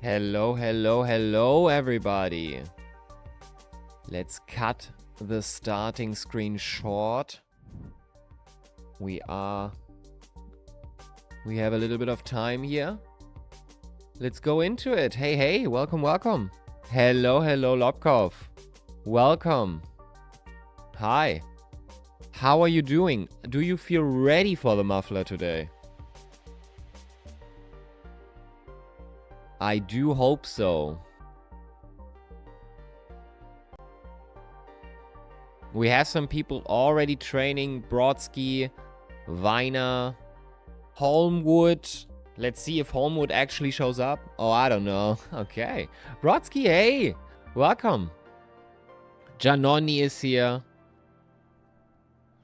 Hello, hello, hello, everybody. Let's cut the starting screen short. We have a little bit of time here. Let's go into it. Hey, hey, welcome, welcome. Hello, hello, Lobkov. Welcome. Hi. How are you doing? Do you feel ready for the muffler today? I do hope so. We have some people already training. Brodsky, Weiner, Holmwood. Let's see if Holmwood actually shows up. Oh, I don't know. Okay. Brodsky, hey! Welcome. Giannoni is here.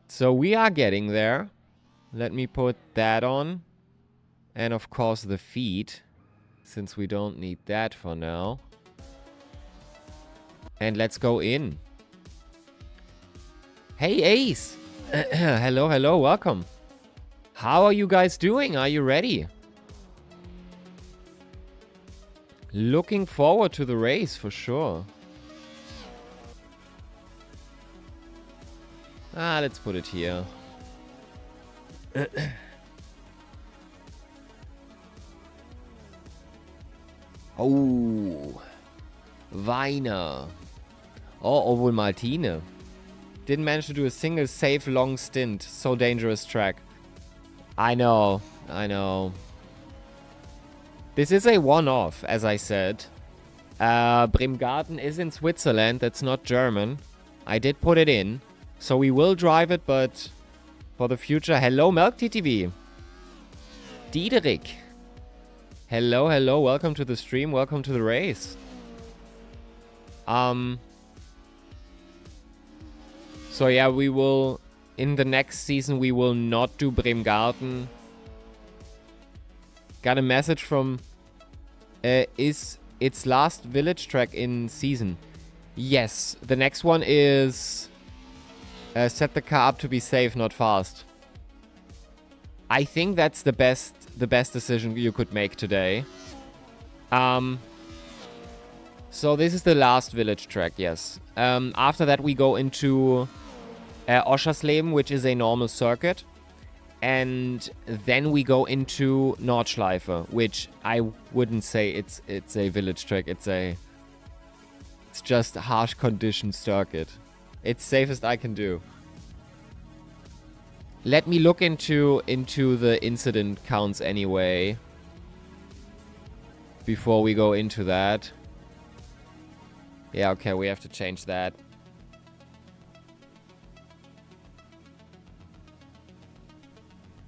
So we are getting there. Let me put that on. And of course the feed, since we don't need that for now. And let's go in. Hey, Ace! Hello, hello, welcome. How are you guys doing? Are you ready? Looking forward to the race for sure. Let's put it here. Oh, Weiner. Oh, obwohl Martine. Didn't manage to do a single safe long stint. So dangerous track. I know, I know. This is a one-off, as I said. Bremgarten is in Switzerland. That's not German. I did put it in. So we will drive it, but for the future. Hello, Milk TTV. Diederik. Hello, hello. Welcome to the stream. Welcome to the race. So yeah, we will... In the next season, we will not do Bremgarten. Got a message from... is its last village track in season? Yes. The next one is... set the car up to be safe, not fast. I think that's the best decision you could make today. So this is the last village track, yes. After that we go into Oschersleben, which is a normal circuit. And then we go into Nordschleife, which I wouldn't say it's a village track. It's just a harsh condition circuit. It's safest I can do. Let me look into the incident counts anyway. Before we go into that. Yeah, okay, we have to change that.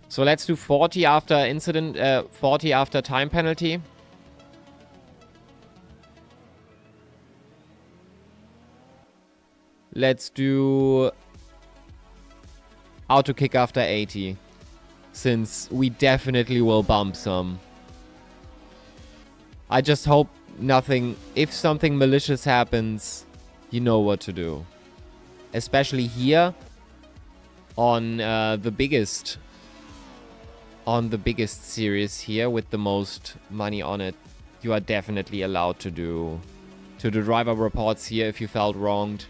So let's do 40 after incident, 40 after time penalty. Let's do auto kick after 80. Since we definitely will bump some. I just hope nothing... If something malicious happens, you know what to do. Especially here on the biggest... On the biggest series here with the most money on it. You are definitely allowed to do driver reports here if you felt wronged.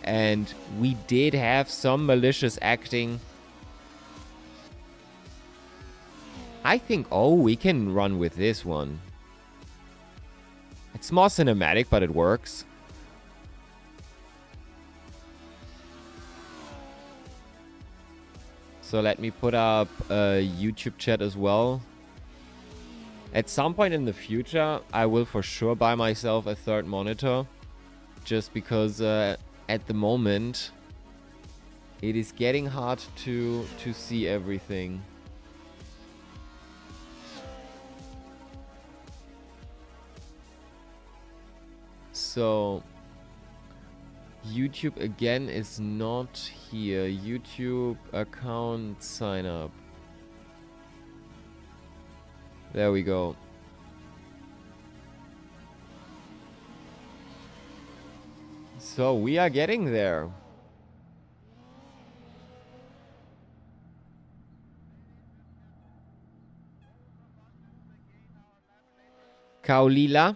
And we did have some malicious acting. I think, oh, we can run with this one. It's more cinematic, but it works. So let me put up a YouTube chat as well. At some point in the future, I will for sure buy myself a third monitor. Just because at the moment, it is getting hard to see everything. So, YouTube again is not here. YouTube account sign up. There we go. So we are getting there. Kaolila.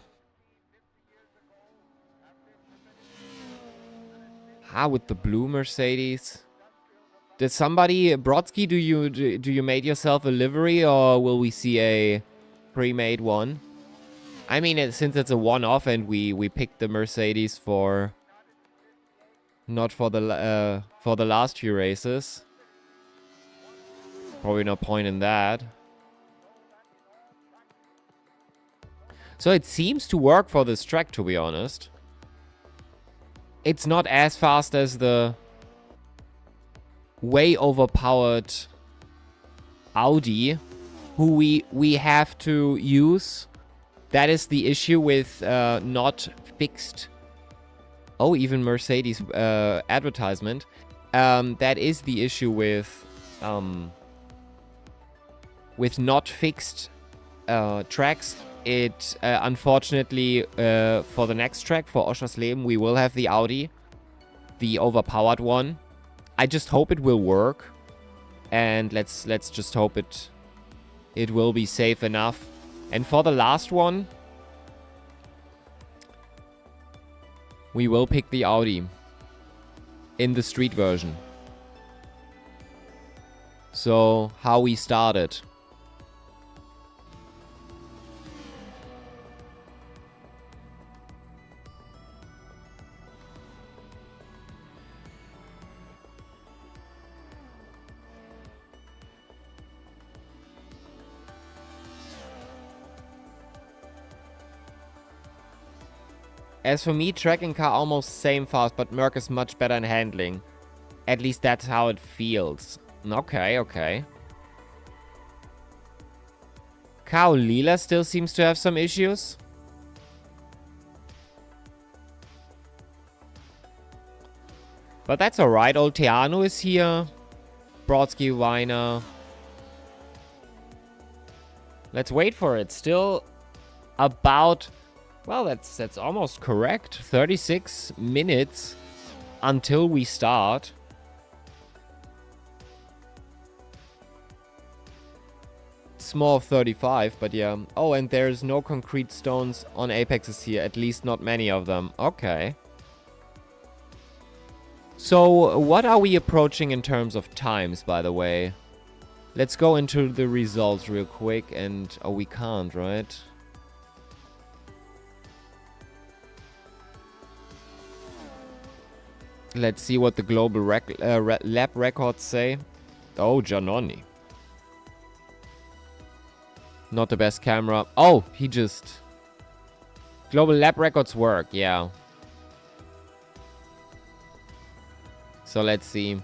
With the blue Mercedes. Did somebody, Brodsky, do you made yourself a livery, or will we see a pre-made one? I mean, since it's a one-off and we picked the Mercedes for not for the last few races. Probably no point in that. So it seems to work for this track, to be honest. It's not as fast as the way overpowered Audi, who we have to use. That is the issue with not fixed. Oh, even Mercedes advertisement. That is the issue with not fixed tracks. It unfortunately for the next track, for Oschersleben, we will have the Audi, the overpowered one. I just hope it will work, and let's just hope it will be safe enough. And for the last one, we will pick the Audi in the street version. So, how we started. As for me, track and car almost same fast, but Merc is much better in handling. At least that's how it feels. Okay, okay. Kaolila still seems to have some issues. But that's alright. Old Teano is here. Brodsky, Weiner. Let's wait for it. Still about... Well, that's almost correct. 36 minutes until we start. It's more of 35, but yeah. Oh, and there's no concrete stones on apexes here. At least not many of them. Okay. So, what are we approaching in terms of times, by the way? Let's go into the results real quick and... Oh, we can't, right? Let's see what the global lap records say. Oh, Giannoni. Not the best camera. Oh, he just... Global lap records work, yeah. So let's see.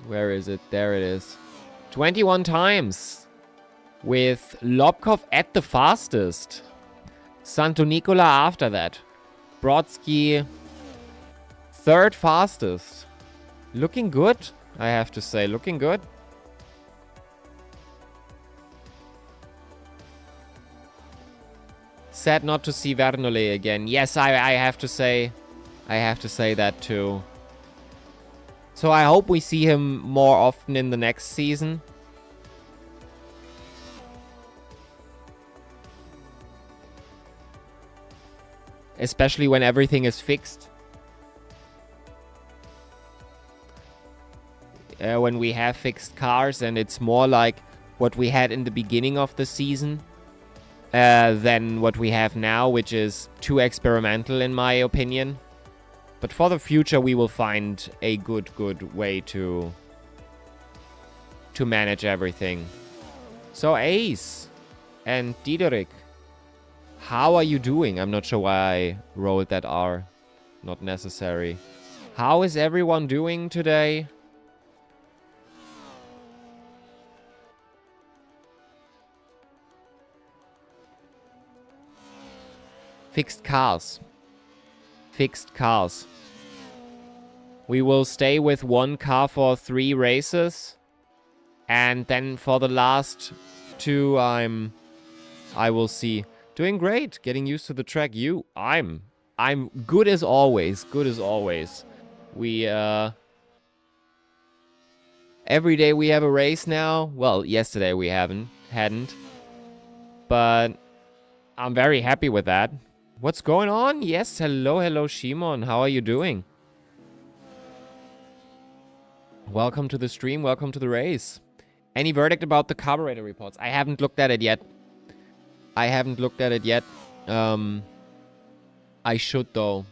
Where is it? There it is. 21 times. With Lobkov at the fastest. Santo Nicola after that. Brodsky third fastest. Looking good, I have to say. Looking good. Sad not to see Vernolé again. Yes, I have to say. I have to say that too. So I hope we see him more often in the next season. Especially when everything is fixed. When we have fixed cars and it's more like what we had in the beginning of the season than what we have now, which is too experimental in my opinion. But for the future, we will find a good way to manage everything. So Ace and Diederik, how are you doing? I'm not sure why I rolled that R. Not necessary. How is everyone doing today? Fixed cars. Fixed cars. We will stay with one car for 3 races. And then for the last 2, I will see. Doing great. Getting used to the track. I'm I'm good as always. Good as always. We, every day we have a race now. Well, yesterday we hadn't. But I'm very happy with that. What's going on? Yes, hello, Shimon. How are you doing? Welcome to the stream. Welcome to the race. Any verdict about the carburetor reports? I haven't looked at it yet. I should, though.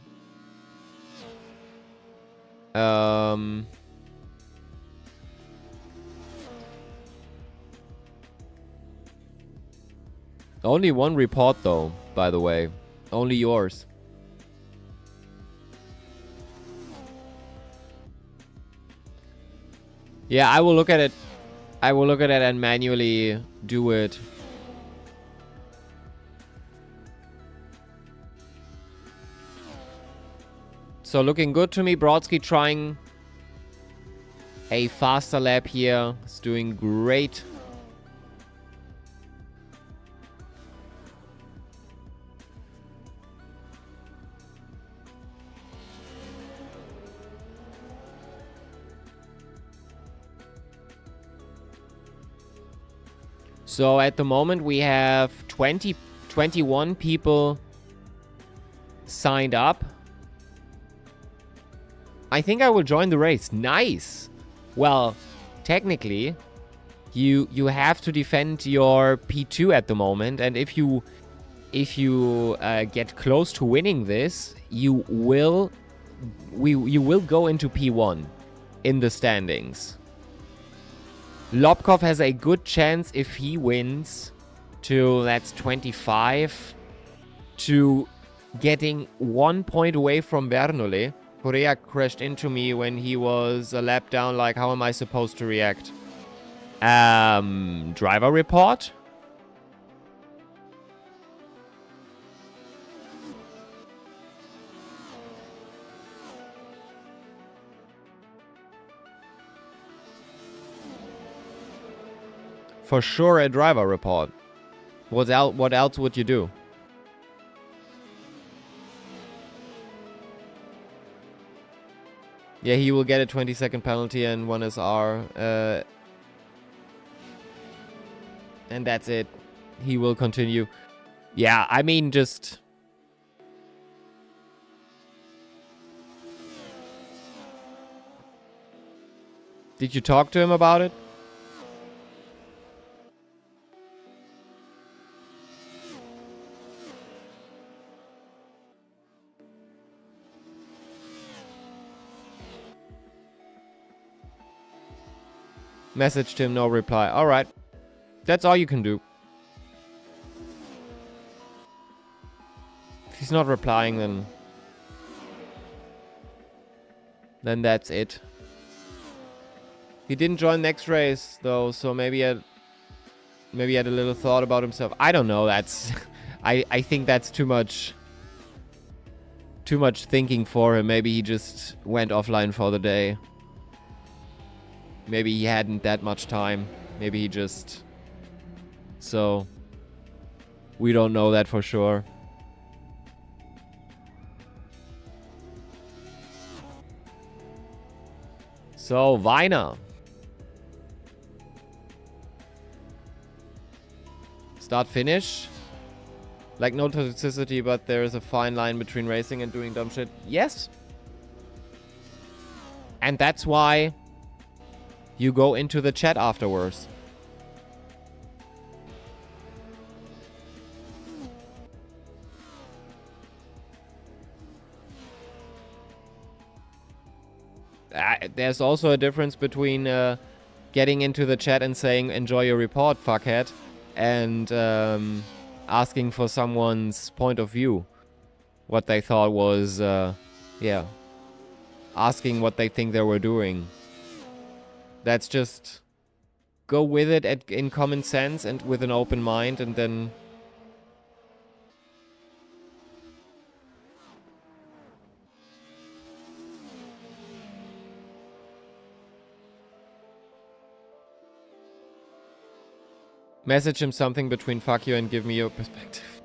Only one report, though, by the way. Only yours. Yeah, I will look at it. I will look at it and manually do it. So looking good to me. Brodsky trying a faster lap here. It's doing great. So at the moment we have 21 people signed up. I think I will join the race. Nice. Well, technically, you have to defend your P2 at the moment, and if you get close to winning this, you will go into P1 in the standings. Lobkov has a good chance if he wins to, that's 25, to getting 1 point away from Bernoulli. Correa crashed into me when he was a lap down. Like, how am I supposed to react? Driver report? For sure a driver report. What else would you do? Yeah, he will get a 20-second penalty and 1 SR. And that's it. He will continue. Yeah, I mean, just... Did you talk to him about it? Messaged him, no reply. Alright. That's all you can do. If he's not replying, then that's it. He didn't join next race, though, so maybe he had a little thought about himself. I don't know, that's... I think that's too much thinking for him. Maybe he just went offline for the day. Maybe he hadn't that much time. Maybe he just... So... We don't know that for sure. So, Weiner. Start finish. Like no toxicity, but there is a fine line between racing and doing dumb shit. Yes. And that's why you go into the chat afterwards. There's also a difference between getting into the chat and saying, enjoy your report, fuckhead, and asking for someone's point of view. What they thought was, yeah, asking what they think they were doing. That's just go with it in common sense and with an open mind, and then... Message him something between fuck you and give me your perspective.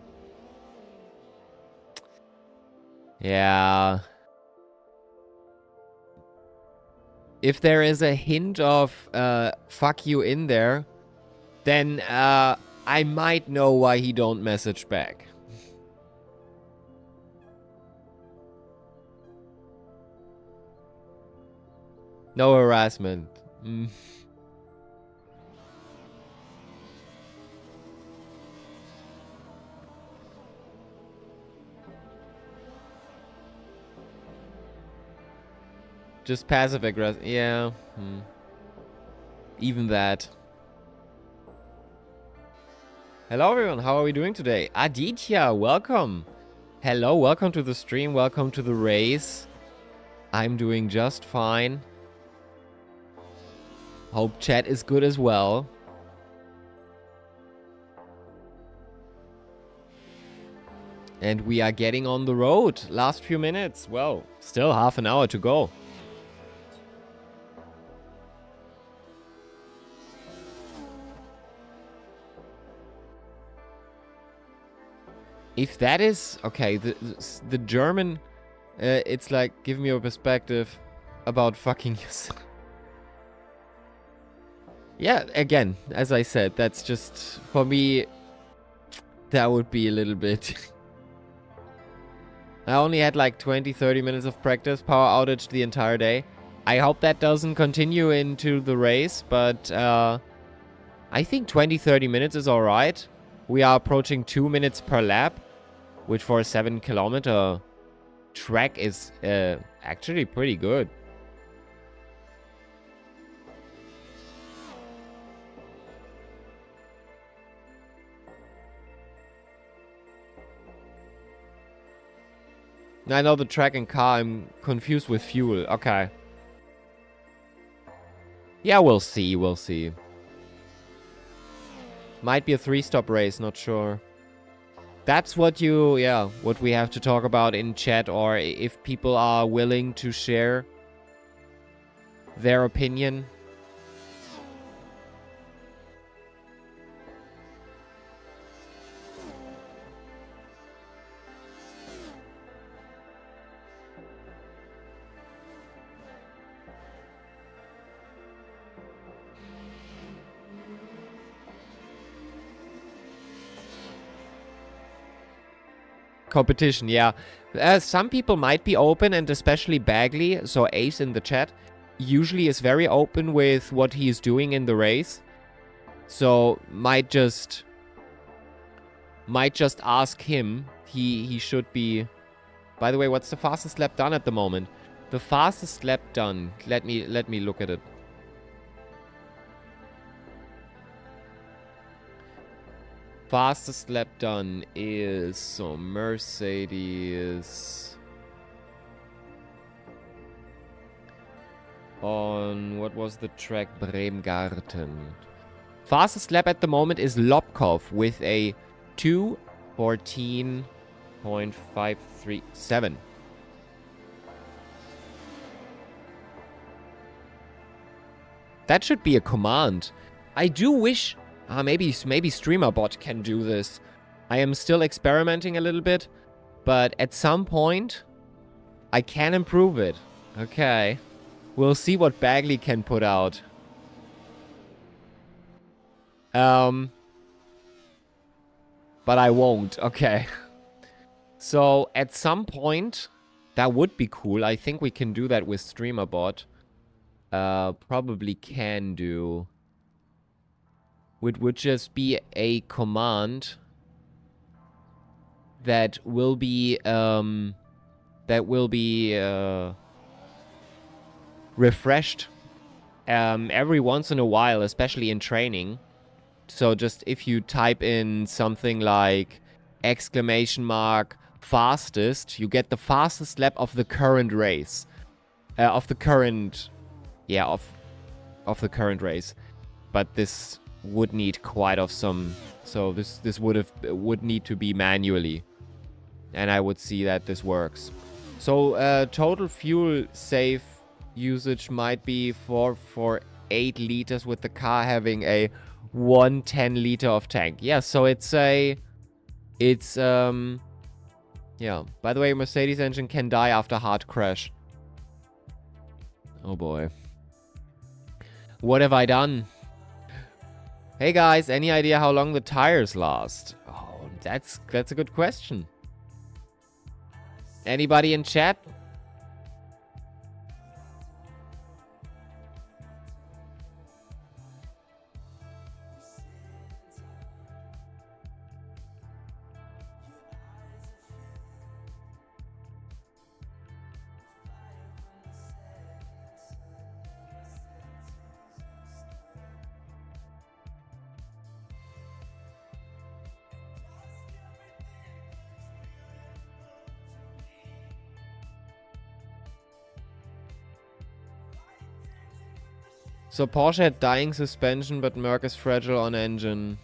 Yeah. If there is a hint of fuck you in there, then I might know why he don't message back. No harassment. Just passive aggressive. Yeah. Even that. Hello everyone, how are we doing today? Aditya, welcome. Hello, welcome to the stream, welcome to the race. I'm doing just fine. Hope chat is good as well. And we are getting on the road. Last few minutes. Well, still half an hour to go. If that is... Okay, the German... it's like, give me a perspective about fucking yourself. Yeah, again, as I said, that's just... For me, that would be a little bit... I only had like 20-30 minutes of practice, power outage the entire day. I hope that doesn't continue into the race, but I think 20-30 minutes is alright. We are approaching 2 minutes per lap, which for a 7-kilometer track is actually pretty good. I know the track and car, I'm confused with fuel. Okay. Yeah, we'll see, we'll see. Might be a 3-stop race, not sure. That's what what we have to talk about in chat, or if people are willing to share their opinion. Competition, yeah. Some people might be open, and especially Bagley, so Ace in the chat, usually is very open with what he is doing in the race. So might just ask him. He should be... By the way, what's the fastest lap done at the moment? The fastest lap done. Let me look at it. Fastest lap done is Mercedes on what was the track? Bremgarten. Fastest lap at the moment is Lobkov with a 2:14.537. That should be a command. I do wish... maybe StreamerBot can do this. I am still experimenting a little bit, but at some point, I can improve it. Okay. We'll see what Bagley can put out. But I won't. Okay. So, at some point, that would be cool. I think we can do that with StreamerBot. Probably can do... would just be a command that will be refreshed every once in a while, especially in training. So just if you type in something like !fastest, you get the fastest lap of the current race. Of the current race. But this would need quite of some, so this would need to be manually, and I would see that this works. So total fuel save usage might be for 8 liters with the car having a 110 liter of tank. Yeah, so it's Yeah. By the way, Mercedes engine can die after hard crash. Oh boy. What have I done? Hey guys, any idea how long the tires last? Oh, that's a good question. Anybody in chat? So Porsche had dying suspension, but Merc is fragile on engine.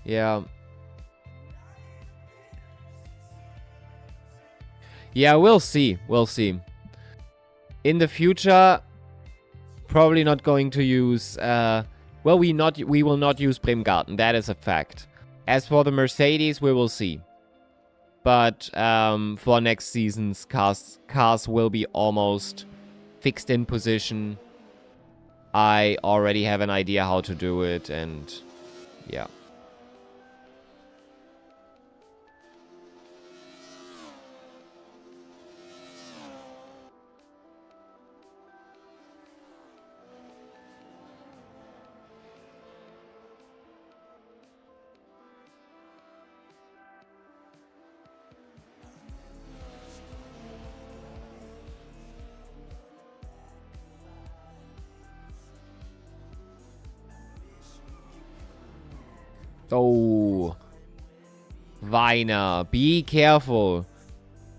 Yeah. Yeah, we'll see. We'll see. In the future, probably not going to use... well, we will not use Bremgarten. That is a fact. As for the Mercedes, we will see. But for next season's cars will be almost fixed in position. I already have an idea how to do it, and yeah. Oh. Weiner. Be careful.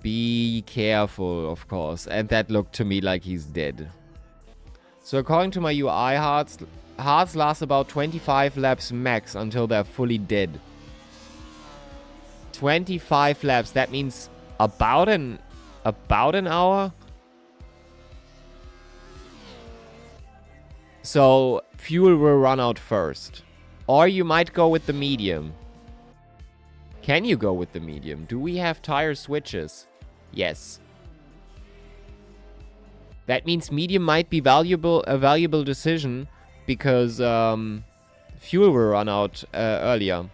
Be careful, of course. And that looked to me like he's dead. So according to my UI, hearts last about 25 laps max until they're fully dead. 25 laps. That means about an hour? So fuel will run out first. Or you might go with the medium. Can you go with the medium? Do we have tire switches? Yes. That means medium might be a valuable decision because fuel will run out earlier.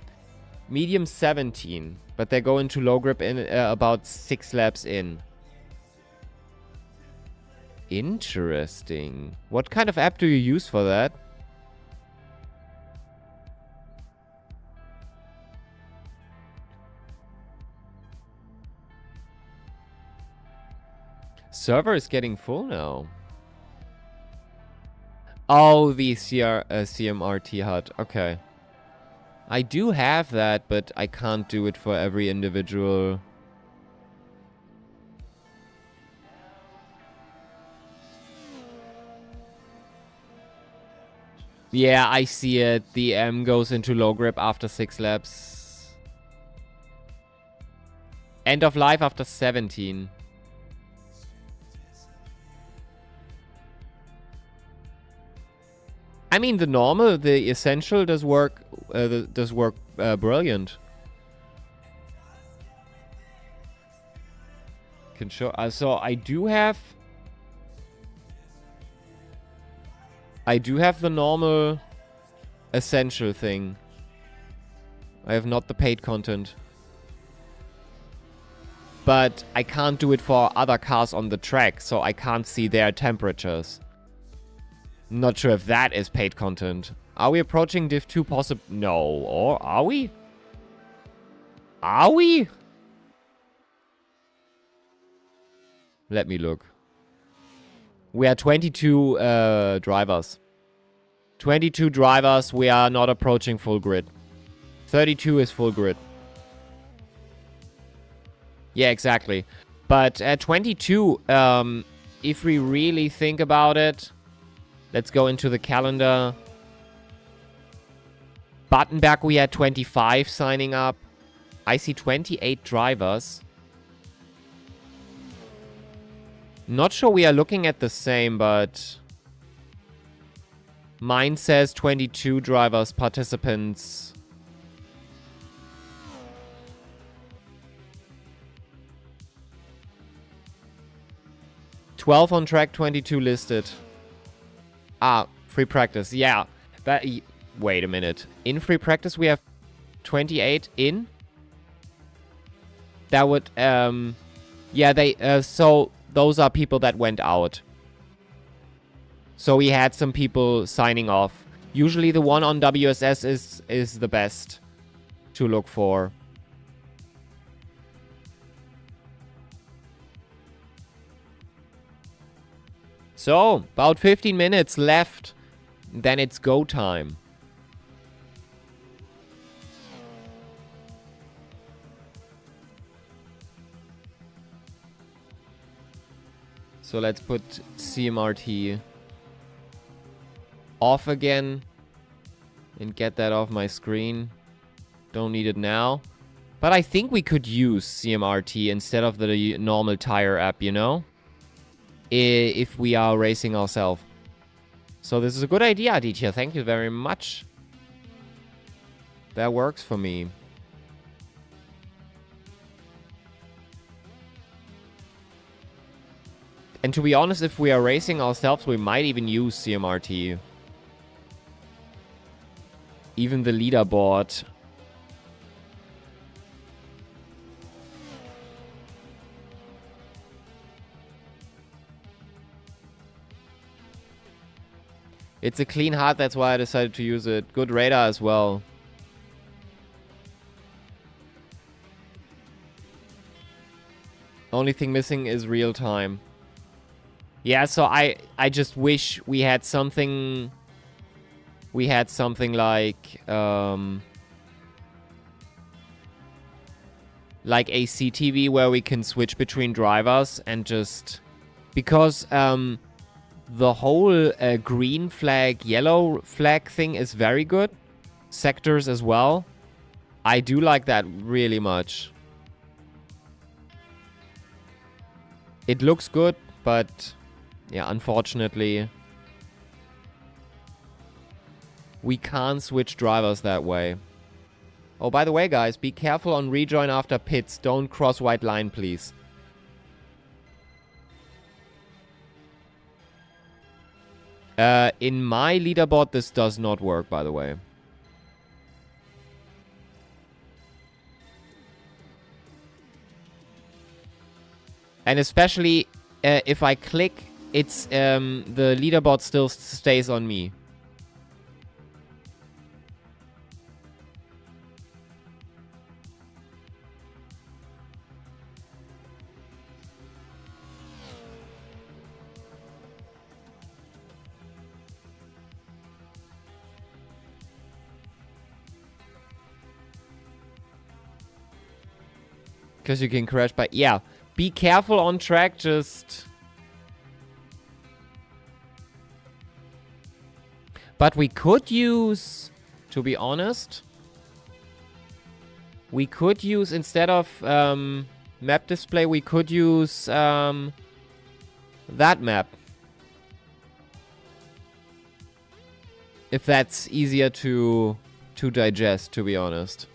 Medium 17, but they go into low grip in about 6 laps in. Interesting. What kind of app do you use for that? Server is getting full now. Oh, the CMRT HUD. Okay. I do have that, but I can't do it for every individual. Yeah, I see it. The M goes into low grip after 6 laps. End of life after 17. I mean, the essential does work brilliant. Can show. So I do have the normal essential thing. I have not the paid content. But I can't do it for other cars on the track, so I can't see their temperatures. Not sure if that is paid content. Are we approaching Div 2 possible? No. Or are we? Are we? Let me look. We are 22 drivers. 22 drivers. We are not approaching full grid. 32 is full grid. Yeah, exactly. But at 22, if we really think about it... Let's go into the calendar. Battenberg, we had 25 signing up. I see 28 drivers. Not sure we are looking at the same, but... Mine says 22 drivers, participants. 12 on track, 22 listed. Ah, free practice. Yeah. But wait a minute. In free practice, we have 28 in. That would, yeah, so those are people that went out. So we had some people signing off. Usually the one on WSS is the best to look for. So, about 15 minutes left. Then it's go time. So let's put CMRT off again and get that off my screen. Don't need it now. But I think we could use CMRT instead of the normal tire app, you know? If we are racing ourselves. So this is a good idea, Aditya. Thank you very much. That works for me. And to be honest, if we are racing ourselves, we might even use CMRT. Even the leaderboard. It's a clean heart, that's why I decided to use it. Good radar as well. Only thing missing is real time. Yeah, so I just wish we had something... We had something like a CTV where we can switch between drivers and just... Because the whole green flag, yellow flag thing is very good. Sectors as well. I do like that really much. It looks good, but yeah, unfortunately, we can't switch drivers that way. Oh, by the way, guys, be careful on rejoin after pits. Don't cross white line, please. In my leaderboard, this does not work, by the way. And especially if I click, it's the leaderboard still stays on me. Because you can crash by... Yeah, be careful on track, just... But we could use... To be honest... We could use, instead of map display, we could use that map. If that's easier to digest, to be honest.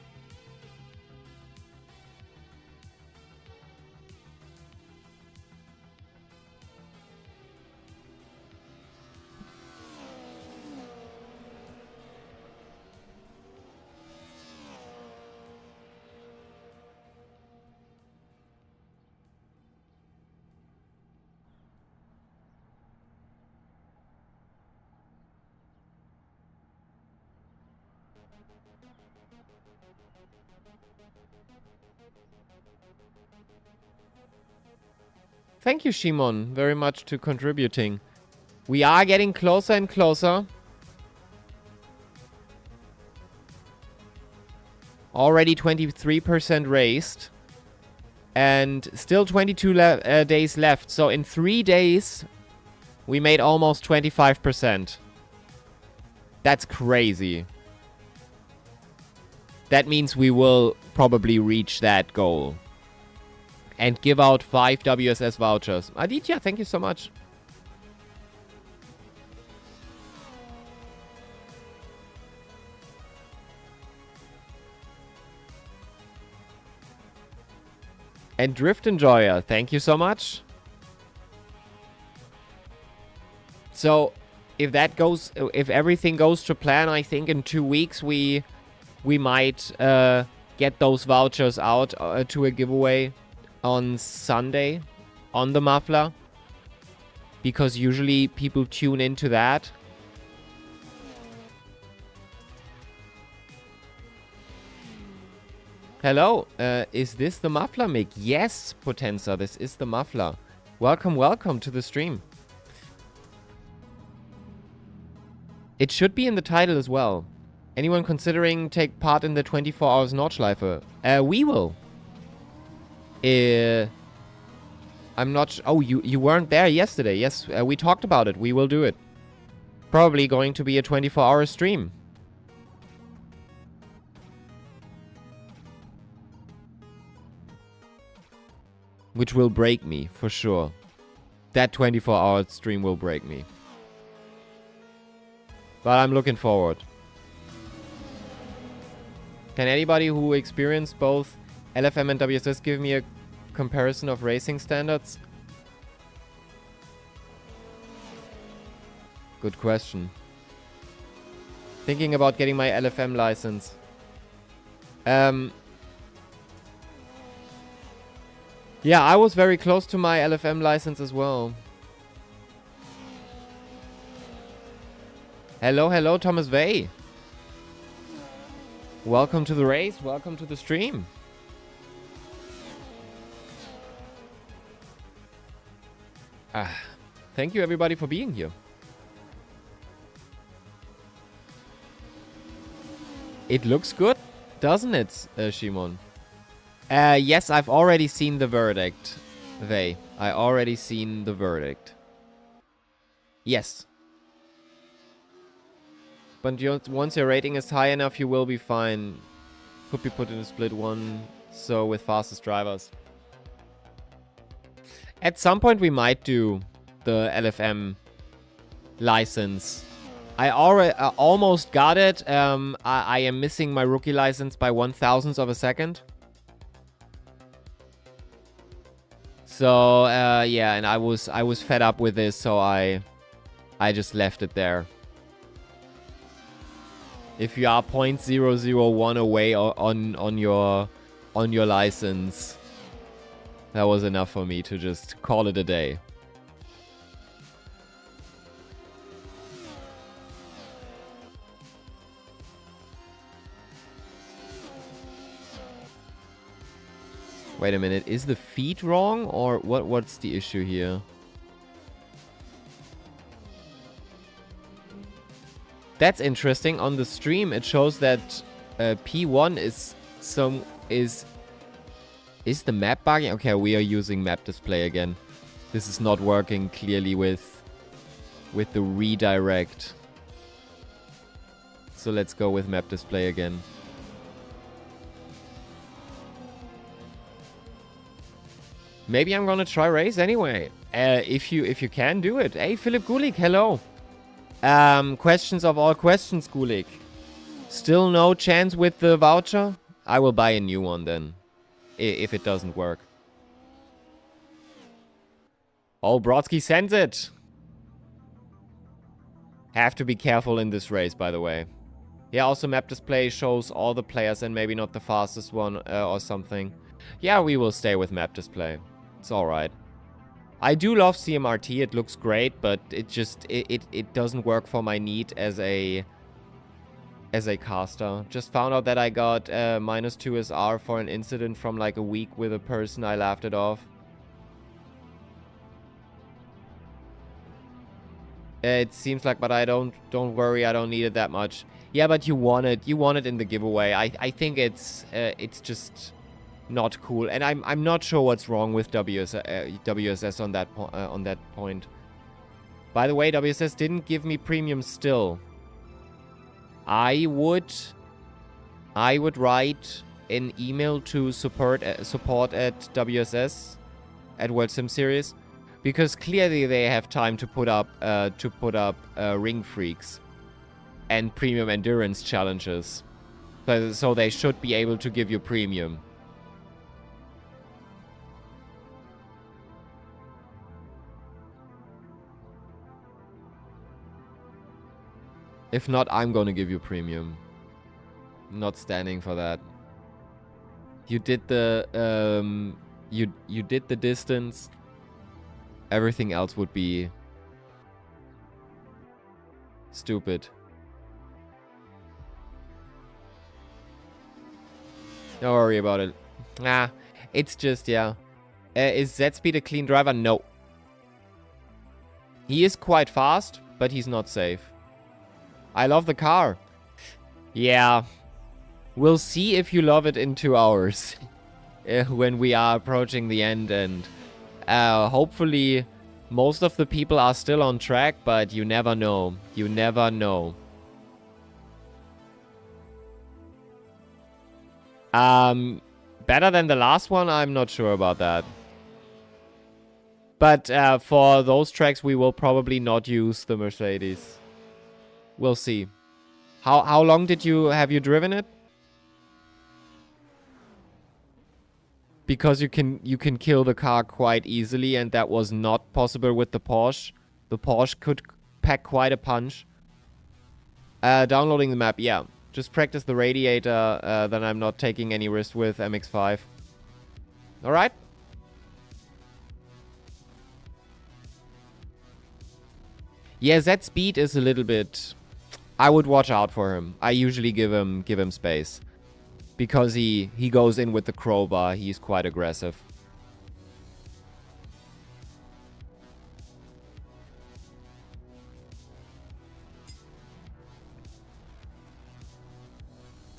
Thank you, Shimon, very much to contributing. We are getting closer and closer. Already 23% raced. And still 22 days left. So in 3 days, we made almost 25%. That's crazy. That means we will probably reach that goal. And give out 5 WSS vouchers. Aditya, thank you so much. And Drift Enjoyer, thank you so much. So if everything goes to plan, I think in 2 weeks we might get those vouchers out to a giveaway on Sunday on the Muffler. Because usually people tune into that. Hello, is this the Muffler mic? Yes, Potenza, this is the Muffler. Welcome to the stream. It should be in the title as well. Anyone considering take part in the 24 hours Nordschleife? We will. I'm not... Oh, you weren't there yesterday. Yes, we talked about it. We will do it. Probably going to be a 24-hour stream. Which will break me, for sure. That 24-hour stream will break me. But I'm looking forward. Can anybody who experienced both LFM and WSS give me a comparison of racing standards? Good question. Thinking about getting my LFM license. Yeah, I was very close to my LFM license as well. Hello, Thomas Vey. Welcome to the race. Welcome to the stream. Thank you, everybody, for being here. It looks good, doesn't it, Shimon? Yes, I've already seen the verdict, Vey. I already seen the verdict. Yes. But once your rating is high enough, you will be fine. Could be put in a split one, so with fastest drivers. At some point, we might do the LFM license. I almost got it. I am missing my rookie license by 1,000th of a second. So yeah, and I was fed up with this, so I just left it there. If you are 0.001 away on your license, that was enough for me to just call it a day. Wait a minute, is the feed wrong or what's the issue here? That's interesting. On the stream it shows that P1 is the map bugging? Okay, we are using map display again. This is not working clearly with the redirect. So let's go with map display again. Maybe I'm gonna try race anyway. If you can do it. Hey, Philip Gulik, hello. Questions of all questions, Gulik. Still no chance with the voucher? I will buy a new one then. If it doesn't work. Oh, Brodsky sends it. Have to be careful in this race, by the way. Yeah, also map display shows all the players and maybe not the fastest one or something. Yeah, we will stay with map display. It's alright. I do love CMRT, it looks great, but it just it doesn't work for my need as a caster. Just found out that I got -2 SR for an incident from like a week with a person. I laughed it off. It seems like, but I don't worry, I don't need it that much. Yeah, but you want it in the giveaway. I think it's just not cool, and I'm not sure what's wrong with WSS on that point. By the way, WSS didn't give me premium still. I would write an email to support at WSS at World Sim Series, because clearly they have time to put up ring freaks and premium endurance challenges, so they should be able to give you premium. If not, I'm gonna give you premium. Not standing for that. You did the you did the distance. Everything else would be stupid. Don't worry about it. Ah, it's just, yeah. Is Z-Speed a clean driver? No. He is quite fast, but he's not safe. I love the car. Yeah. We'll see if you love it in 2 hours. When we are approaching the end, and hopefully most of the people are still on track, but you never know. You never know. Better than the last one? I'm not sure about that. But for those tracks, we will probably not use the Mercedes. We'll see. How long have you driven it? Because you can kill the car quite easily, and that was not possible with the Porsche. The Porsche could pack quite a punch. Downloading the map, yeah. Just practice the radiator, then I'm not taking any risk with MX-5. Alright? Yeah, that speed is a little bit... I would watch out for him. I usually give him space. Because he goes in with the crowbar. He's quite aggressive.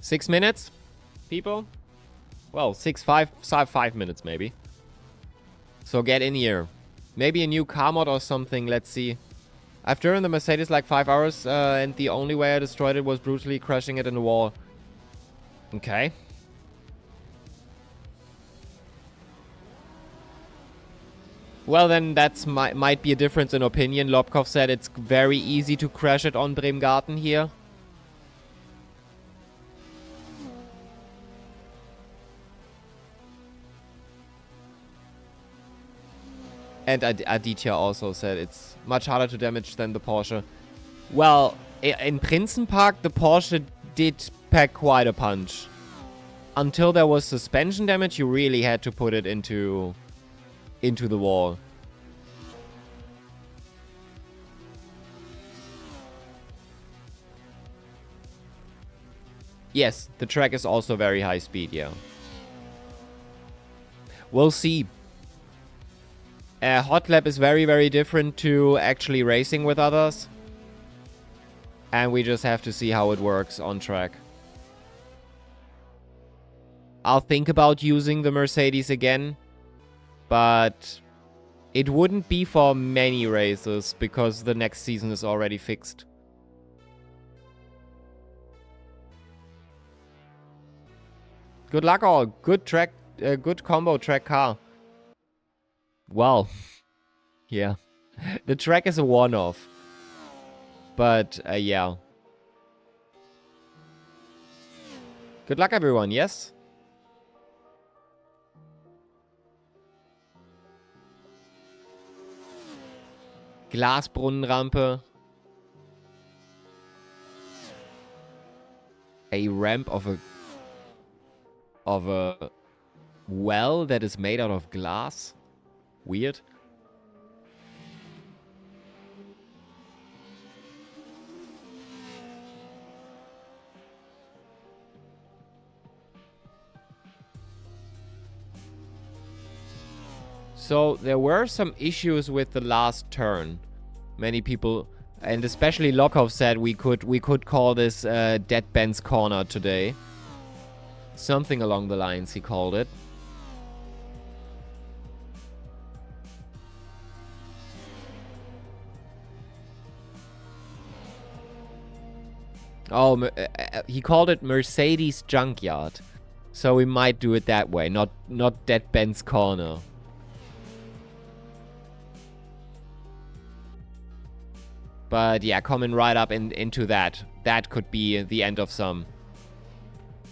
Six minutes, people? Well, 5 minutes maybe. So get in here. Maybe a new car mod or something, let's see. I've driven the Mercedes like 5 hours, and the only way I destroyed it was brutally crashing it in the wall. Okay. Well, then that's might be a difference in opinion. Lobkov said it's very easy to crash it on Bremgarten here. And Aditya also said it's much harder to damage than the Porsche. Well, in Prinzenpark, the Porsche did pack quite a punch. Until there was suspension damage, you really had to put it into the wall. Yes, the track is also very high speed, yeah. We'll see. Hot lap is very, very different to actually racing with others. And we just have to see how it works on track. I'll think about using the Mercedes again. But it wouldn't be for many races because the next season is already fixed. Good luck all. Good track, good combo track car. Well, yeah. The track is a one-off. But, yeah. Good luck, everyone, yes? Glasbrunnenrampe. A ramp of a well that is made out of glass. Weird. So there were some issues with the last turn. Many people, and especially Lokov, said we could call this Dead Ben's Corner today. Something along the lines he called it. Oh, he called it Mercedes Junkyard. So we might do it that way, not Dead Ben's Corner. But yeah, coming right up into that. That could be the end of some.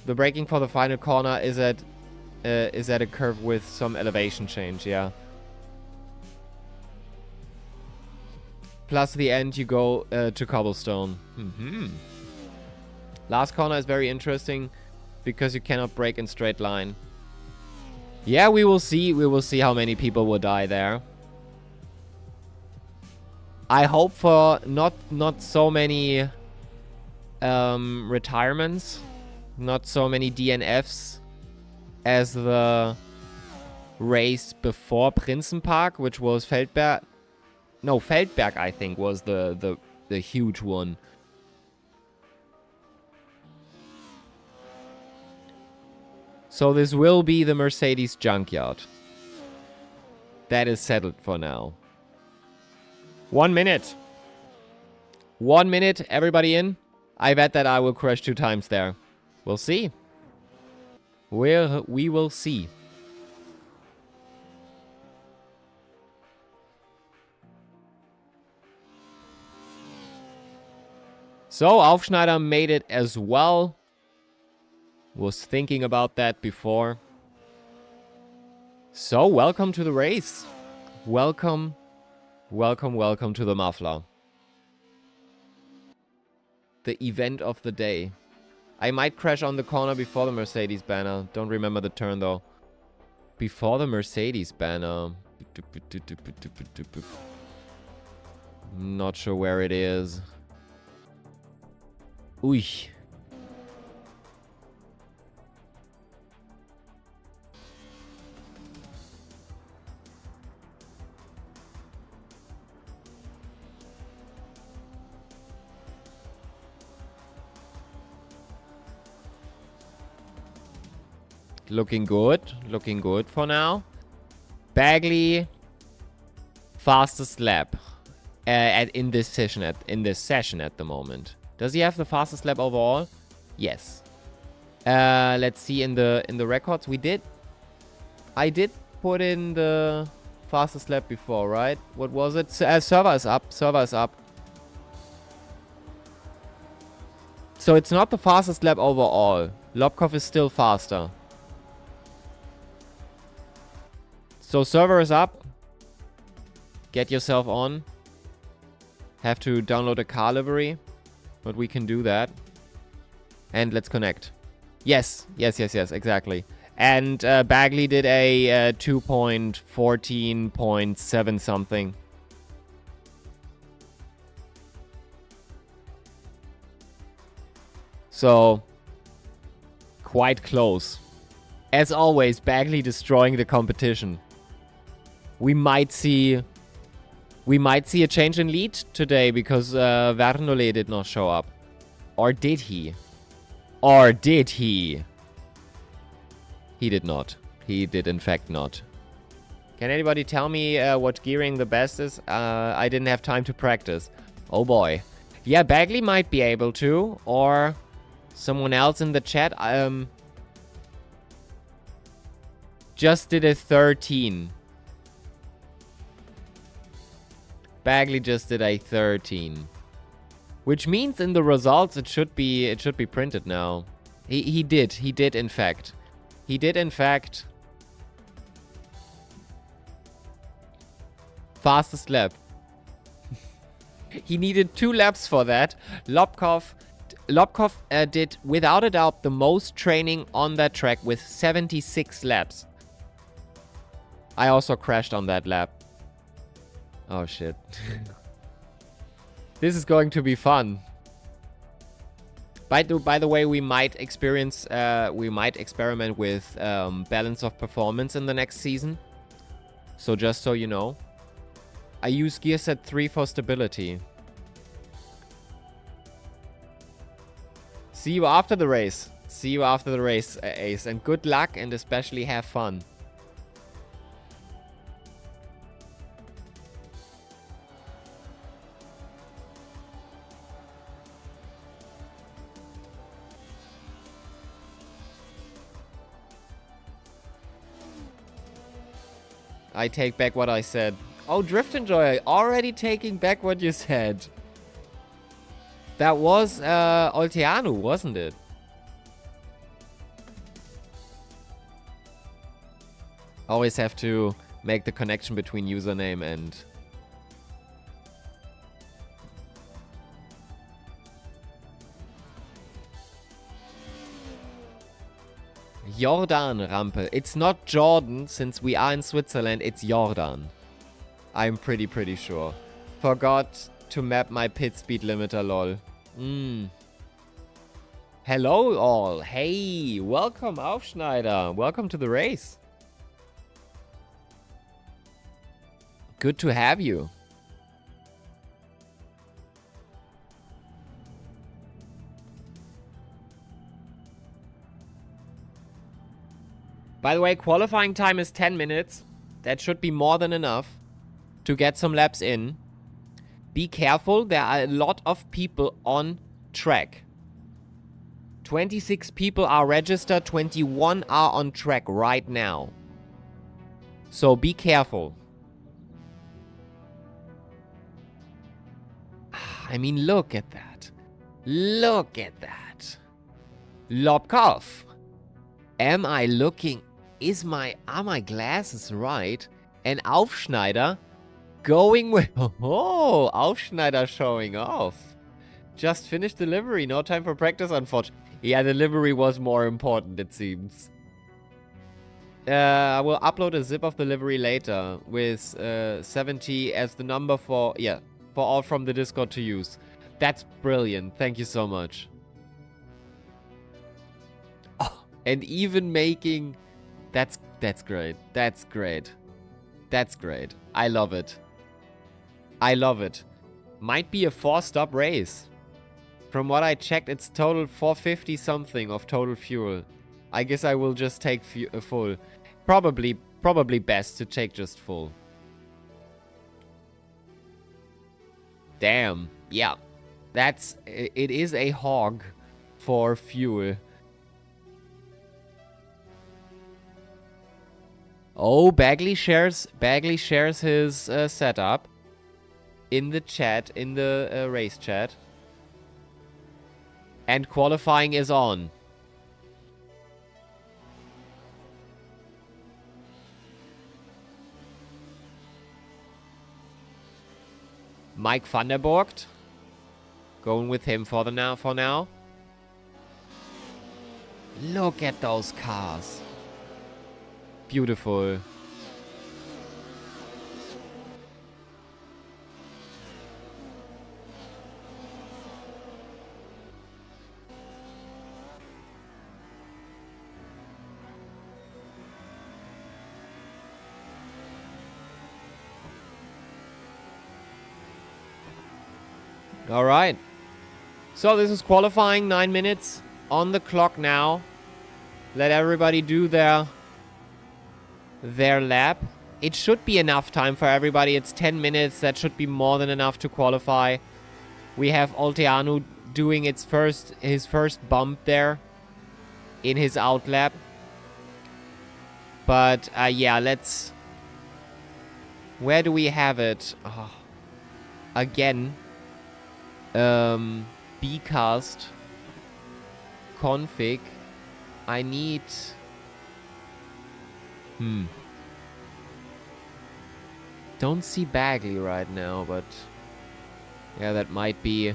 The braking for the final corner is at a curve with some elevation change, yeah. Plus the end, you go to cobblestone. Last corner is very interesting because you cannot break in straight line. Yeah, we will see. We will see how many people will die there. I hope for not so many retirements, not so many DNFs as the race before Prinzenpark, which was Feldberg. No, Feldberg, I think, was the huge one. So this will be the Mercedes junkyard. That is settled for now. 1 minute. 1 minute, everybody in. I bet that I will crash 2 times there. We'll see. We will see. So, Aufschneider made it as well. Was thinking about that before. So, welcome to the race. Welcome, welcome, welcome to the Muffler. The event of the day. I might crash on the corner before the Mercedes banner. Don't remember the turn though. Before the Mercedes banner. Not sure where it is. Ui. Looking good. Looking good for now. Bagley. Fastest lap. In this session at the moment. Does he have the fastest lap overall? Yes. Let's see in the records. I did put in the fastest lap before, right? What was it? Server is up. Server is up. So it's not the fastest lap overall. Lobkov is still faster. So server is up. Get yourself on. Have to download a car livery. But we can do that. And let's connect. Yes, exactly. And Bagley did a 2.14.7 something. So, quite close. As always, Bagley destroying the competition. We might see a change in lead today because Vernole did not show up. Or did he? Or did he? He did not. He did in fact not. Can anybody tell me what gearing the best is? I didn't have time to practice. Oh boy. Yeah, Bagley might be able to. Or someone else in the chat. Just did a 13. Bagley just did a 13. Which means in the results it should be printed now. He did in fact. He did in fact. Fastest lap. He needed 2 laps for that. Lobkov did without a doubt the most training on that track with 76 laps. I also crashed on that lap. Oh shit. This is going to be fun. By the way, we might experiment with balance of performance in the next season. So just so you know. I use gear set 3 for stability. See you after the race. See you after the race, Ace. And good luck and especially have fun. I take back what I said. Oh, Drift Enjoyer, already taking back what you said. That was Olteanu, wasn't it? Always have to make the connection between username Jordan-Rampe. It's not Jordan, since we are in Switzerland. It's Jordan. I'm pretty sure. Forgot to map my pit speed limiter, lol. Hello, all. Hey, welcome, Aufschneider. Welcome to the race. Good to have you. By the way, qualifying time is 10 minutes. That should be more than enough to get some laps in. Be careful, there are a lot of people on track. 26 people are registered, 21 are on track right now. So be careful. I mean, look at that. Look at that. Lobkov. Am I looking... Are my glasses right? And Aufschneider going with... Oh, Aufschneider showing off. Just finished delivery. No time for practice, unfortunately. Yeah, delivery was more important, it seems. I will upload a zip of delivery later with 70 as the number for... Yeah, for all from the Discord to use. That's brilliant. Thank you so much. Oh, and even making... That's great. That's great. That's great. I love it. I love it. Might be a 4-stop race. From what I checked, it's total 450 something of total fuel. I guess I will just take full. Probably best to take just full. Damn. Yeah. It is a hog for fuel. Oh, Bagley shares his setup in the chat, in the race chat. And qualifying is on. Mike van der Borgt. Going with him for now. Look at those cars. Beautiful. All right. So this is qualifying. 9 minutes on the clock now. Let everybody do their lap. It should be enough time for everybody. It's 10 minutes. That should be more than enough to qualify. We have Olteanu doing his first bump there in his out lap. But yeah, let's... Where do we have it? Oh. Again. Bcast config. I need... Don't see Bagley right now, but... Yeah, that might be...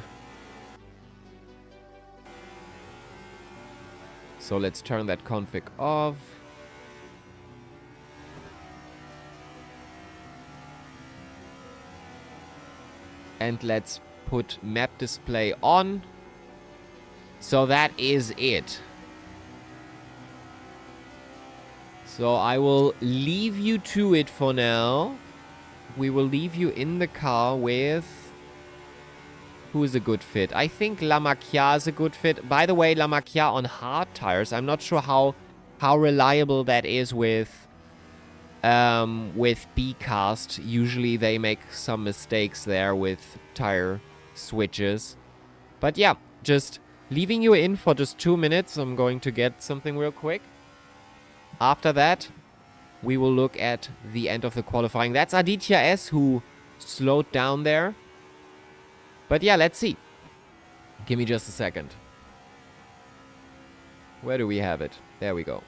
So let's turn that config off. And let's put map display on. So that is it. So I will leave you to it for now. We will leave you in the car with... Who is a good fit? I think Lamacchia is a good fit. By the way, Lamacchia on hard tires. I'm not sure how reliable that is with Bcast. Usually they make some mistakes there with tire switches. But yeah, just leaving you in for just 2 minutes. I'm going to get something real quick. After that, we will look at the end of the qualifying. That's Aditya S. who slowed down there. But yeah, let's see. Give me just a second. Where do we have it? There we go.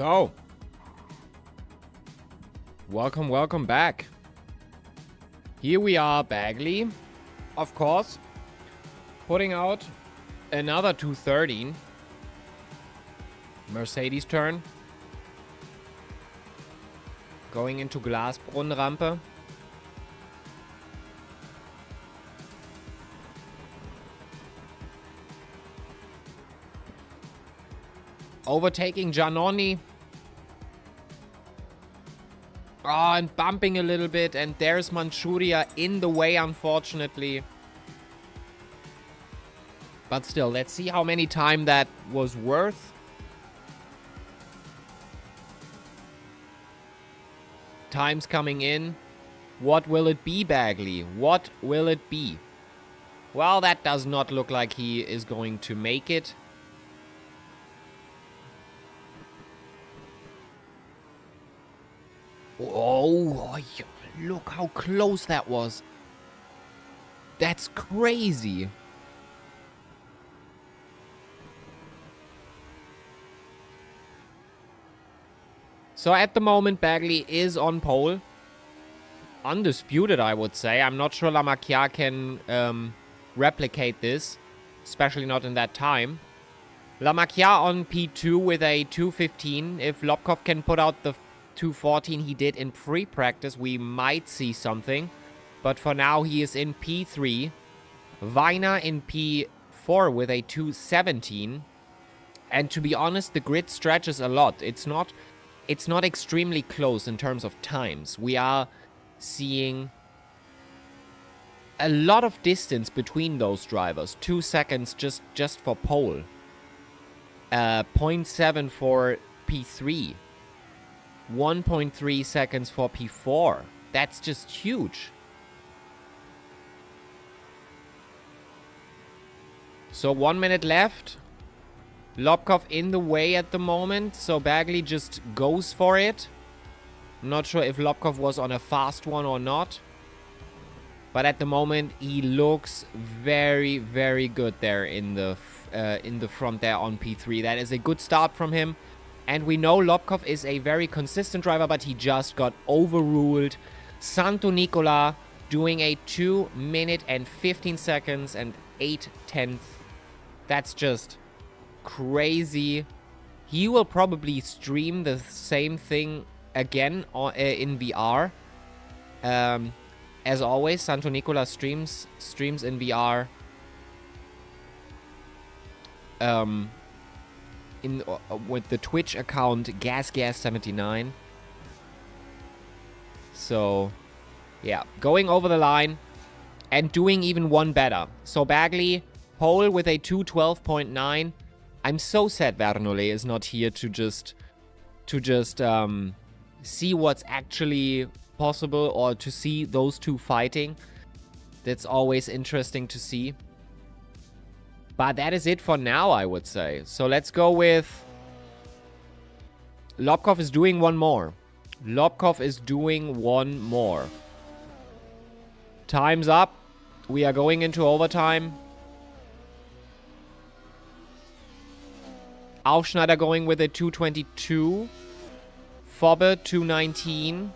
So, welcome back. Here we are, Bagley, of course, putting out another 213. Mercedes turn. Going into Glasbrunnenrampe. Overtaking Giannoni. Oh, and bumping a little bit. And there's Manchuria in the way, unfortunately. But still, let's see how many time that was worth. Time's coming in. What will it be, Bagley? What will it be? Well, that does not look like he is going to make it. Oh, look how close that was. That's crazy. So at the moment, Bagley is on pole. Undisputed, I would say. I'm not sure Lamacchia can replicate this, especially not in that time. Lamacchia on P2 with a 2:15. If Lobkov can put out the 2:14 he did in pre-practice, we might see something. But for now, he is in P3. Weiner in P4 with a 2:17. And to be honest, the grid stretches a lot. It's not extremely close in terms of times. We are seeing a lot of distance between those drivers. 2 seconds just for pole. 0.7 for P3. 1.3 seconds for P4. That's just huge. So 1 minute left. Lobkov in the way at the moment, so Bagley just goes for it. I'm not sure if Lobkov was on a fast one or not. But at the moment, he looks very, very good there in the front there on P3. That is a good start from him. And we know Lobkov is a very consistent driver, but he just got overruled. Santo Nicola doing a 2 minute and 15 seconds and 8/10. That's just crazy. He will probably stream the same thing again in VR. As always, Santo Nicola streams in VR. With the Twitch account GasGas79. So, yeah, going over the line and doing even one better. So Bagley, pole with a 2:12.9. I'm so sad Vernolé is not here to just see what's actually possible or to see those two fighting. That's always interesting to see. But that is it for now, I would say. So let's go with... Lobkov is doing one more. Lobkov is doing one more. Time's up. We are going into overtime. Aufschneider going with a 2:22. Fobbe 2:19.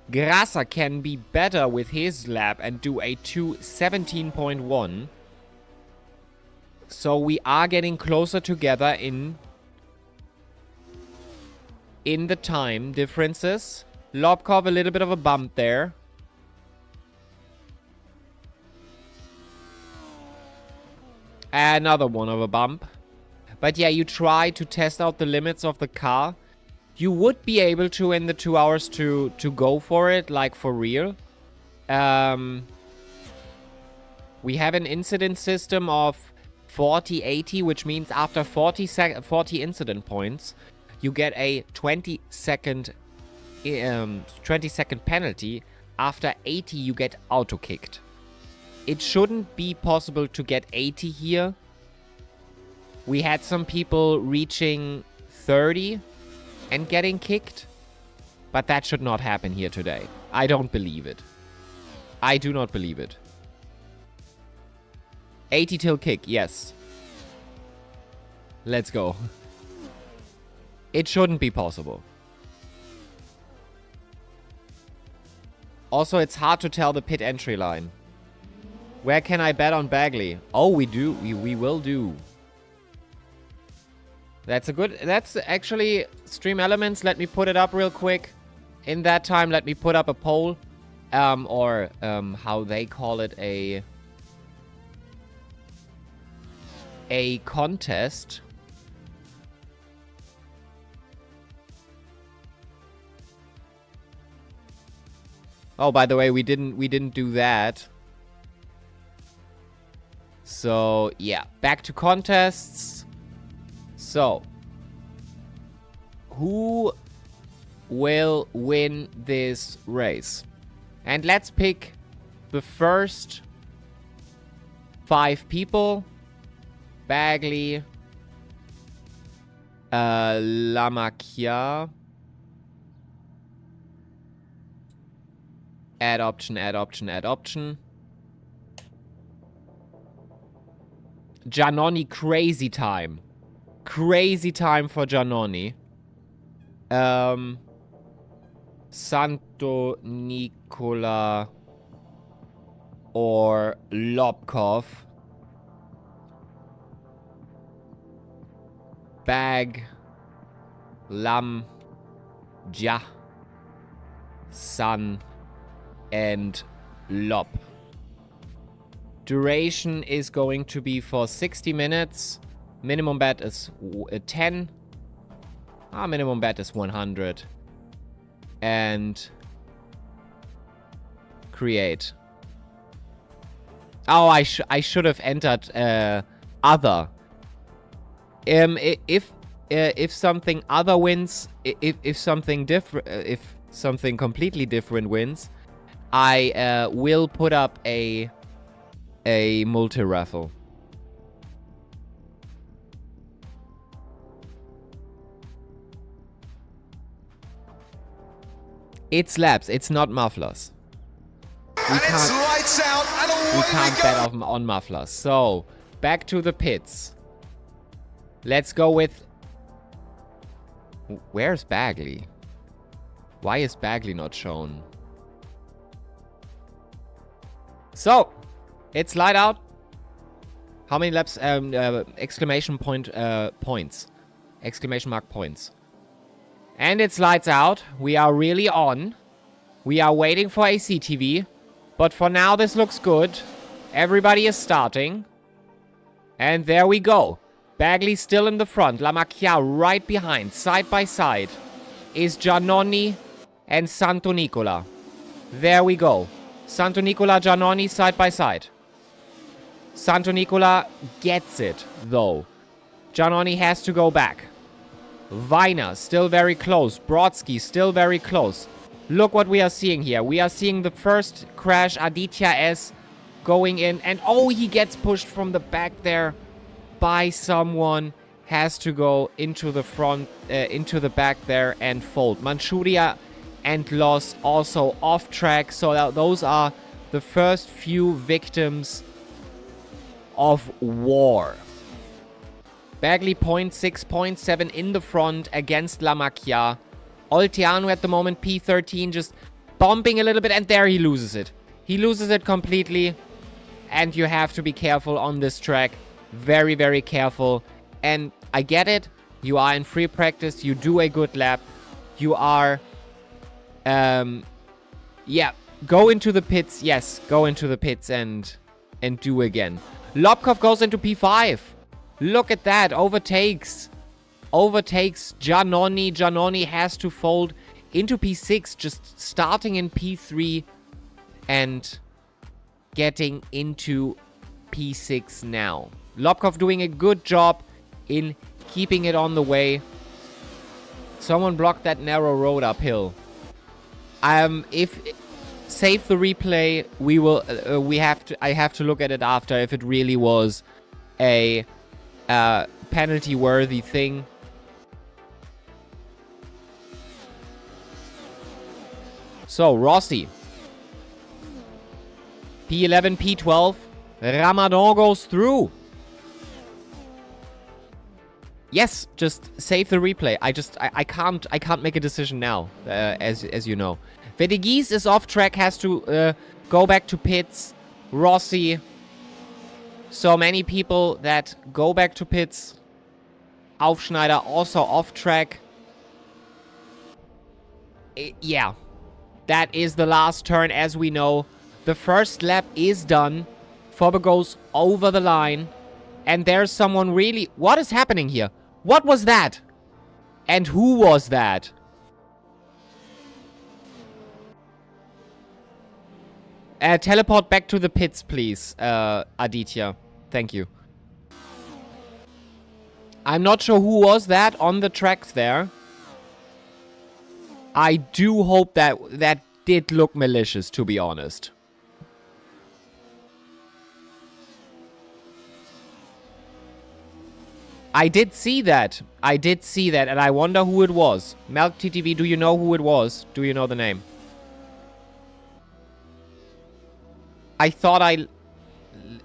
Grasser can be better with his lap and do a 2:17.1. So we are getting closer together in the time differences. Lobkov, a little bit of a bump there. Another one of a bump. But yeah, you try to test out the limits of the car. You would be able to in the 2 hours to go for it, like for real. We have an incident system of 40-80, which means after 40 incident points, you get a 20-second penalty. After 80, you get auto-kicked. It shouldn't be possible to get 80 here. We had some people reaching 30 and getting kicked, but that should not happen here today. I don't believe it. I do not believe it. 80 till kick, yes. Let's go. It shouldn't be possible. Also, it's hard to tell the pit entry line. Where can I bet on Bagley? Oh, we do. We will do. That's a good... That's actually Stream Elements. Let me put it up real quick. In that time, let me put up a poll. Or how they call it, a contest. Oh, by the way, we didn't do that. So, yeah. Back to contests. So, who will win this race? And let's pick the first 5 people. Bagley. Lamakia. Add option, add option, add option. Giannoni, crazy time. Crazy time for Giannoni. Santo Nicola or Lobkov. Bag. Lam. Ja. Sun. And Lob. Duration is going to be for 60 minutes. Minimum bet is 10. Minimum bet is 100. And create. Oh, I should have entered other. If something other wins, if something different, if something completely different wins, I will put up a multi-raffle. It's laps, it's not mufflers. We can't bet on mufflers. So, back to the pits. Let's go with... Where's Bagley? Why is Bagley not shown? So, it's light out. How many laps? Exclamation point points. Exclamation mark points. And it's lights out. We are really on. We are waiting for ACTV. But for now, this looks good. Everybody is starting. And there we go. Bagley still in the front. Lamacchia right behind. Side by side is Giannoni and Santo Nicola. There we go. Santo Nicola, Giannoni side by side. Santo Nicola gets it, though. Giannoni has to go back. Weiner still very close. Brodsky still very close. Look what we are seeing here. We are seeing the first crash. Aditya S going in. And oh, he gets pushed from the back there by someone. Has to go into the front, into the back there and fold. Manchuria and Loss also off track. So those are the first few victims of war. Bagley 0.6, 0.7 in the front against Lamacchia. Olteanu at the moment, P13, just bumping a little bit, and there he loses it. He loses it completely, and you have to be careful on this track. Very, very careful. And I get it. You are in free practice. You do a good lap. You are... yeah, go into the pits. Yes, go into the pits and do again. Lobkov goes into P5. Look at that. Overtakes Giannoni. Giannoni has to fold into P6, just starting in P3 and getting into P6 now. Lobkov doing a good job in keeping it on the way. Someone blocked that narrow road uphill. If save the replay, we will. I have to look at it after if it really was a penalty-worthy thing. So Rossi, P11, P12, Ramadan goes through. Yes, just save the replay. I can't make a decision now, as you know. Vedigis is off track, has to go back to pits. Rossi. So many people that go back to pits. Aufschneider also off track. Yeah. That is the last turn, as we know. The first lap is done. Fobbe goes over the line. And there's someone really... What is happening here? What was that? And who was that? Teleport back to the pits, please, Aditya. Thank you. I'm not sure who was that on the tracks there. I do hope that that did look malicious, to be honest. I did see that. And I wonder who it was. Melk TTV, do you know who it was? Do you know the name? I thought I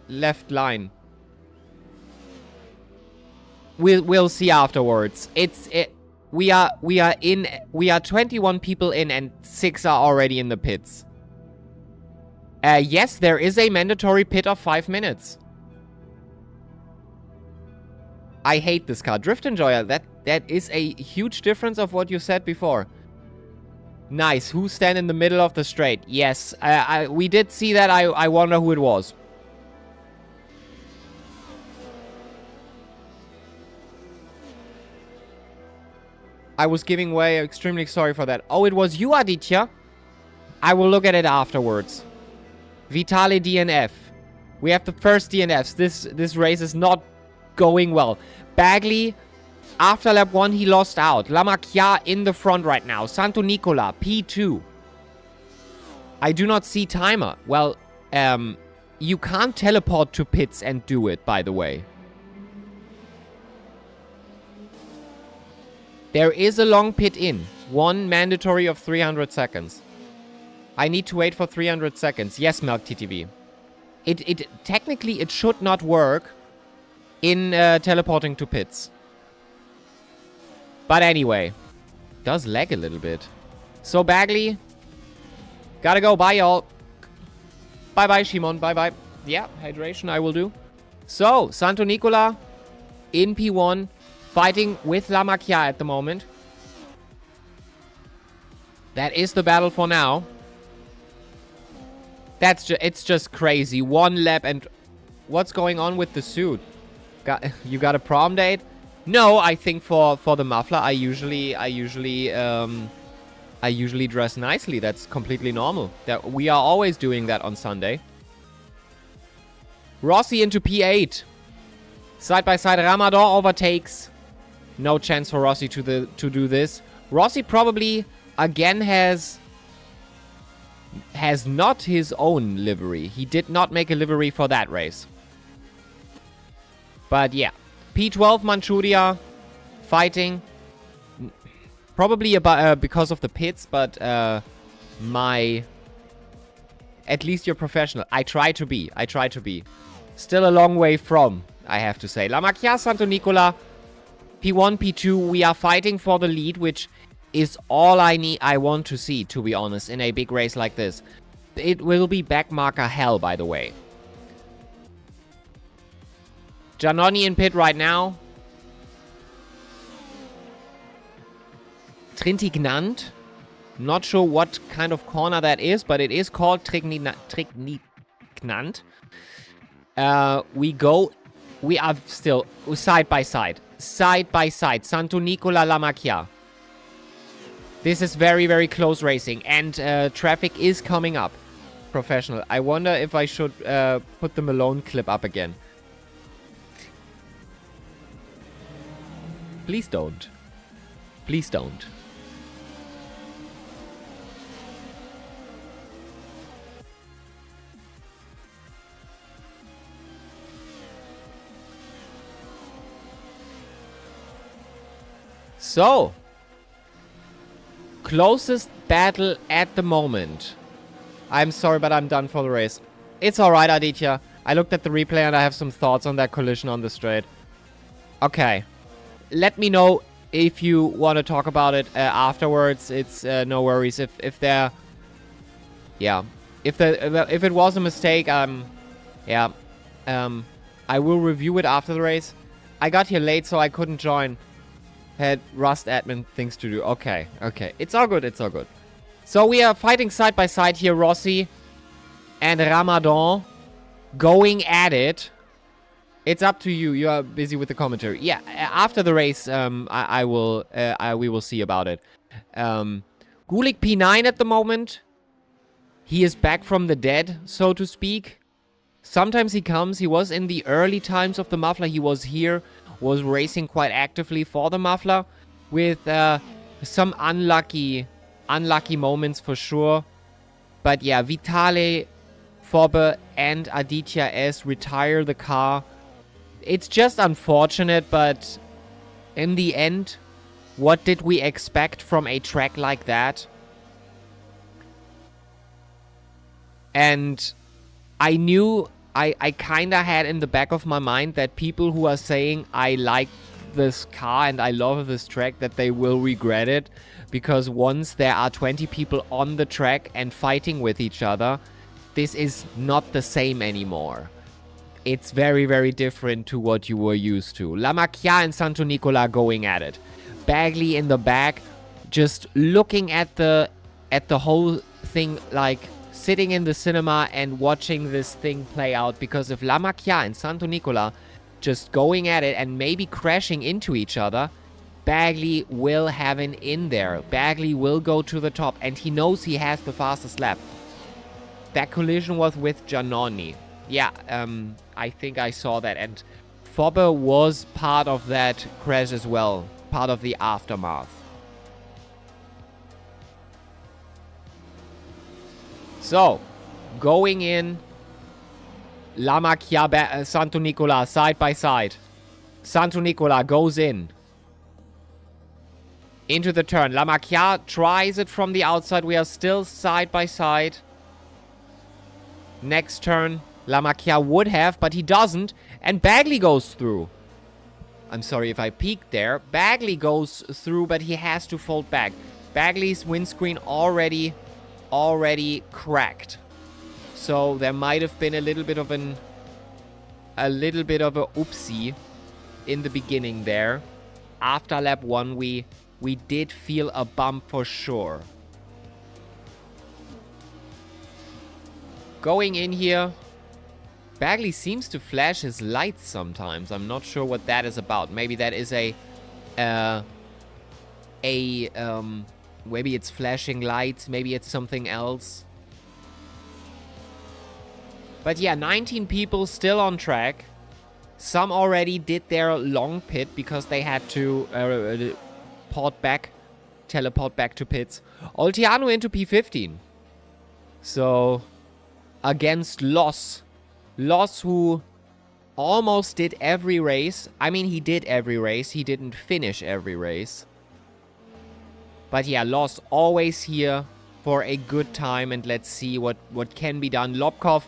left line. We'll see afterwards. We are 21 people in and 6 are already in the pits. Yes, there is a mandatory pit of 5 minutes. I hate this car. Drift Enjoyer, that is a huge difference of what you said before. Nice. Who stand in the middle of the straight? Yes, we did see that. I wonder who it was. I was giving way. Extremely sorry for that. Oh, it was you, Aditya? I will look at it afterwards. Vitale DNF. We have the first DNFs. This race is not going well. Bagley, after lap 1, he lost out. Lamacchia in the front right now. Santo Nicola, P2. I do not see timer. Well, you can't teleport to pits and do it, by the way. There is a long pit in. One mandatory of 300 seconds. I need to wait for 300 seconds. Yes, Melk TTV. Technically, it should not work in teleporting to pits. But anyway, does lag a little bit. So Bagley, gotta go. Bye, y'all. Bye-bye, Shimon. Bye-bye. Yeah, hydration I will do. So, Santo Nicola in P1, fighting with Lamacchia at the moment. That is the battle for now. It's just crazy. 1 lap and... What's going on with the suit? You got a prom date? No, I think for the muffler, I usually dress nicely. That's completely normal. We are always doing that on Sunday. Rossi into P8. Side by side, Ramadan overtakes. No chance for Rossi to do this. Rossi probably again has not his own livery. He did not make a livery for that race. But yeah, P12 Manchuria fighting. Probably about because of the pits, but at least you're professional. I try to be. Still a long way from, I have to say. Lamacchia, Santo Nicola, P1, P2. We are fighting for the lead, which is all I want to see, to be honest, in a big race like this. It will be backmarker hell, by the way. Giannoni in pit right now. Trintignant. Not sure what kind of corner that is, but it is called Trignant. We are still side by side. Side by side. Santo Nicola, Lamacchia. This is very, very close racing. And traffic is coming up. Professional. I wonder if I should put the Malone clip up again. Please don't. Please don't. So, closest battle at the moment. I'm sorry, but I'm done for the race. It's alright, Aditya. I looked at the replay and I have some thoughts on that collision on the straight. Okay. let me know if you want to talk about it afterwards. It's no worries. If there, yeah, if it was a mistake, yeah, I will review it after the race. I got here late, so I couldn't join. Had Rust admin things to do. Okay, okay, it's all good. It's all good. So we are fighting side by side here, Rossi and Ramadan, going at it. It's up to you. You are busy with the commentary. Yeah, after the race, we will see about it. Gulik P9 at the moment. He is back from the dead, so to speak. Sometimes he comes. He was in the early times of the Muffler. He was here, was racing quite actively for the Muffler, with some unlucky moments for sure. But yeah, Vitale, Fobbe, and Aditya S retire the car. It's just unfortunate, but in the end, what did we expect from a track like that? And I knew, I kind of had in the back of my mind that people who are saying, I like this car and I love this track, that they will regret it. Because once there are 20 people on the track and fighting with each other, this is not the same anymore. It's very, very different to what you were used to. La Macchia and Santo Nicola going at it. Bagley in the back, just looking at the whole thing, like sitting in the cinema and watching this thing play out. Because if La Macchia and Santo Nicola just going at it and maybe crashing into each other, Bagley will have an in there. Bagley will go to the top, and he knows he has the fastest lap. That collision was with Giannoni. Yeah, I think I saw that. And Fobbe was part of that crash as well. Part of the aftermath. So, going in, La Macchia, Santo Nicola, side by side. Santo Nicola goes in. Into the turn. La Macchia tries it from the outside. We are still side by side. Next turn. La Macchia would have, but he doesn't. And Bagley goes through. I'm sorry if I peeked there. Bagley goes through, but he has to fold back. Bagley's windscreen already cracked. So there might have been a little bit of a oopsie in the beginning there. After lap 1, we did feel a bump for sure. Going in here, Bagley seems to flash his lights sometimes. I'm not sure what that is about. Maybe that is maybe it's flashing lights. Maybe it's something else. But yeah, 19 people still on track. Some already did their long pit because they had to teleport back to pits. Oltiano into P15. So, against Loss. Loss, who almost did every race. I mean, he did every race. He didn't finish every race. But yeah, Loss always here for a good time. And let's see what can be done. Lobkov,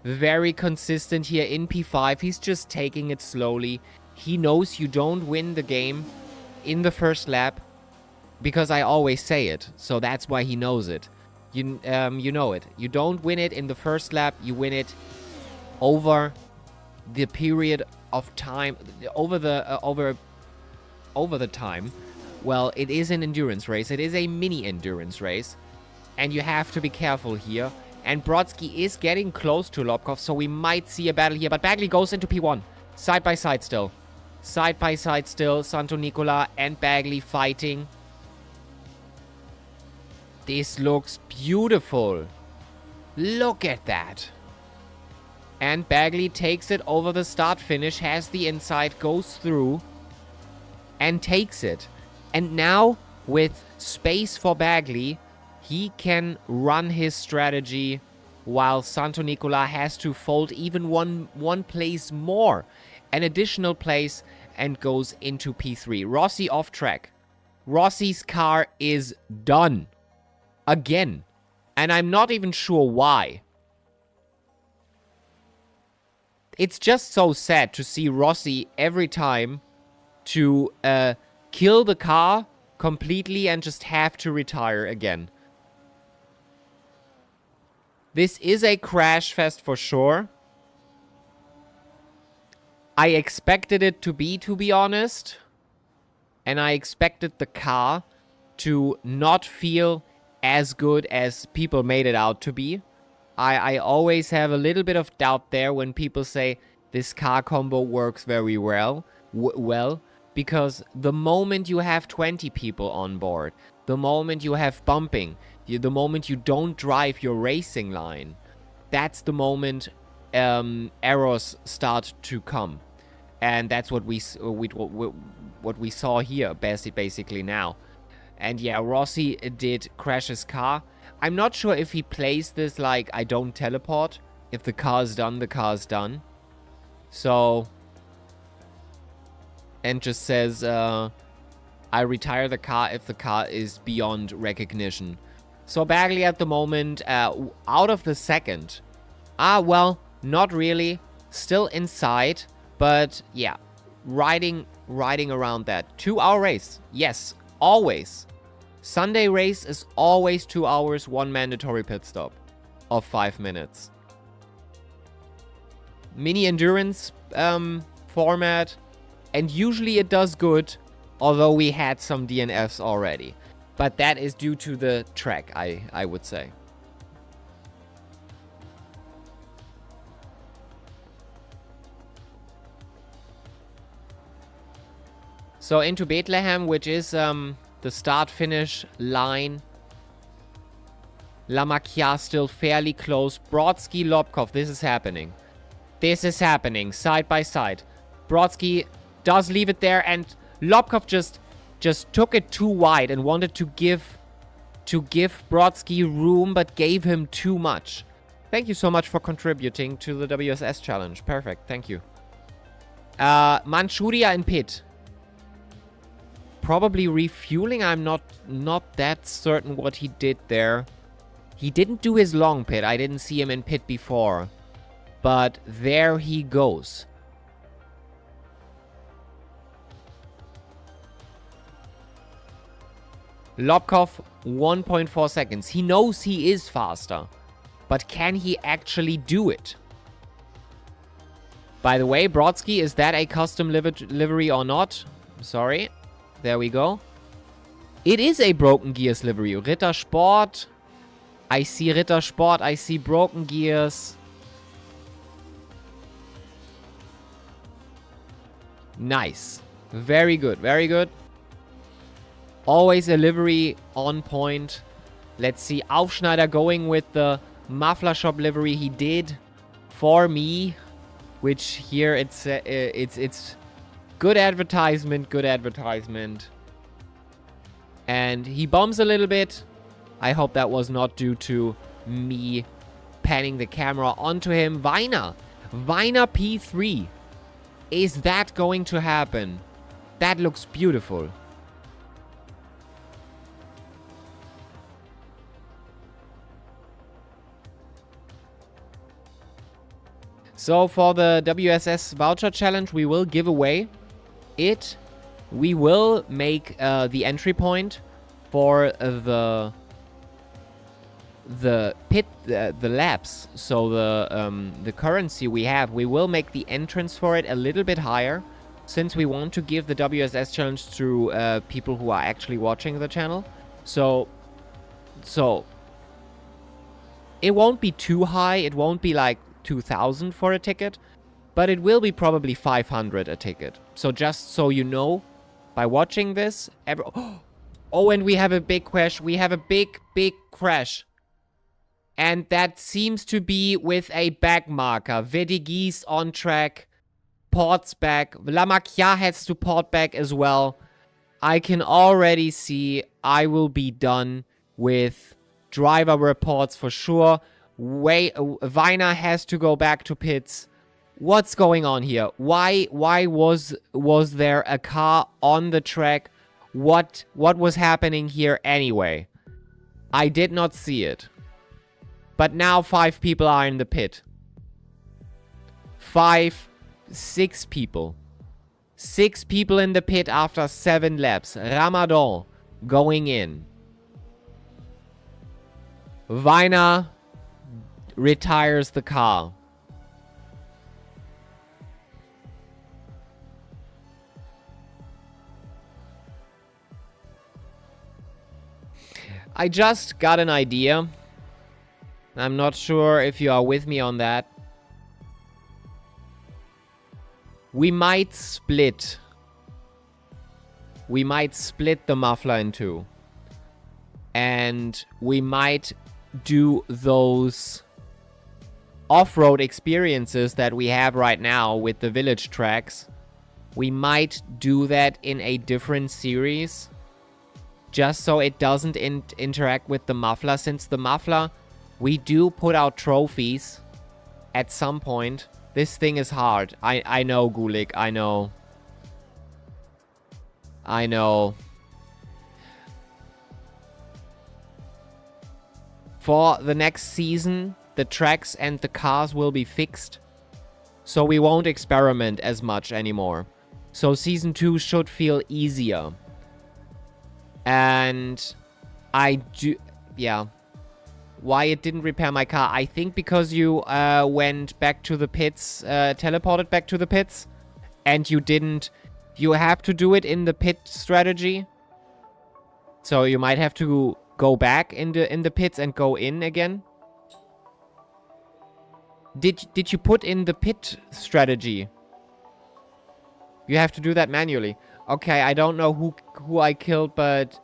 very consistent here in P5. He's just taking it slowly. He knows you don't win the game in the first lap. Because I always say it. So that's why he knows it. You know it. You don't win it in the first lap. You win it over the period of time. Over the time. Well, it is an endurance race. It is a mini endurance race. And you have to be careful here. And Brodsky is getting close to Lobkov, so we might see a battle here. But Bagley goes into P1. Side by side still. Side by side still. Santo Nicola and Bagley fighting. This looks beautiful. Look at that. And Bagley takes it over the start finish. Has the inside. Goes through. And takes it. And now, with space for Bagley, he can run his strategy while Santo Nicola has to fold even one place more. An additional place and goes into P3. Rossi off track. Rossi's car is done. Again. And I'm not even sure why. It's just so sad to see Rossi every time to kill the car completely and just have to retire again. This is a crash fest for sure. I expected it to be honest. And I expected the car to not feel as good as people made it out to be. I always have a little bit of doubt there when people say this car combo works very well. Because the moment you have 20 people on board, the moment you have bumping, the moment you don't drive your racing line, that's the moment errors start to come. And that's what we saw here, basically now. And yeah, Rossi did crash his car. I'm not sure if he plays this like, I don't teleport. If the car is done, the car is done. So... and just says, I retire the car if the car is beyond recognition. So Bagley at the moment, out of the second. Well, not really. Still inside. But yeah, riding around that. 2-hour race. Yes, always. Sunday race is always 2 hours, 1 mandatory pit stop of 5 minutes. Mini endurance format. And usually it does good, although we had some DNFs already. But that is due to the track, I would say. So into Bethlehem, which is the start-finish line. Lamakia still fairly close. Brodsky, Lobkov, this is happening. This is happening, side by side. Brodsky does leave it there, and Lobkov just took it too wide and wanted to give Brodsky room, but gave him too much. Thank you so much for contributing to the WSS challenge. Perfect, thank you. Manchuria in pit. Probably refueling. I'm not that certain what he did there. He didn't do his long pit. I didn't see him in pit before. But there he goes. Lobkov, 1.4 seconds. He knows he is faster. But can he actually do it? By the way, Brodsky, is that a custom livery or not? Sorry. There we go. It is a Broken Gears livery. Ritter Sport. I see Ritter Sport. I see Broken Gears. Nice. Very good. Very good. Always a livery on point. Let's see. Aufschneider going with the Muffler Shop livery he did for me. Which here it's good advertisement, good advertisement. And he bumps a little bit. I hope that was not due to me panning the camera onto him. Weiner P3. Is that going to happen? That looks beautiful. So for the WSS voucher challenge, we will give away it. We will make the entry point for the pit, the laps. So the currency we have, we will make the entrance for it a little bit higher, since we want to give the WSS challenge to people who are actually watching the channel. So it won't be too high. It won't be like 2,000 for a ticket, but it will be probably 500 a ticket. So just so you know, by watching this, oh, and we have a big crash. We have a big crash. And that seems to be with a back marker. Vedigis on track. Ports back. Lamakia has to port back as well. I can already see I will be done with driver reports for sure. Weiner has to go back to pits. What's going on here? Why was there a car on the track? What was happening here anyway? I did not see it. But now 5 people are in the pit. 6 people. 6 people in the pit after 7 laps. Ramadan going in. Weiner retires the car. I just got an idea. I'm not sure if you are with me on that. We might split. We might split the muffler in 2. And we might do those off-road experiences that we have right now with the village tracks. We might do that in a different series. Just so it doesn't interact with the muffler. Since the muffler, we do put out trophies at some point. This thing is hard. I know, Gulik. I know. I know. For the next season, the tracks and the cars will be fixed. So we won't experiment as much anymore. So Season 2 should feel easier. And I do... Yeah. Why it didn't repair my car? I think because you went back to the pits, teleported back to the pits, and you didn't... You have to do it in the pit strategy. So you might have to go back in the pits and go in again. Did you put in the pit strategy? You have to do that manually. Okay, I don't know who I killed, but...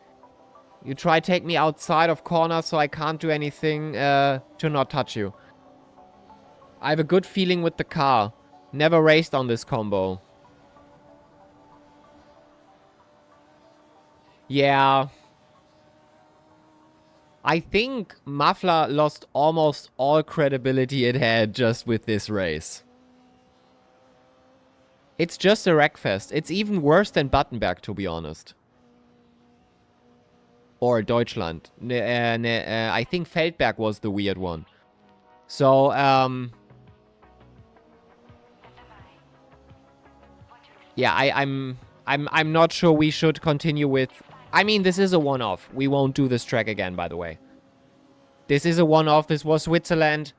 You try to take me outside of corner so I can't do anything to not touch you. I have a good feeling with the car. Never raced on this combo. Yeah. I think Muffler lost almost all credibility it had just with this race. It's just a wreckfest. It's even worse than Battenberg, to be honest. Or Deutschland. I think Feldberg was the weird one. So, yeah, I'm not sure we should continue with... I mean, this is a one-off. We won't do this track again, by the way. This is a one-off. This was Switzerland.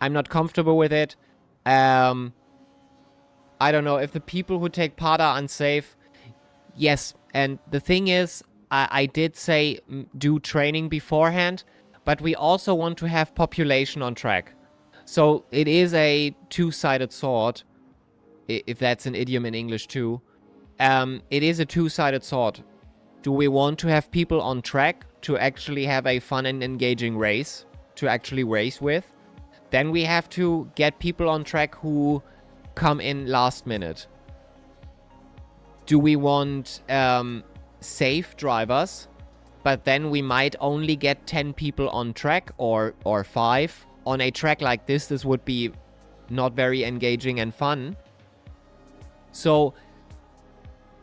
I'm not comfortable with it. I don't know if the people who take part are unsafe. Yes, and the thing is, I did say do training beforehand, but we also want to have population on track. So it is a two-sided sword, if that's an idiom in English too. It is a two-sided sword. Do we want to have people on track to actually have a fun and engaging race, to actually race with? Then we have to get people on track who come in last minute. Do we want... safe drivers, but then we might only get 10 people on track or 5. On a track like this would be not very engaging and fun. So,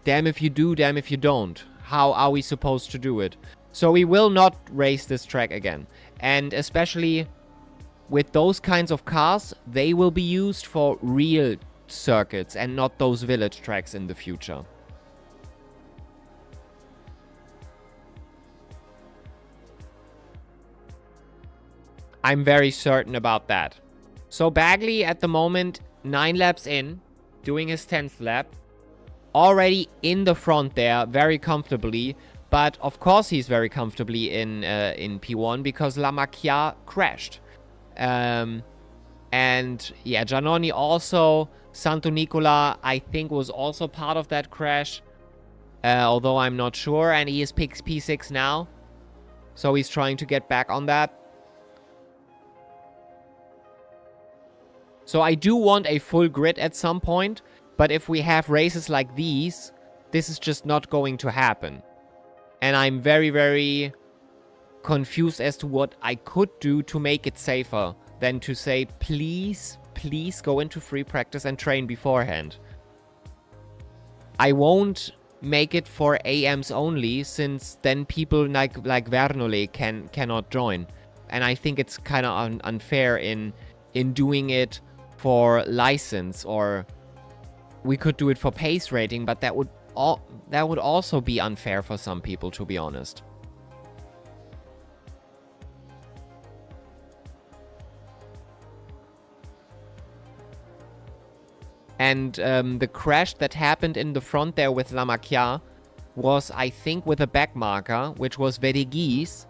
damn if you do, damn if you don't. How are we supposed to do it? So we will not race this track again. And especially with those kinds of cars, they will be used for real circuits and not those village tracks in the future. I'm very certain about that. So Bagley at the moment, 9 laps in, doing his 10th lap. Already in the front there, very comfortably. But of course he's very comfortably in P1 because La Macchia crashed. And yeah, Giannoni also, Santo Nicola, I think was also part of that crash. Although I'm not sure. And he is P6 now. So he's trying to get back on that. So I do want a full grid at some point, but if we have races like these, this is just not going to happen. And I'm very, very confused as to what I could do to make it safer than to say, please, please go into free practice and train beforehand. I won't make it for AMs only, since then people like Vernole cannot join. And I think it's kind of unfair in doing it for license or we could do it for pace rating, but that would also be unfair for some people, to be honest. And the crash that happened in the front there with La Macchia was, I think, with a back marker, which was Vedegis.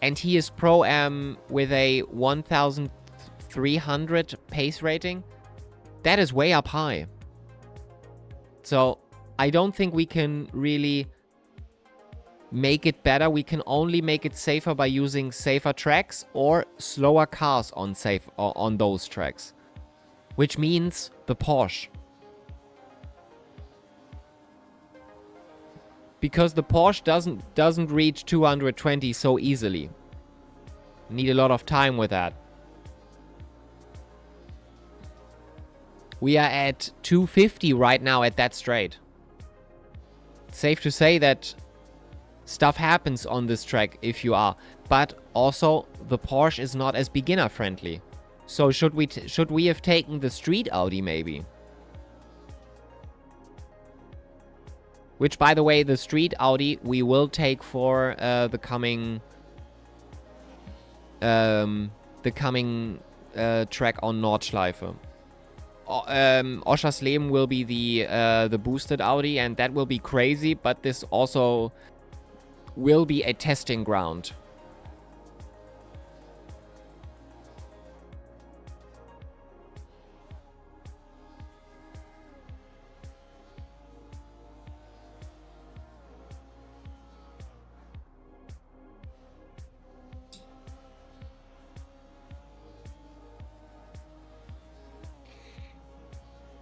And he is Pro-Am with a 1,300 pace rating. That is way up high. So I don't think we can really make it better. We can only make it safer by using safer tracks or slower cars on those tracks. Which means the Porsche. Because the Porsche doesn't reach 220 so easily. Need a lot of time with that. We are at 250 right now at that straight. It's safe to say that stuff happens on this track if you are. But also, the Porsche is not as beginner friendly. So should we have taken the street Audi maybe? Which, by the way, the street Audi we will take for the coming track on Nordschleife. Oschersleben will be the boosted Audi, and that will be crazy, but this also will be a testing ground.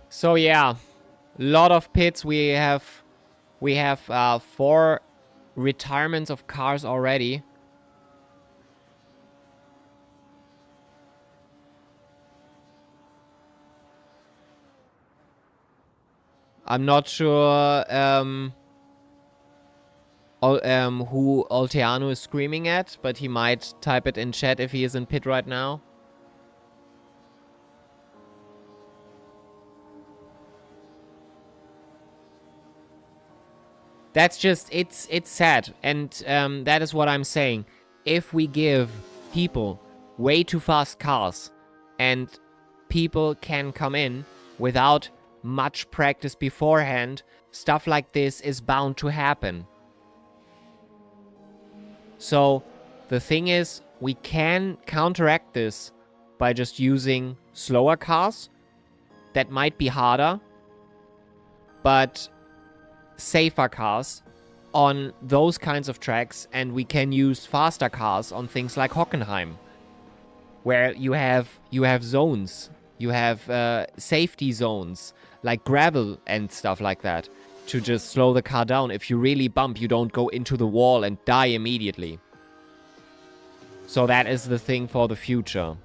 So yeah, lot of pits. We have 4 retirements of cars already. I'm not sure who Olteanu is screaming at, but he might type it in chat if he is in pit right now. That's just, it's sad. And that is what I'm saying. If we give people way too fast cars and people can come in without much practice beforehand, stuff like this is bound to happen. So the thing is, we can counteract this by just using slower cars. That might be harder, but safer cars on those kinds of tracks, and we can use faster cars on things like Hockenheim, where you have zones, you have safety zones like gravel and stuff like that to just slow the car down. If you really bump, you don't go into the wall and die immediately. So that is the thing for the future.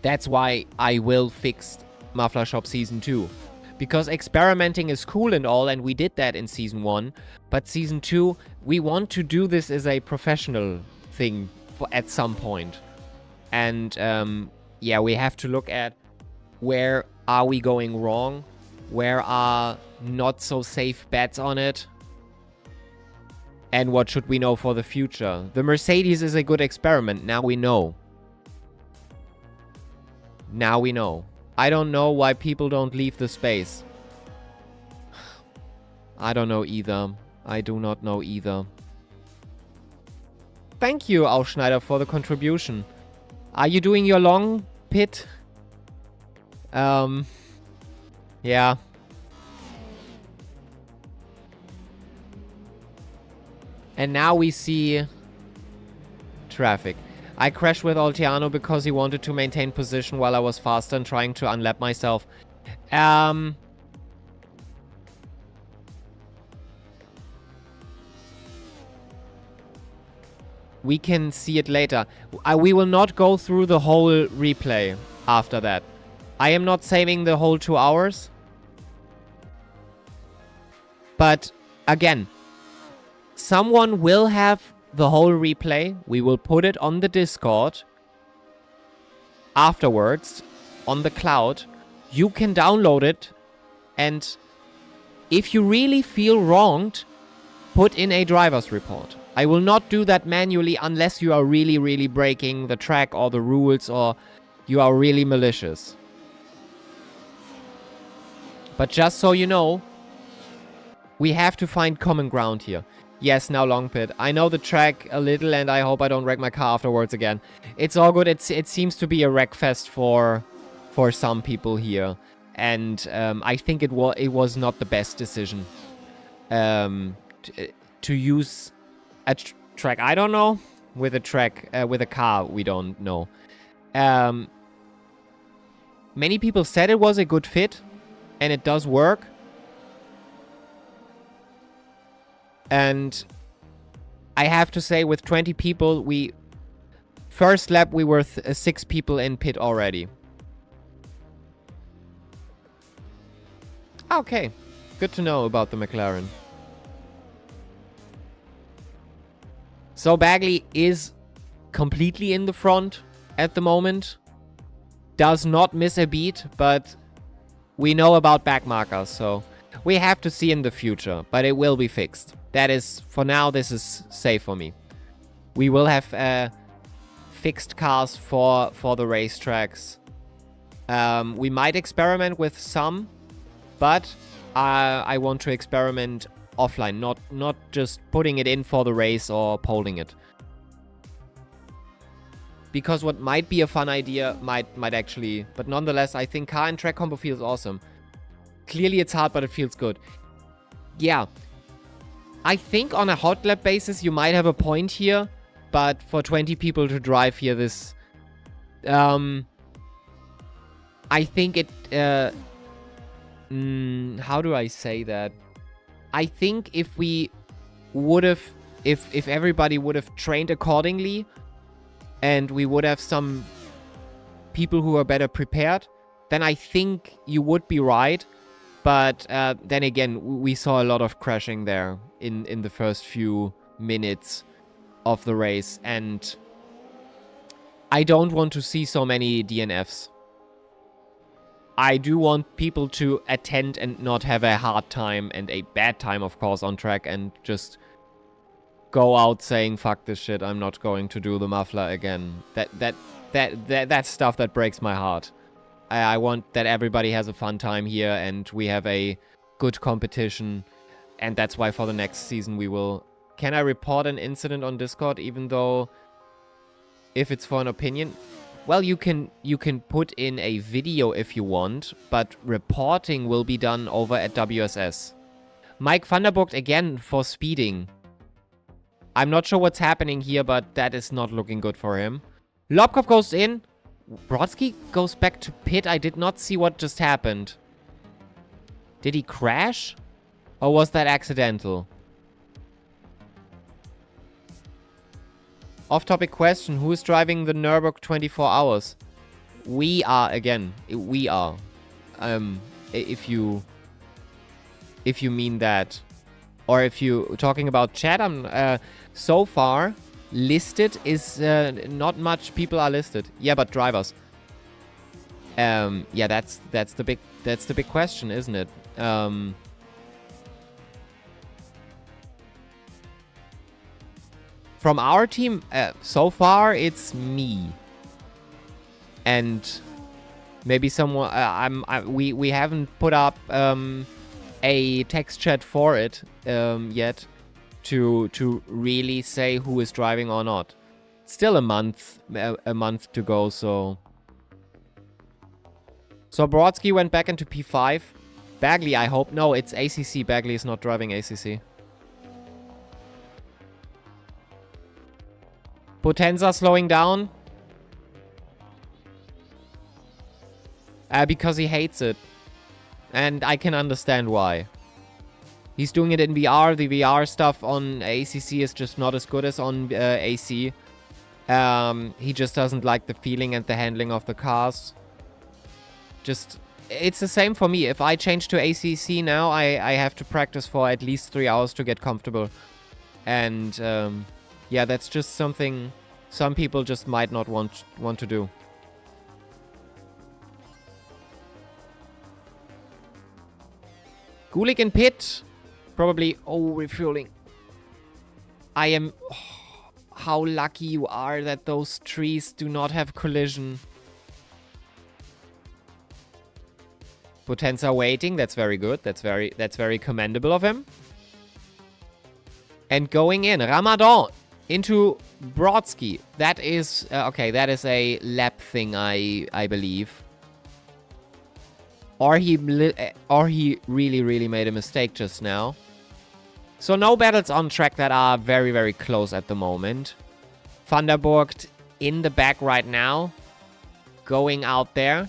That's why I will fix Muffler Shop Season 2. Because experimenting is cool and all, and we did that in Season 1. But Season 2, we want to do this as a professional thing at some point. And, yeah, we have to look at where are we going wrong? Where are not so safe bets on it? And what should we know for the future? The Mercedes is a good experiment. Now we know. Now we know. I don't know why people don't leave the space. I don't know either. I do not know either. Thank you, Aufschneider, for the contribution. Are you doing your long pit? Yeah. And now we see traffic. I crashed with Olteanu because he wanted to maintain position while I was faster and trying to unlap myself. We can see it later. We will not go through the whole replay after that. I am not saving the whole 2 hours. But, again, someone will have the whole replay. We will put it on the Discord afterwards on the cloud. You can download it And if you really feel wronged, put in a driver's report. I will not do that manually unless you are really, really breaking the track or the rules or you are really malicious. But just so you know, we have to find common ground here. Yes, now long pit. I know the track a little and I hope I don't wreck my car afterwards again. It's all good. It seems to be a wreck fest for some people here. And I think it was not the best decision to use a track. I don't know. With a track, with a car, we don't know. Many people said it was a good fit. And it does work. And I have to say, with 20 people, first lap, we were 6 people in pit already. Okay. Good to know about the McLaren. So Bagley is completely in the front at the moment. Does not miss a beat, but we know about back markers, so we have to see in the future, but it will be fixed. That is, for now, this is safe for me. We will have fixed cars for the racetracks. We might experiment with some, but I want to experiment offline, not just putting it in for the race or polling it. Because what might be a fun idea might actually... But nonetheless, I think car and track combo feels awesome. Clearly it's hard, but it feels good. Yeah. I think on a hot lap basis, you might have a point here. But for 20 people to drive here, this... I think it... how do I say that? I think if we would have... If everybody would have trained accordingly... and we would have some people who are better prepared, then I think you would be right. But then again, we saw a lot of crashing there in the first few minutes of the race. And I don't want to see so many DNFs. I do want people to attend and not have a hard time and a bad time, of course, on track and just... go out saying, fuck this shit, I'm not going to do the muffler again. That's stuff that breaks my heart. I want that everybody has a fun time here and we have a good competition. And that's why for the next season we will... Can I report an incident on Discord even though... If it's for an opinion? Well, you can put in a video if you want, but reporting will be done over at WSS. Mike Vanderbocht again for speeding. I'm not sure what's happening here, but that is not looking good for him. Lobkov goes in. Brodsky goes back to pit. I did not see what just happened. Did he crash? Or was that accidental? Off-topic question. Who is driving the Nürburgring 24 hours? We are, again. We are. If you mean that. Or if you're talking about chat, so far, listed is not much people are listed. Yeah, but drivers. Yeah, that's the big question, isn't it? From our team, so far it's me, and maybe someone. We haven't put up a text chat for it yet. To really say who is driving or not. Still a month to go, so Brodsky went back into P5. Bagley, I hope. No, it's ACC. Bagley is not driving ACC. Potenza slowing down. Because he hates it. And I can understand why. He's doing it in VR. The VR stuff on ACC is just not as good as on AC. He just doesn't like the feeling and the handling of the cars. It's the same for me. If I change to ACC now, I have to practice for at least 3 hours to get comfortable. And yeah, that's just something some people just might not want to do. Gulik in pit. Probably. Oh, refueling. I am... Oh, how lucky you are that those trees do not have collision. Potenza waiting. That's very good. That's very commendable of him. And going in. Ramadan into Brodsky. That is... okay, that is a lap thing, I believe. Or he really made a mistake just now. So no battles on track that are very, very close at the moment. Vanderborgt in the back right now. Going out there.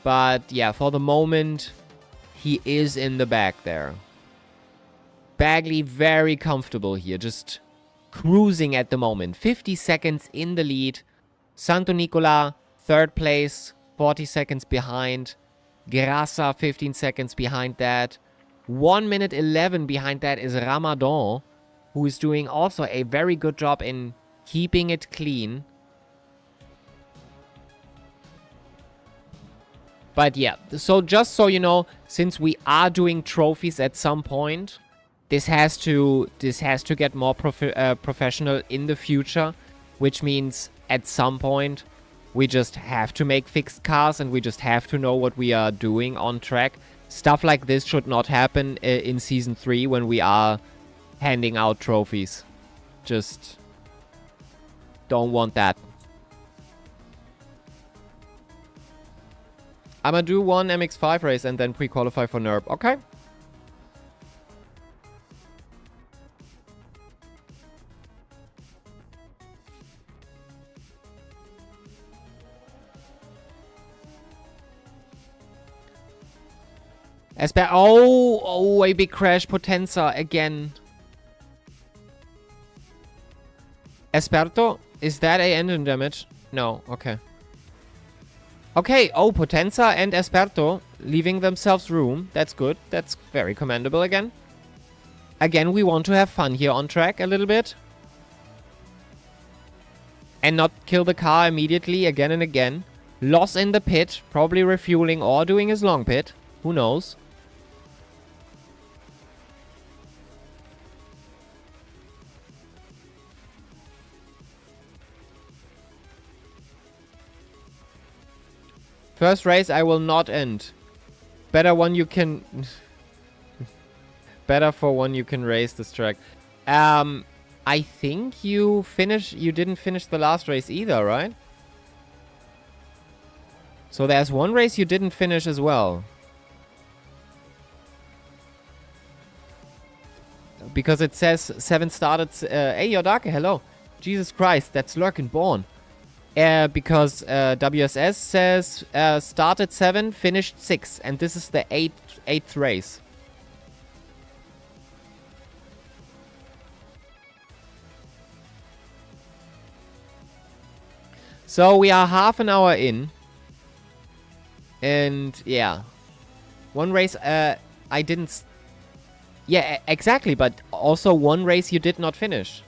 But yeah, for the moment, he is in the back there. Bagley very comfortable here. Just cruising at the moment. 50 seconds in the lead. Santo Nicola, third place. 40 seconds behind. Grassa, 15 seconds behind that. 1 minute 11 behind that is Ramadan, who is doing also a very good job in keeping it clean. But yeah, so just so you know, since we are doing trophies at some point, this has to get more professional in the future, which means at some point we just have to make fixed cars and we just have to know what we are doing on track. Stuff like this should not happen in Season 3 when we are handing out trophies. Just don't want that. I'ma do one MX-5 race and then pre-qualify for NERP. Okay. Oh, a big crash. Potenza again. Esperto? Is that a engine damage? No, okay. Okay, oh, Potenza and Esperto leaving themselves room. That's good. That's very commendable again. Again, we want to have fun here on track a little bit. And not kill the car immediately again and again. Loss in the pit. Probably refueling or doing his long pit. Who knows? First race I will not end. Better one you can... Better for one you can race this track. I think you didn't finish the last race either, right? So there's one race you didn't finish as well. Because it says 7 started... hey, Yodake, hello. Jesus Christ, that's Lurkin Born. Because WSS says started 7, finished 6. And this is the 8th race. So we are half an hour in. And yeah. One race I didn't... Yeah, exactly. But also one race you did not finish.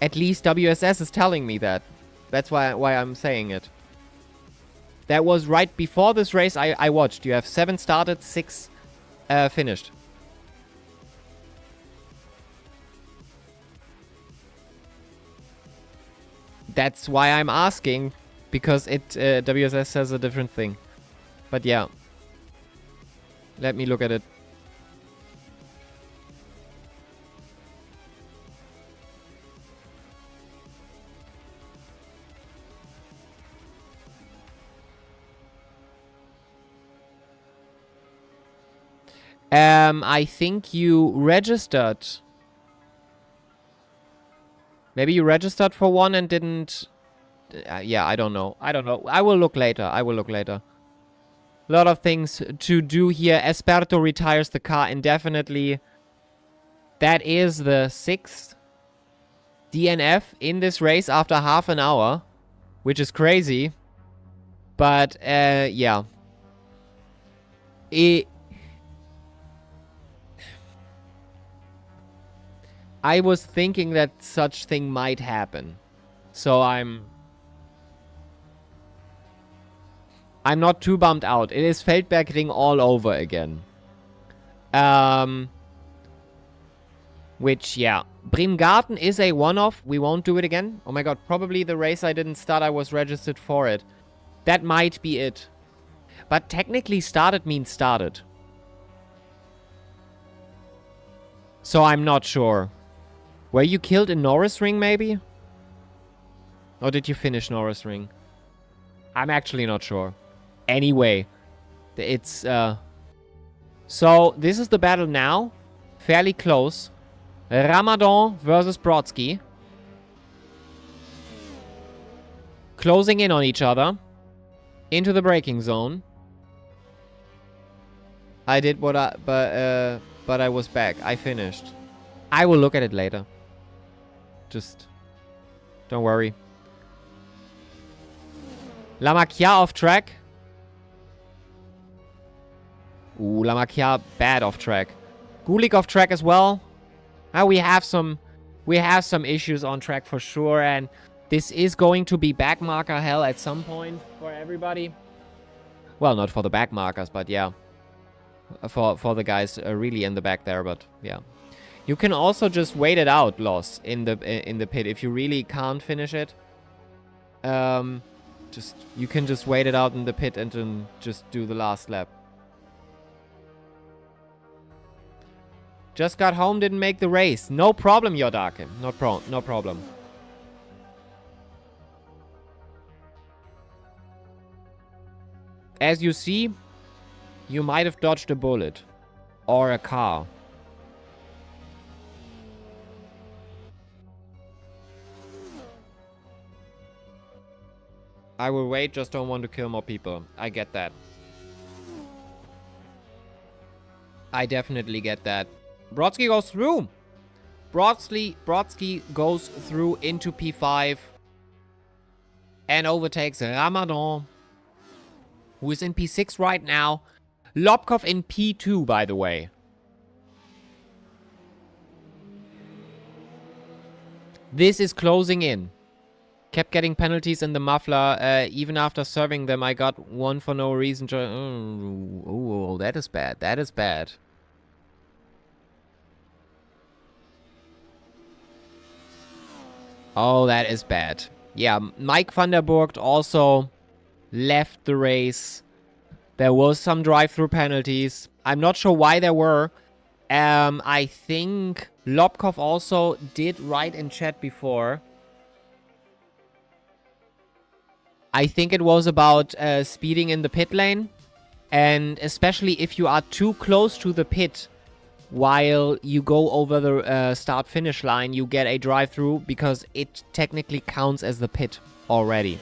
At least WSS is telling me that. That's why I'm saying it. That was right before this race I watched. You have 7 started, 6 finished. That's why I'm asking. Because WSS says a different thing. But yeah. Let me look at it. I think you registered. Maybe you registered for one and didn't... yeah, I don't know. I will look later. A lot of things to do here. Esperto retires the car indefinitely. That is the 6th DNF in this race after half an hour. Which is crazy. But, yeah. I was thinking that such thing might happen. So I'm... I'm not too bummed out. It is Feldbergring all over again. Which, yeah. Bremgarten is a one-off. We won't do it again. Oh my god, probably the race I didn't start, I was registered for it. That might be it. But technically started means started. So I'm not sure. Were you killed in Norris Ring, maybe? Or did you finish Norris Ring? I'm actually not sure. Anyway, it's, So, this is the battle now. Fairly close. Ramadan versus Brodsky. Closing in on each other. Into the braking zone. I did what I... But I was back. I finished. I will look at it later. Just... Don't worry. Lamakia off track. Ooh, Lamakia bad off track. Gulik off track as well. We have some issues on track for sure, and this is going to be backmarker hell at some point for everybody. Well, not for the backmarkers, but yeah. For the guys really in the back there, but yeah. You can also just wait it out, Loss, in the pit if you really can't finish it. You can just wait it out in the pit and then just do the last lap. Just got home, didn't make the race. No problem, Yodake. No problem. As you see, you might have dodged a bullet. Or a car. I will wait, just don't want to kill more people. I get that. I definitely get that. Brodsky goes through. Brodsky goes through into P5. And overtakes Ramadan, who is in P6 right now. Lobkov in P2, by the way. This is closing in. Kept getting penalties in the muffler. Even after serving them, I got one for no reason. Oh, that is bad. That is bad. Oh, that is bad. Yeah, Mike van der Burgt also left the race. There was some drive-through penalties. I'm not sure why there were. I think Lobkov also did write in chat before. I think it was about speeding in the pit lane. And especially if you are too close to the pit while you go over the start-finish line, you get a drive-through because it technically counts as the pit already.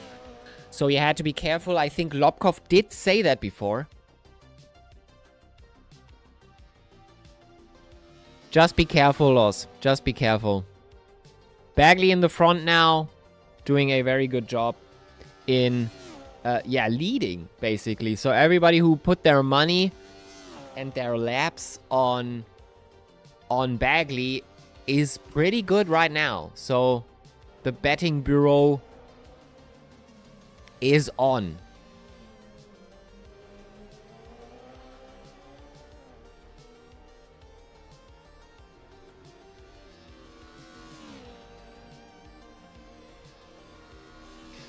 So you had to be careful. I think Lobkov did say that before. Just be careful, Loss. Just be careful. Bagley in the front now, doing a very good job in, leading, basically. So everybody who put their money and their laps on Bagley is pretty good right now. So the betting bureau is on.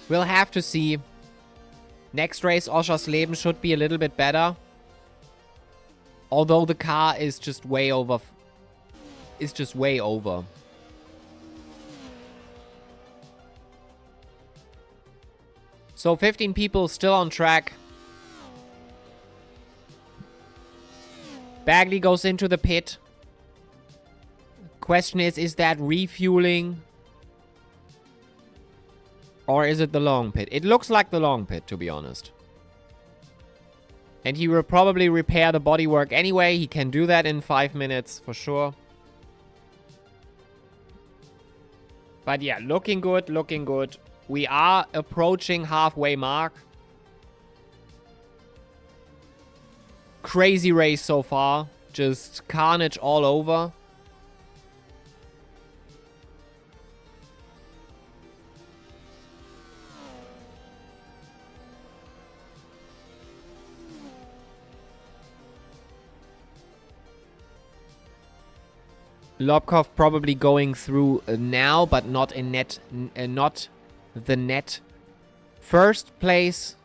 We'll have to see. Next race, Oschersleben should be a little bit better. Although the car is just way over. It's just way over. So 15 people still on track. Bagley goes into the pit. Question is that refueling? Or is it the long pit? It looks like the long pit, to be honest. And he will probably repair the bodywork anyway. He can do that in 5 minutes, for sure. But yeah, looking good, looking good. We are approaching halfway mark. Crazy race so far. Just carnage all over. Lobkov probably going through now, but not in net, not the net first place.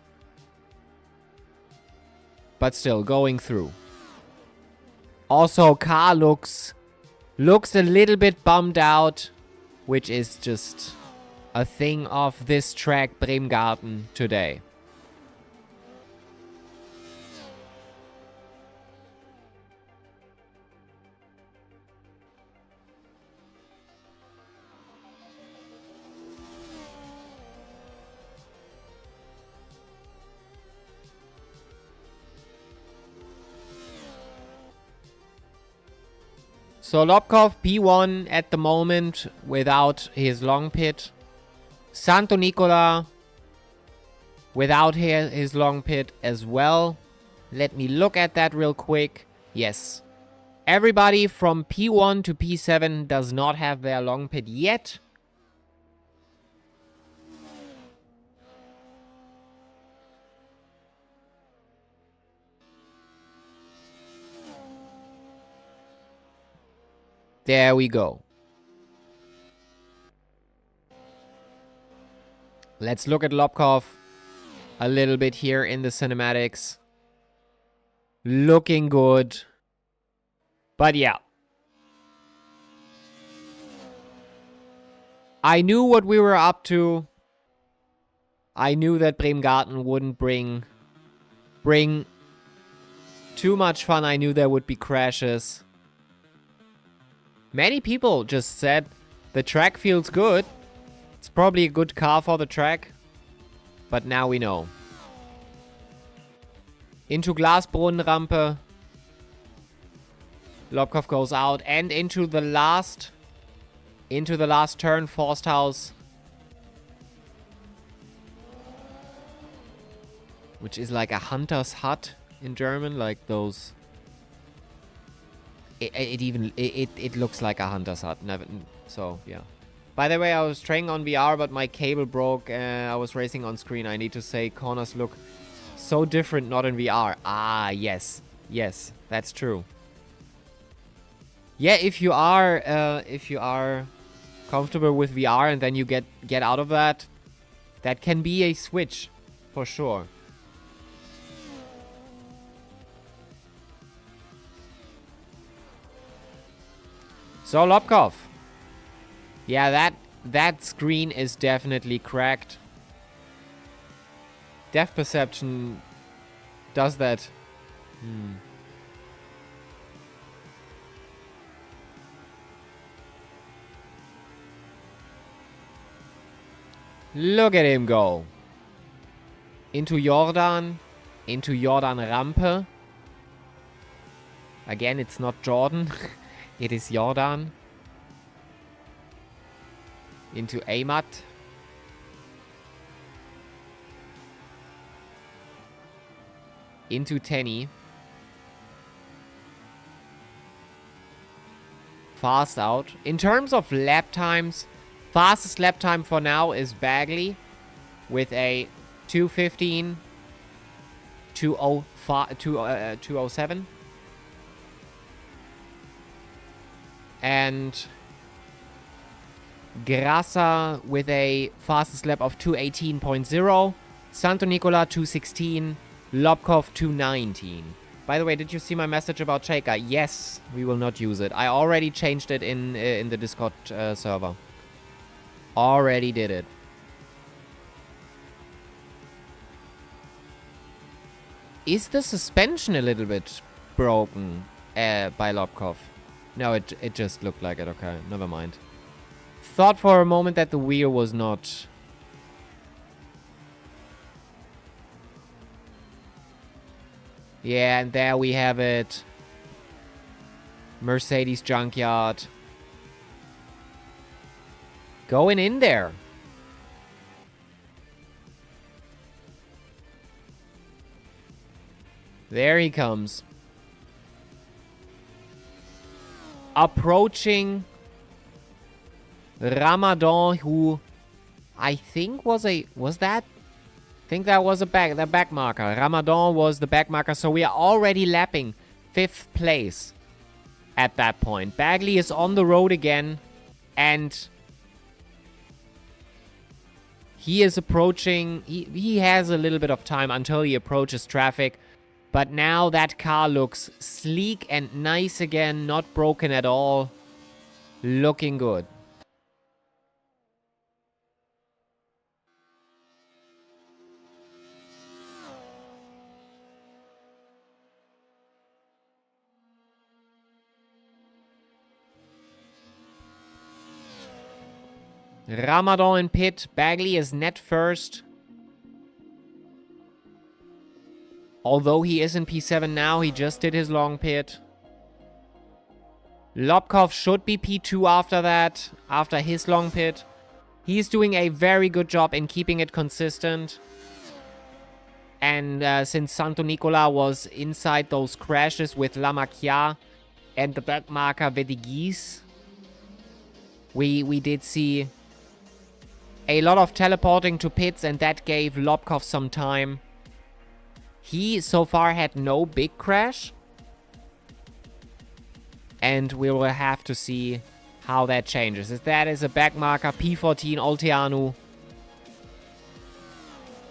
But still, going through. Also, car looks a little bit bummed out, which is just a thing of this track, Bremgarten, today. So Lobkov P1 at the moment without his long pit. Santo Nicola without his long pit as well. Let me look at that real quick. Yes. Everybody from P1 to P7 does not have their long pit yet. There we go. Let's look at Lobkov a little bit here in the cinematics. Looking good. But yeah. I knew what we were up to. I knew that Bremgarten wouldn't bring too much fun. I knew there would be crashes. Many people just said the track feels good. It's probably a good car for the track. But now we know. Into Glasbrunnenrampe. Lobkov goes out and into the last turn, Forsthaus. Which is like a hunter's hut in German, like those. It looks like a hunter's hut. Never, so yeah. By the way, I was training on VR, but my cable broke. I was racing on screen. I need to say corners look so different, not in VR. Ah, yes, yes, that's true. Yeah, if you are comfortable with VR and then you get out of that, that can be a switch for sure. So Lobkov. Yeah, that screen is definitely cracked. Depth perception does that. Look at him go. Into Jordan Rampe. Again, it's not Jordan. It is Jordan. Into Amat. Into Tenny. Fast out. In terms of lap times, fastest lap time for now is Bagley with a 2:15, 2:07. And Grassa with a fastest lap of 2:18.0. Santo Nicola 2:16. Lobkov 2:19. By the way, did you see my message about Shaker? Yes, we will not use it. I already changed it in the Discord server. Already did it. Is the suspension a little bit broken by Lobkov? No, it just looked like it. Okay, never mind. Thought for a moment that the wheel was not. Yeah, and there we have it. Mercedes junkyard. Going in there. There he comes. Approaching Ramadan, who I think was that? I think that was the back marker. Ramadan was the back marker, so we are already lapping 5th place. at that point. Bagley is on the road again, and he is approaching. He has a little bit of time until he approaches traffic, but now that car looks sleek and nice again, not broken at all. Looking good. Ramadan in pit. Bagley is net first. Although he is in P7 now, he just did his long pit. Lobkov should be P2 after that, after his long pit. He's doing a very good job in keeping it consistent. And since Santo Nicola was inside those crashes with La Macchia and the back marker Vedigis, we did see a lot of teleporting to pits, and that gave Lobkov some time. He so far had no big crash. And we will have to see how that changes. That is a back marker, P14, Olteanu.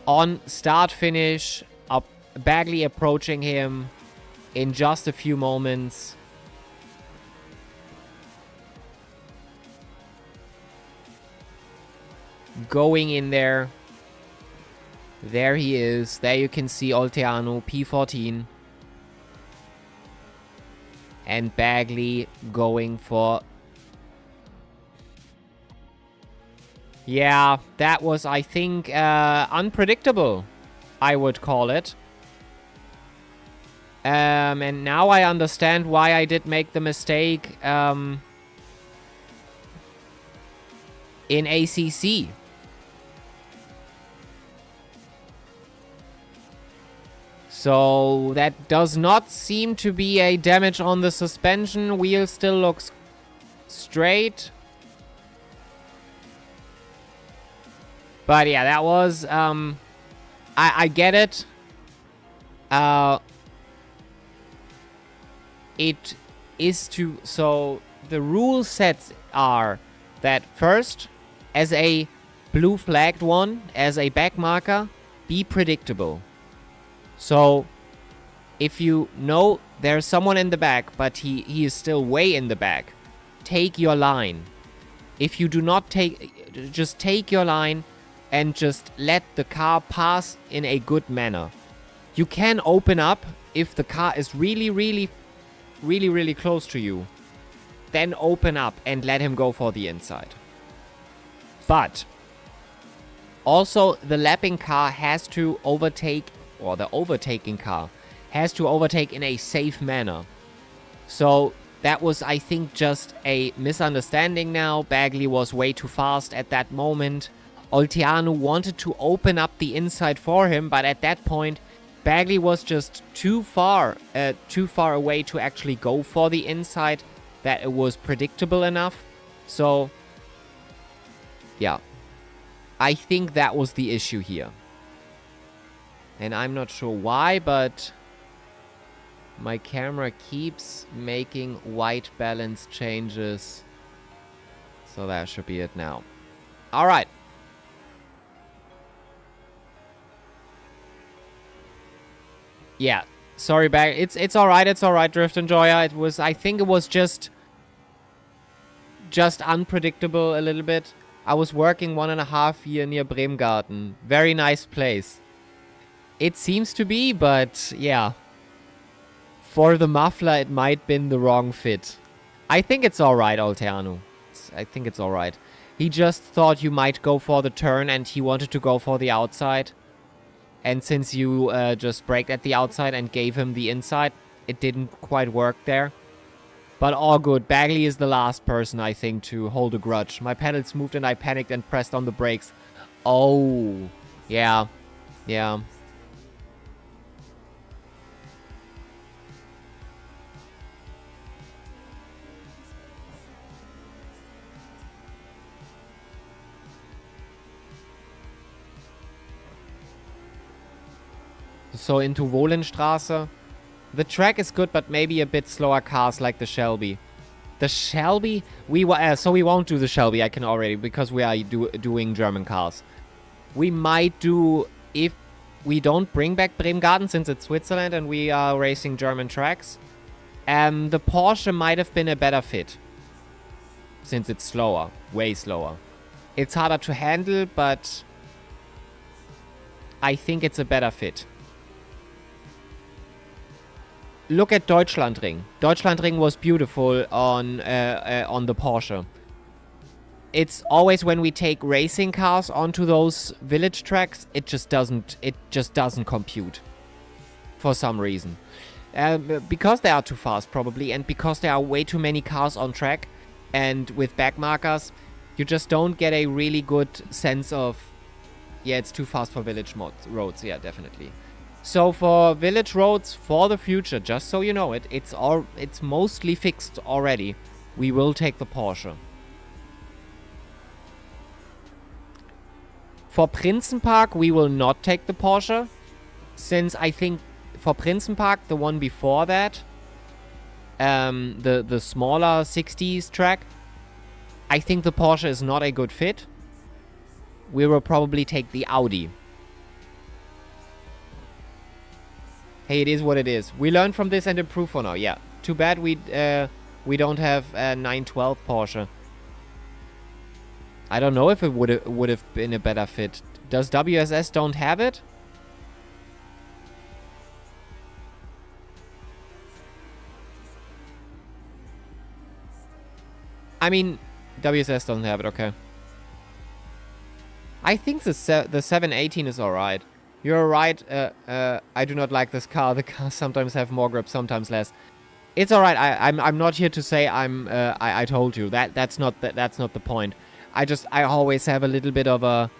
On start-finish, Bagley approaching him in just a few moments. Going in there. There he is. There you can see Olteanu, P14. And Bagley going for... Yeah, that was, I think, unpredictable, I would call it. And now I understand why I did make the mistake in ACC. So that does not seem to be a damage on the suspension. Wheel still looks straight. But yeah, that was, I get it. It is to, so the rule sets are that first, as a blue flagged one, as a back marker, be predictable. So, if you know there's someone in the back, but he is still way in the back, take your line. If you do not take, just take your line and just let the car pass in a good manner. You can open up if the car is really close to you. Then open up and let him go for the inside. But also the lapping car has to overtake, or the overtaking car has to overtake in a safe manner. So that was, I think, just a misunderstanding now. Bagley was way too fast at that moment. Olteanu wanted to open up the inside for him, but at that point, Bagley was just too far away to actually go for the inside, that it was predictable enough. So, yeah. I think that was the issue here. And I'm not sure why, but my camera keeps making white balance changes. So that should be it now. Alright. Yeah. Sorry, it's alright, Drift Enjoyer. It was, I think it was just unpredictable a little bit. I was working 1.5 years near Bremgarten. Very nice place. It seems to be, but yeah. For the muffler, it might been the wrong fit. I think it's alright, Olteanu. I think it's alright. He just thought you might go for the turn and he wanted to go for the outside. And since you just braked at the outside and gave him the inside, it didn't quite work there. But all good. Bagley is the last person, I think, to hold a grudge. My pedals moved and I panicked and pressed on the brakes. Oh. Yeah. Yeah. So into Wohlenstraße. The track is good, but maybe a bit slower cars like the Shelby. The Shelby? So we won't do the Shelby, I can already, because we are doing German cars. We might do, if we don't bring back Bremgarten, since it's Switzerland and we are racing German tracks, the Porsche might have been a better fit. Since it's slower, way slower. It's harder to handle, but I think it's a better fit. Look at Deutschlandring. Deutschlandring was beautiful on the Porsche. It's always when we take racing cars onto those village tracks, it just doesn't compute. For some reason. Because they are too fast, probably, and because there are way too many cars on track, and with back markers, you just don't get a really good sense of, yeah, it's too fast for village roads, yeah, definitely. So for village roads, for the future, just so you know it, it's mostly fixed already. We will take the Porsche. For Prinzenpark, we will not take the Porsche, since I think for Prinzenpark, the one before that, the smaller 60s track, I think the Porsche is not a good fit. We will probably take the Audi. Hey, it is what it is. We learn from this and improve for now. Yeah. Too bad we don't have a 912 Porsche. I don't know if it would have been a better fit. Does WSS don't have it? I mean, WSS doesn't have it, okay. I think the 718 is alright. You're right, I do not like this car. The cars sometimes have more grip, sometimes less. It's alright, I'm not here to say I told you. That's not the point. I always have a little bit of a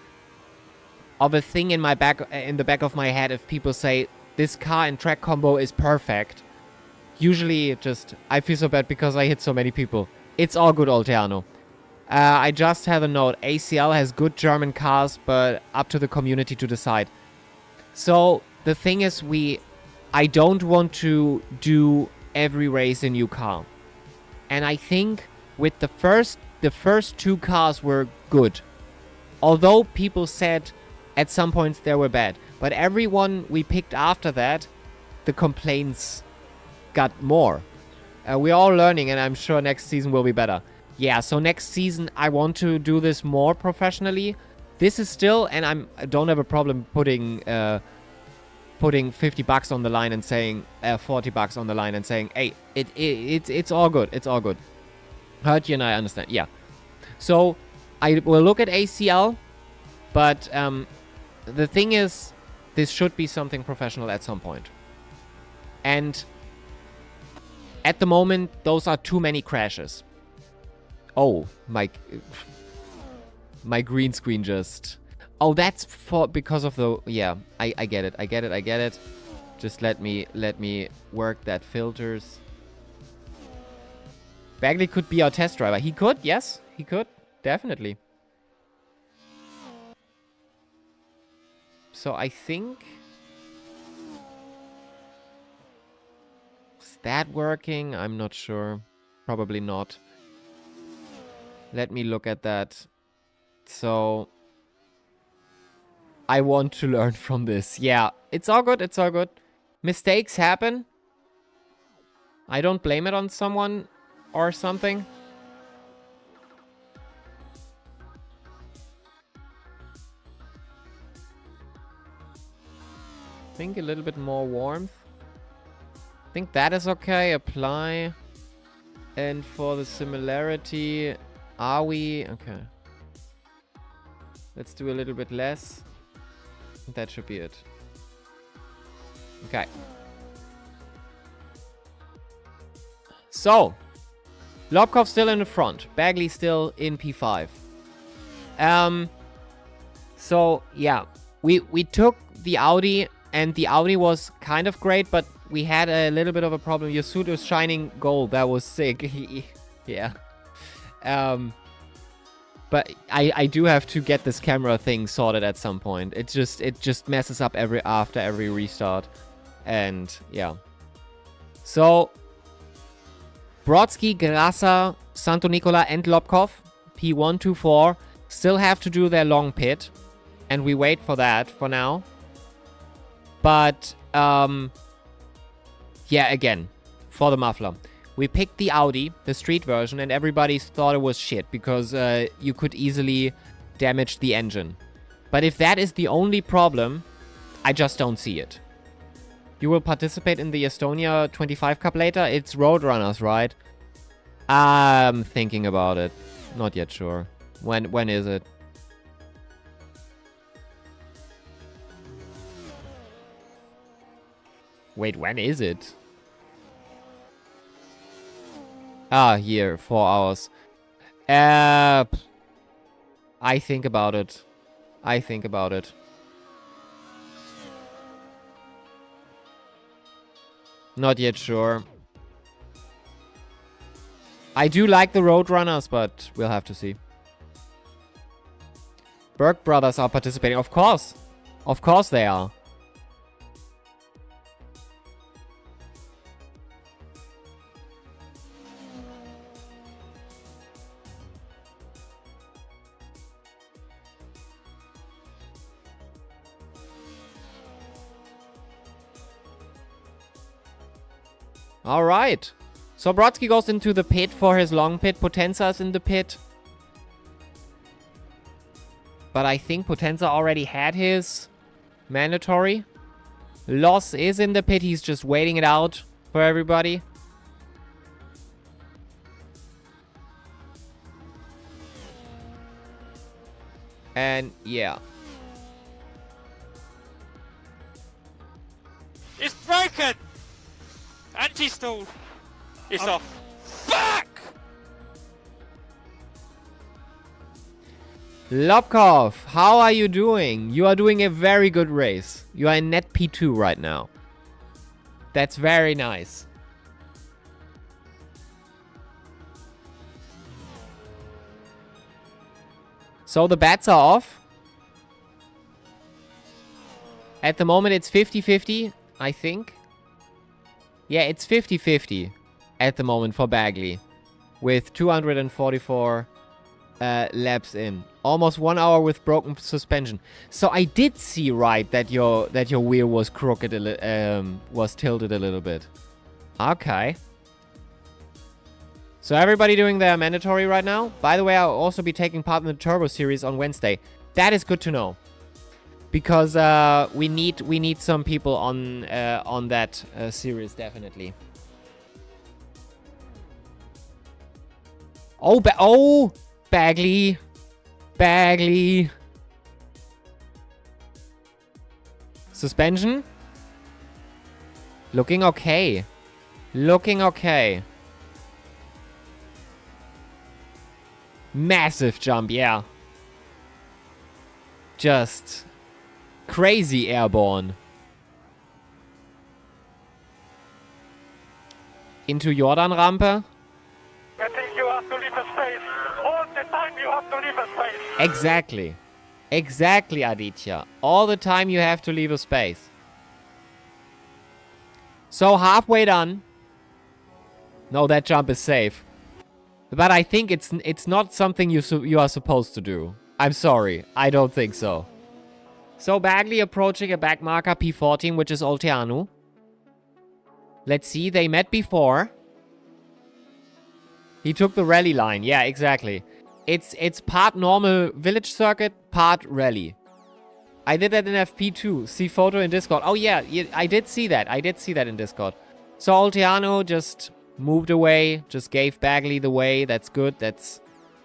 thing in the back of my head if people say this car and track combo is perfect. Usually I feel so bad because I hit so many people. It's all good, Olteano. I just have a note. ACL has good German cars, but up to the community to decide. So, the thing is, I don't want to do every race a new car. And I think with the first 2 cars were good. Although people said at some points they were bad. But everyone we picked after that, the complaints got more. We're all learning, and I'm sure next season will be better. Yeah, so next season I want to do this more professionally. This is still, and I don't have a problem putting $50 on the line and saying $40 on the line and saying, hey, it's all good, it's all good. Heard you and I understand. Yeah. So I will look at ACL, but the thing is, this should be something professional at some point. And at the moment, those are too many crashes. Oh, my green screen just... Oh, that's because of the... Yeah, I get it. Just let me work that filters. Bagley could be our test driver. He could, yes. He could, definitely. So I think... Is that working? I'm not sure. Probably not. Let me look at that. So... I want to learn from this. Yeah, it's all good, it's all good. Mistakes happen. I don't blame it on someone or something. I think a little bit more warmth. I think that is okay. Apply. And for the similarity, are we... Okay. Let's do a little bit less. That should be it. Okay. So, Lobkov still in the front. Bagley still in P5. So, yeah. We took the Audi, and the Audi was kind of great, but we had a little bit of a problem. Your suit was shining gold. That was sick. Yeah. But I do have to get this camera thing sorted at some point. It just messes up after every restart. And yeah. So, Brodsky, Grasa, Santo Nicola, and Lobkov, P1, 2, 4, still have to do their long pit. And we wait for that for now. But, yeah, again, for the muffler. We picked the Audi, the street version, and everybody thought it was shit because you could easily damage the engine. But if that is the only problem, I just don't see it. You will participate in the Estonia 25 Cup later? It's Roadrunners, right? I'm thinking about it. Not yet sure. When is it? Wait, when is it? Ah, here, 4 hours. I think about it. I think about it. Not yet sure. I do like the Roadrunners, but we'll have to see. Berg brothers are participating. Of course. Of course they are. All right. So Brodsky goes into the pit for his long pit. Potenza's in the pit. But I think Potenza already had his mandatory. Loss is in the pit. He's just waiting it out for everybody. And yeah. It's broken! Anti-stall is off. Fuck! Lobkov, how are you doing? You are doing a very good race. You are in net P2 right now. That's very nice. So the bats are off. At the moment it's 50-50, I think. Yeah, it's 50-50 at the moment for Bagley. With 244 laps in. Almost 1 hour with broken suspension. So I did see right that your wheel was crooked, was tilted a little bit. Okay. So everybody doing their mandatory right now. By the way, I'll also be taking part in the Turbo Series on Wednesday. That is good to know. Because we need some people on that series, definitely. Oh, Bagley. Bagley. Suspension. Looking okay. Looking okay. Massive jump, yeah. Just crazy airborne. Into Jordan Rampe. I think you have to leave a space. All the time you have to leave a space. Exactly. Exactly, Aditya. All the time you have to leave a space. So halfway done. No, that jump is safe. But I think it's not something you are supposed to do. I'm sorry. I don't think so. So Bagley approaching a back marker P14, which is Olteanu. Let's see. They met before. He took the rally line. Yeah, exactly. It's part normal village circuit, part rally. I did that in FP2. See photo in Discord. Oh yeah, I did see that. I did see that in Discord. So Olteanu just moved away, just gave Bagley the way. That's good. That's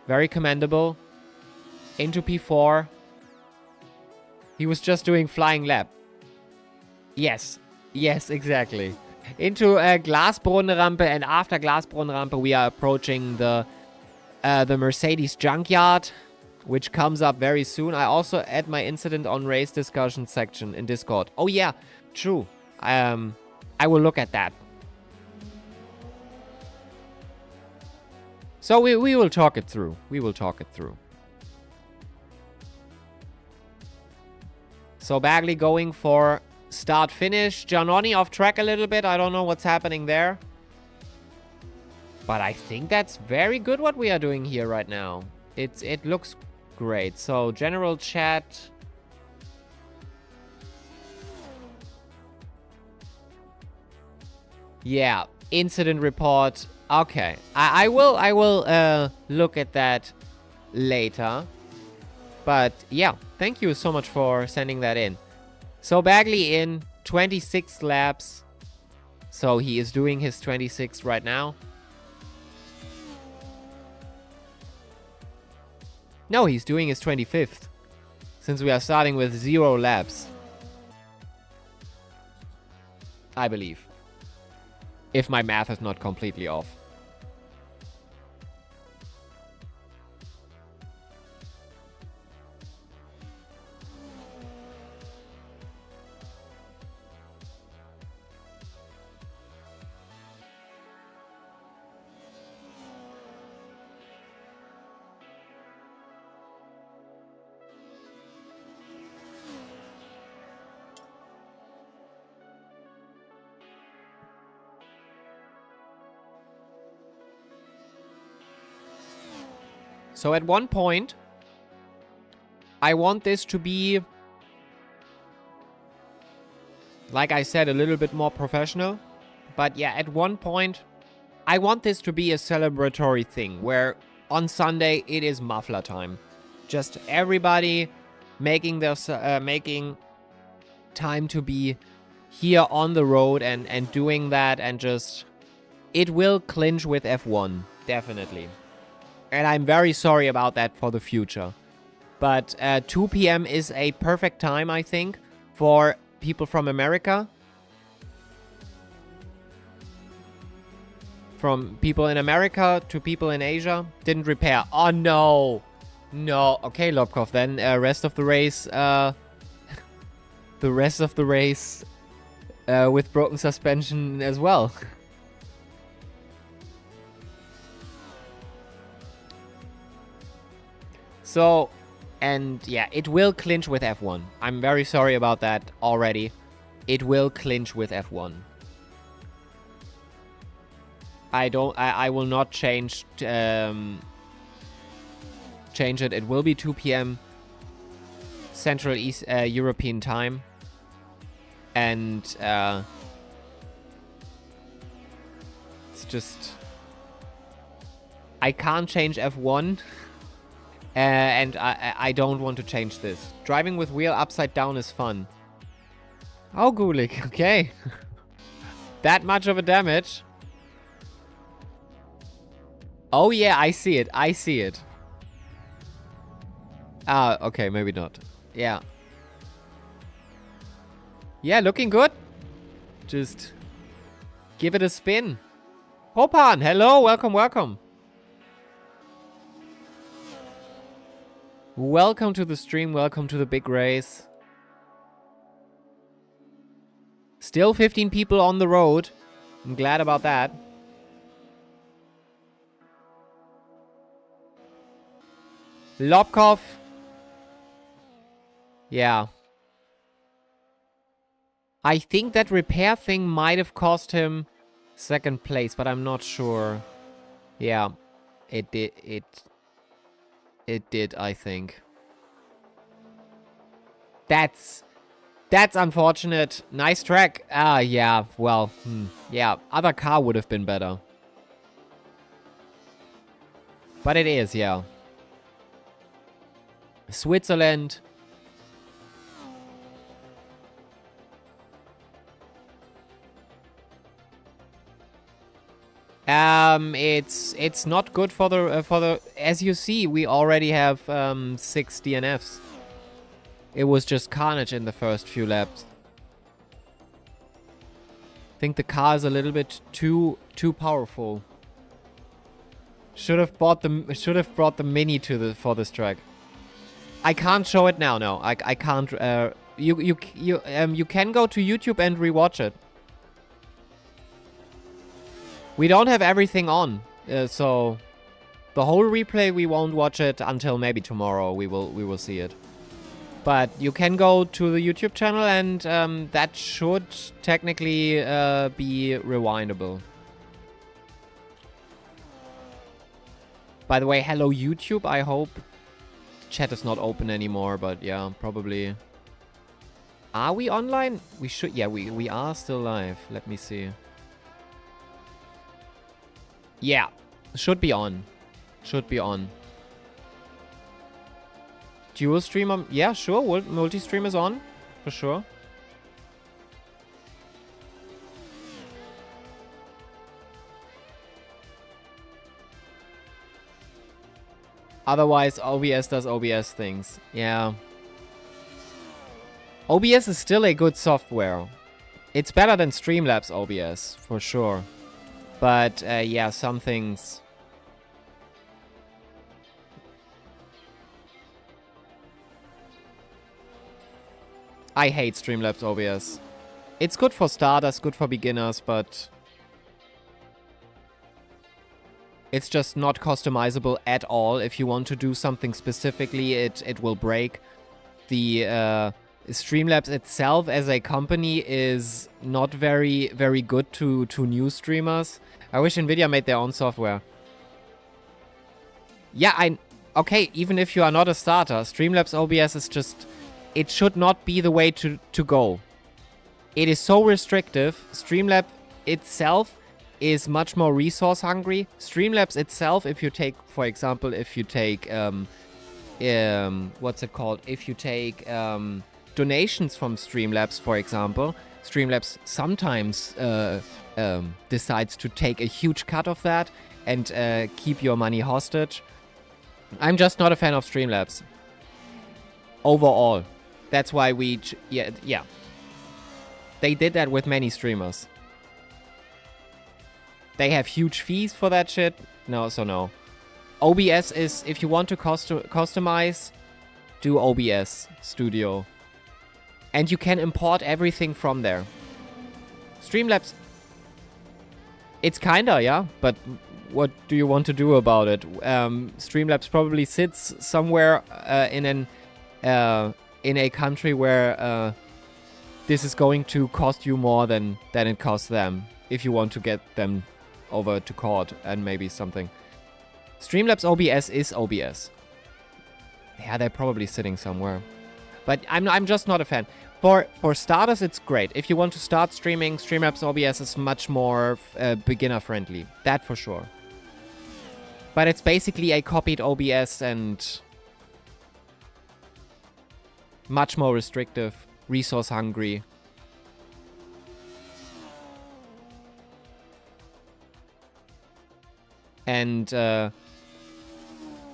very commendable. Into P4. He was just doing flying lap. Yes. Yes, exactly. Into a Glasbrunnenrampe, and after Glasbrunnenrampe we are approaching the Mercedes junkyard, which comes up very soon. I also add my incident on race discussion section in Discord. Oh yeah, true. I will look at that. So we will talk it through. We will talk it through. So Bagley going for start finish. Giannoni off track a little bit. I don't know what's happening there. But I think that's very good what we are doing here right now. It looks great. So general chat. Yeah, incident report. Okay, I will look at that later. But yeah, thank you so much for sending that in. So Bagley in 26 laps. So he is doing his 26 right now. No, he's doing his 25th. Since we are starting with 0 laps. I believe. If my math is not completely off. So at one point, I want this to be, like I said, a little bit more professional. But yeah, at one point, I want this to be a celebratory thing where on Sunday it is muffler time. Just everybody making making time to be here on the road and doing that, and just, it will clinch with F1, definitely. And I'm very sorry about that for the future. But 2 p.m. is a perfect time, I think, for people from America. From people in America to people in Asia. Didn't repair. Oh, no. No. Okay, Lobkov, then rest of the race... the rest of the race with broken suspension as well. So, and yeah, it will clinch with F1. I'm very sorry about that already. It will clinch with F1. I will not change it. It will be 2 p.m. Central East European time. And it's just, I can't change F1. And I don't want to change this. Driving with wheel upside down is fun. Oh, Gulik, okay. That much of a damage. Oh yeah, I see it. I see it. Ah, okay, maybe not. Yeah. Yeah, looking good. Just give it a spin. Hopan, hello, welcome, welcome. Welcome to the stream, welcome to the big race. Still 15 people on the road. I'm glad about that. Lobkov. Yeah. I think that repair thing might have cost him second place, but I'm not sure. Yeah, it did. It did, I think. That's unfortunate. Nice track. Ah, yeah, well, yeah, other car would have been better. But it is, yeah. Switzerland. It's not good for the as you see, we already have 6 DNFs. It was just carnage in the first few laps. I think the car is a little bit too powerful. Should have brought the Mini for this track. I can't show it now. No, I can't. You can go to YouTube and rewatch it. We don't have everything on, so the whole replay we won't watch it until maybe tomorrow. We will see it. But you can go to the YouTube channel and that should technically be rewindable. By the way, hello YouTube, I hope. Chat is not open anymore, but yeah, probably. Are we online? We should, yeah, we are still live. Let me see. Yeah, should be on. Should be on. Dual stream, yeah, sure, multi-stream is on, for sure. Otherwise, OBS does OBS things. Yeah. OBS is still a good software. It's better than Streamlabs OBS, for sure. But, yeah, some things... I hate Streamlabs OBS. It's good for starters, good for beginners, but... it's just not customizable at all. If you want to do something specifically, it will break. The Streamlabs itself as a company is not very good to new streamers. I wish Nvidia made their own software. Yeah, okay, even if you are not a starter, Streamlabs OBS is just... it should not be the way to go. It is so restrictive. Streamlabs itself is much more resource hungry. Streamlabs itself, if you take, for example, if you take, what's it called? If you take donations from Streamlabs, for example, Streamlabs sometimes decides to take a huge cut of that and keep your money hostage. I'm just not a fan of Streamlabs. Overall. That's why we... yeah. They did that with many streamers. They have huge fees for that shit. No, so no. OBS is... if you want to customize, do OBS Studio. And you can import everything from there. Streamlabs... it's kinda, yeah. But what do you want to do about it? Streamlabs probably sits somewhere in a country where this is going to cost you more than it costs them. If you want to get them over to court and maybe something. Streamlabs OBS is OBS. Yeah, they're probably sitting somewhere. But I'm just not a fan. For starters, it's great. If you want to start streaming, Streamlabs OBS is much more beginner friendly. That for sure. But it's basically a copied OBS and much more restrictive, resource hungry. And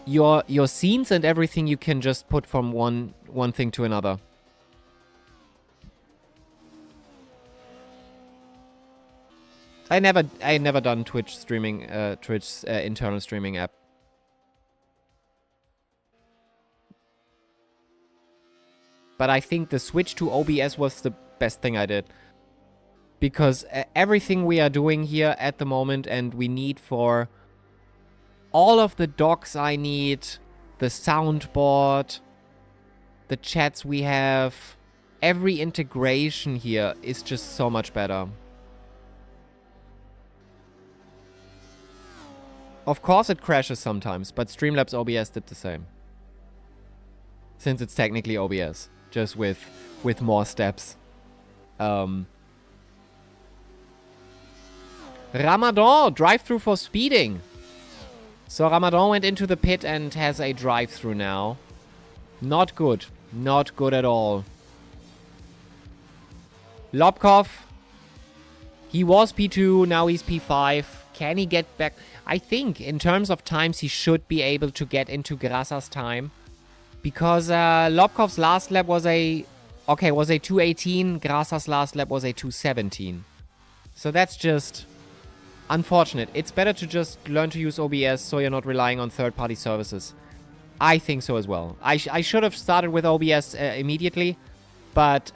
your scenes and everything you can just put from one thing to another. I never done Twitch streaming, Twitch's internal streaming app. But I think the switch to OBS was the best thing I did. Because everything we are doing here at the moment and we need for all of the docs I need, the soundboard, the chats we have, every integration here is just so much better. Of course it crashes sometimes, but Streamlabs OBS did the same. Since it's technically OBS, just with more steps. Ramadan, drive-through for speeding. So Ramadan went into the pit and has a drive-through now. Not good. Not good at all. Lobkov. He was P2, now he's P5. Can he get back? I think in terms of times he should be able to get into Grassa's time. Because Lobkov's last lap was a 2:18. Grassa's last lap was a 2:17. So that's just unfortunate. It's better to just learn to use OBS so you're not relying on third-party services. I think so as well. I should have started with OBS immediately. But,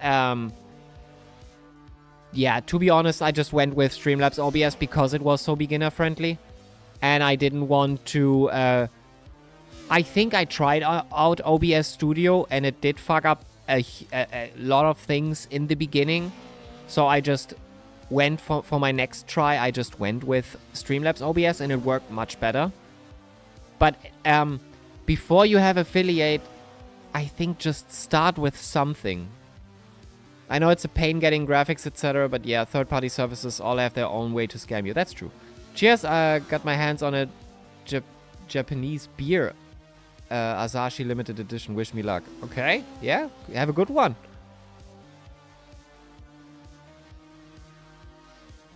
yeah, to be honest, I just went with Streamlabs OBS because it was so beginner-friendly. And I didn't want to I think I tried out OBS Studio and it did fuck up a lot of things in the beginning. So I just went for my next try. I just went with Streamlabs OBS and it worked much better. But before you have affiliate, I think just start with something. I know it's a pain getting graphics, etc. But yeah, third-party services all have their own way to scam you. That's true. Cheers, I got my hands on a Japanese beer. Asahi limited edition. Wish me luck. Okay, yeah, have a good one.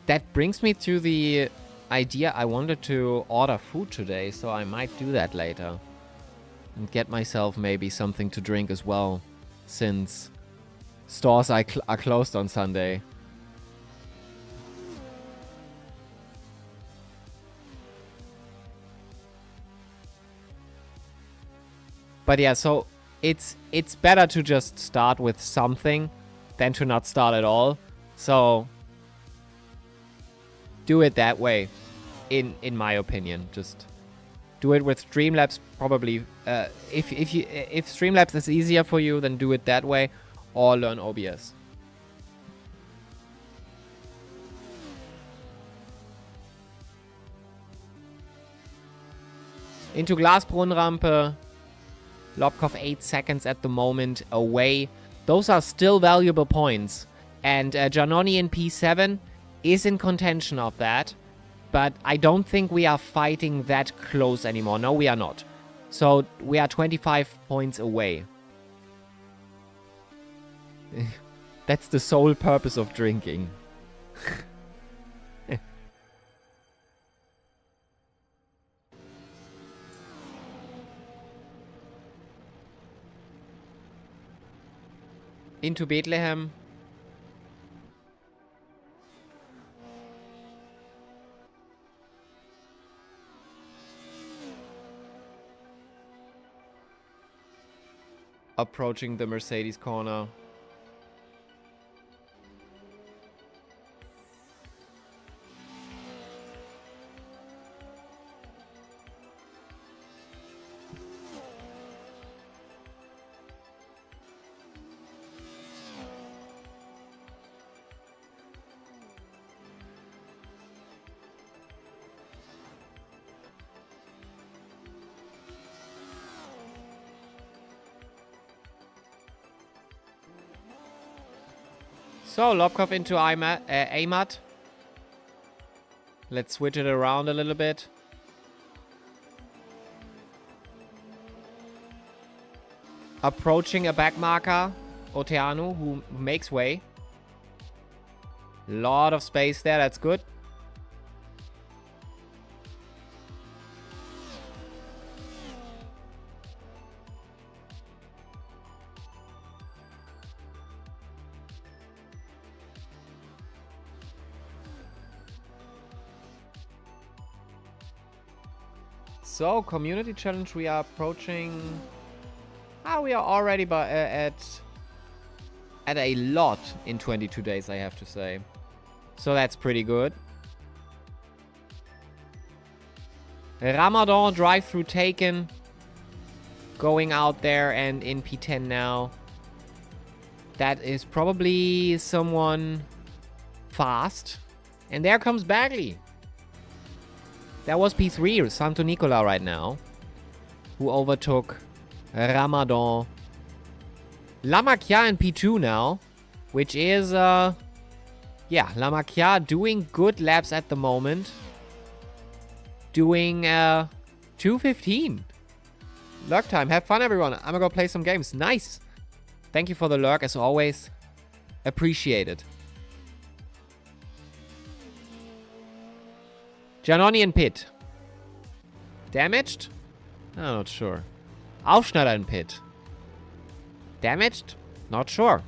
That brings me to the idea I wanted to order food today, so I might do that later. And get myself maybe something to drink as well, since stores are closed on Sunday. But yeah, so it's better to just start with something than to not start at all. So do it that way, in my opinion. Just do it with Streamlabs, probably. If Streamlabs is easier for you, then do it that way, or learn OBS. Into Glasbrunnenrampe. Lobkov 8 seconds at the moment away. Those are still valuable points. And Giannoni in P7 is in contention of that. But I don't think we are fighting that close anymore. No, we are not. So we are 25 points away. That's the sole purpose of drinking. Into Bethlehem. Approaching the Mercedes corner. So, Lobkov into Amat. Let's switch it around a little bit. Approaching a back marker, Oteanu, who makes way. Lot of space there, that's good. So, community challenge, we are approaching... we are already at a lot in 22 days, I have to say. So that's pretty good. Ramadan drive-through taken. Going out there and in P10 now. That is probably someone fast. And there comes Bagley. That was P3, Santo Nicola right now. Who overtook Ramadan. Lamakia in P2 now. Which is, yeah, Lamakia doing good laps at the moment. Doing, 2:15. Lurk time. Have fun, everyone. I'm gonna go play some games. Nice. Thank you for the lurk, as always. Appreciate it. Giannoni in pit. Damaged? I'm not sure. Aufschneider in pit. Damaged? Not sure.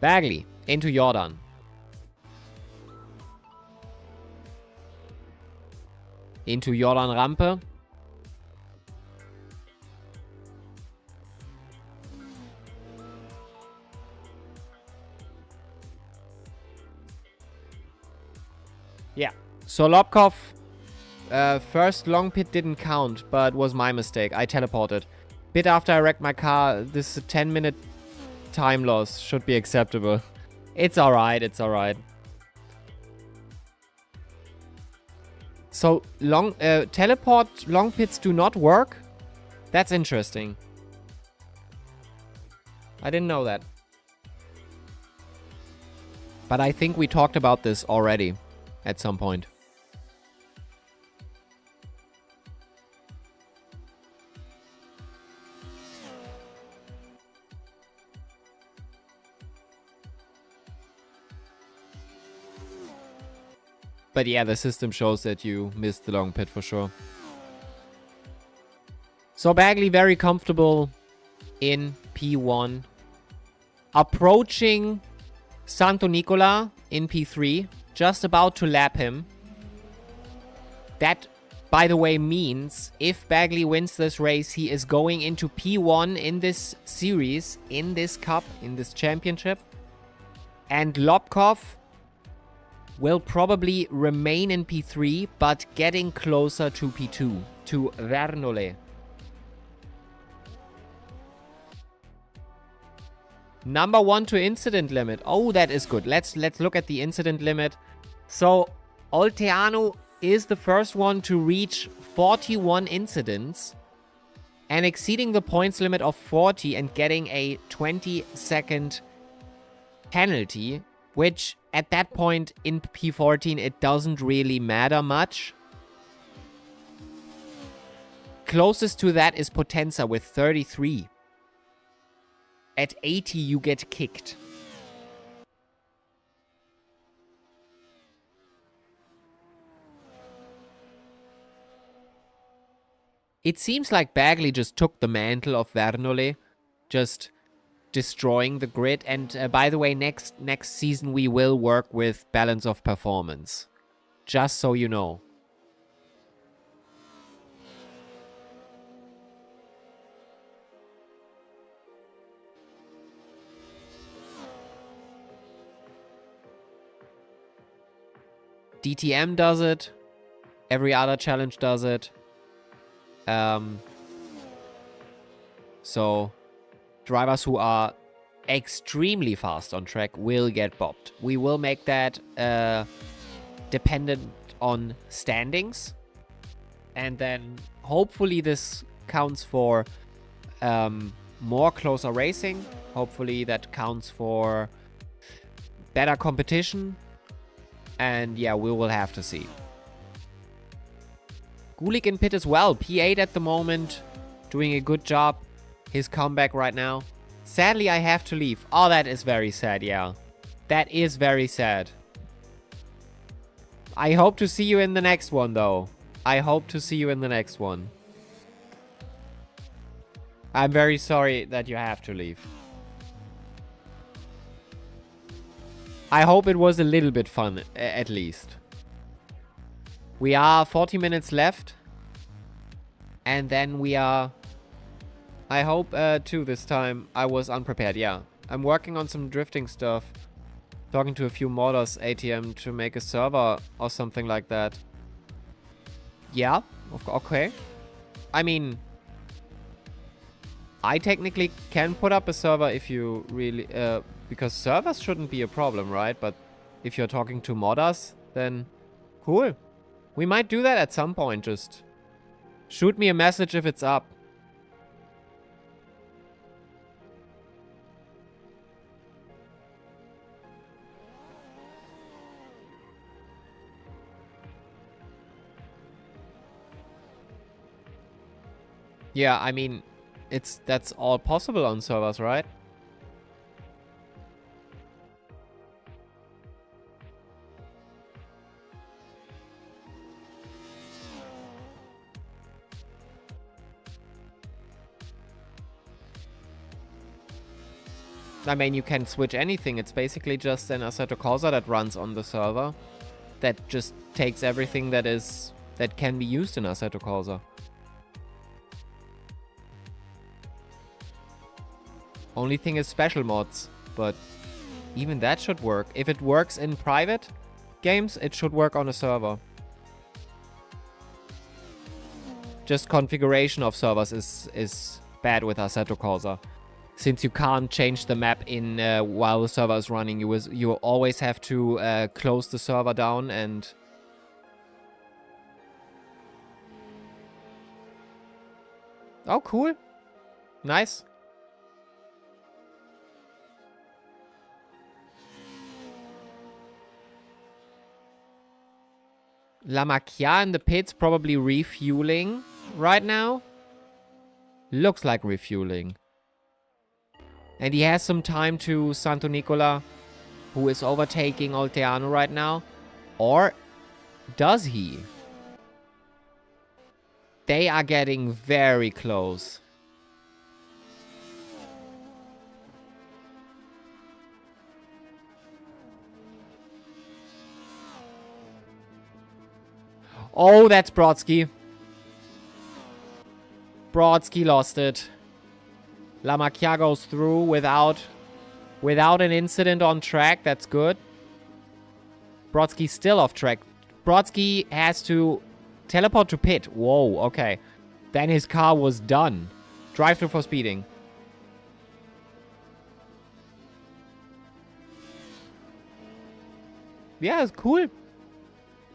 Bagley into Jordan. Into Jordan Rampe. Yeah. Solobkov First long pit didn't count, but was my mistake. I teleported. Bit after I wrecked my car, this 10-minute time loss should be acceptable. It's alright, it's alright. So, teleport long pits do not work? That's interesting. I didn't know that. But I think we talked about this already at some point. But yeah, the system shows that you missed the long pit for sure. So Bagley very comfortable in P1. Approaching Santo Nicola in P3. Just about to lap him. That, by the way, means if Bagley wins this race, he is going into P1 in this series, in this cup, in this championship. And Lobkov will probably remain in P3, but getting closer to P2, to Vernole. Number 1 to incident limit. Oh, that is good. Let's look at the incident limit. So, Olteanu is the first one to reach 41 incidents and exceeding the points limit of 40 and getting a 20-second penalty, which at that point in P14 it doesn't really matter much. Closest to that is Potenza with 33. At 80 you get kicked. It seems like Bagley just took the mantle of Vernole, just destroying the grid. And by the way, next season we will work with balance of performance. Just so you know. DTM does it. Every other challenge does it. So drivers who are extremely fast on track will get bopped. We will make that dependent on standings. And then hopefully this counts for more closer racing. Hopefully that counts for better competition. And yeah, we will have to see. Gulik in pit as well. P8 at the moment. Doing a good job. His comeback right now. Sadly, I have to leave. Oh, that is very sad, yeah. That is very sad. I hope to see you in the next one, though. I hope to see you in the next one. I'm very sorry that you have to leave. I hope it was a little bit fun, at least. We are 40 minutes left. And then we are... I hope, too, this time I was unprepared. Yeah, I'm working on some drifting stuff. Talking to a few modders, ATM, to make a server or something like that. Yeah, okay. I mean... I technically can put up a server if you really... because servers shouldn't be a problem, right? But if you're talking to modders, then cool. We might do that at some point, just shoot me a message if it's up. Yeah, I mean, that's all possible on servers, right? I mean, you can switch anything. It's basically just an Assetto Corsa that runs on the server. That just takes everything that can be used in Assetto Corsa. Only thing is special mods, but even that should work. If it works in private games, it should work on a server. Just configuration of servers is bad with Assetto Corsa. Since you can't change the map in while the server is running, you always have to close the server down and... Oh, cool. Nice. La Macchia in the pits, probably refueling right now. Looks like refueling. And he has some time to Santo Nicola, who is overtaking Olteano right now. Or does he? They are getting very close. Oh, that's Brodsky. Brodsky lost it. La Macchia goes through without an incident on track. That's good. Brodsky's still off track. Brodsky has to teleport to pit. Whoa, okay. Then his car was done. Drive through for speeding. Yeah, it's cool.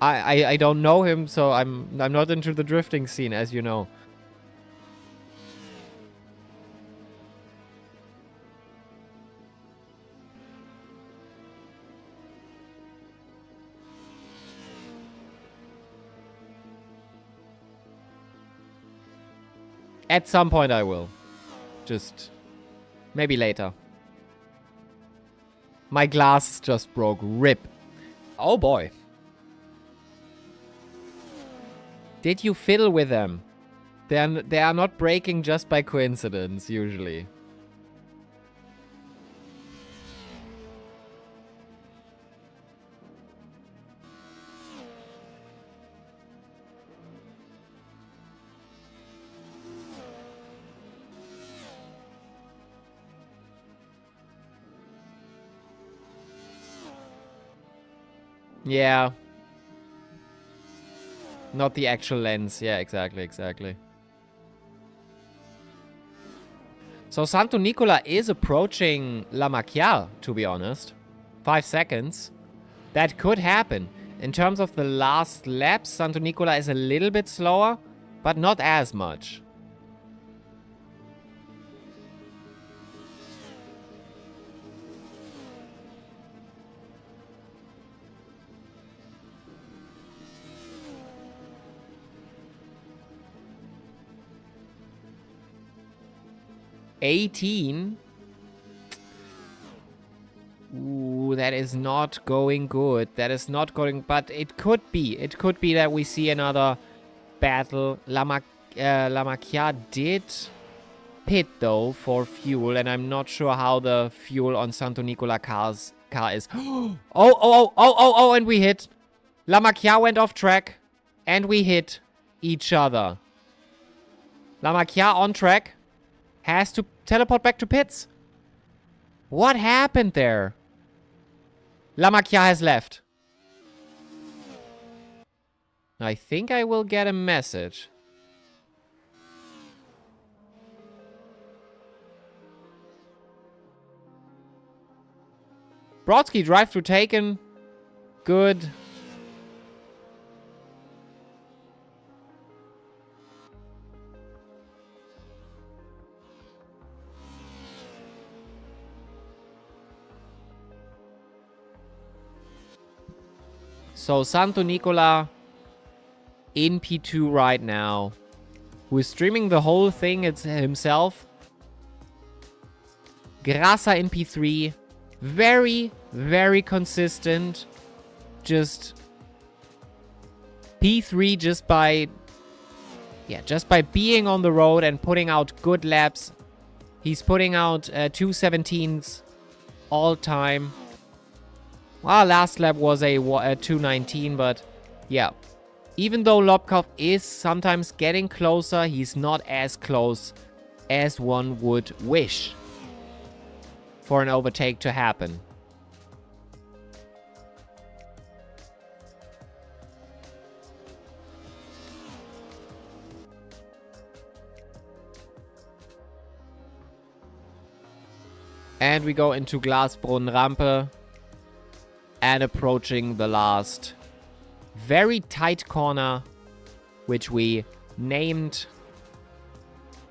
I don't know him, so I'm not into the drifting scene, as you know. At some point I will. Just maybe later. My glass just broke. RIP. Oh boy. Did you fiddle with them? They are not breaking just by coincidence, usually. Yeah. Not the actual lens. Yeah, exactly. So Santo Nicola is approaching La Macchia, to be honest. 5 seconds. That could happen. In terms of the last laps, Santo Nicola is a little bit slower, but not as much. $18. Ooh, that is not going good. That is not going... But it could be. It could be that we see another battle. La Macchia did pit, though, for fuel. And I'm not sure how the fuel on Santo Nicola car is. Oh, and we hit. La Macchia went off track. And we hit each other. La Macchia on track. Has to teleport back to pits. What happened there? La Macchia has left. I think I will get a message. Brodsky drive-through taken. Good. So Santo Nicola in P2 right now. Who is streaming the whole thing it's himself. Grassa in P3. Very, very consistent. Just P3 just by being on the road and putting out good laps. He's putting out 2:17s all time. Well, last lap was a 2:19, but yeah. Even though Lobkov is sometimes getting closer, he's not as close as one would wish for an overtake to happen. And we go into Glasbrunnenrampe. And approaching the last very tight corner, which we named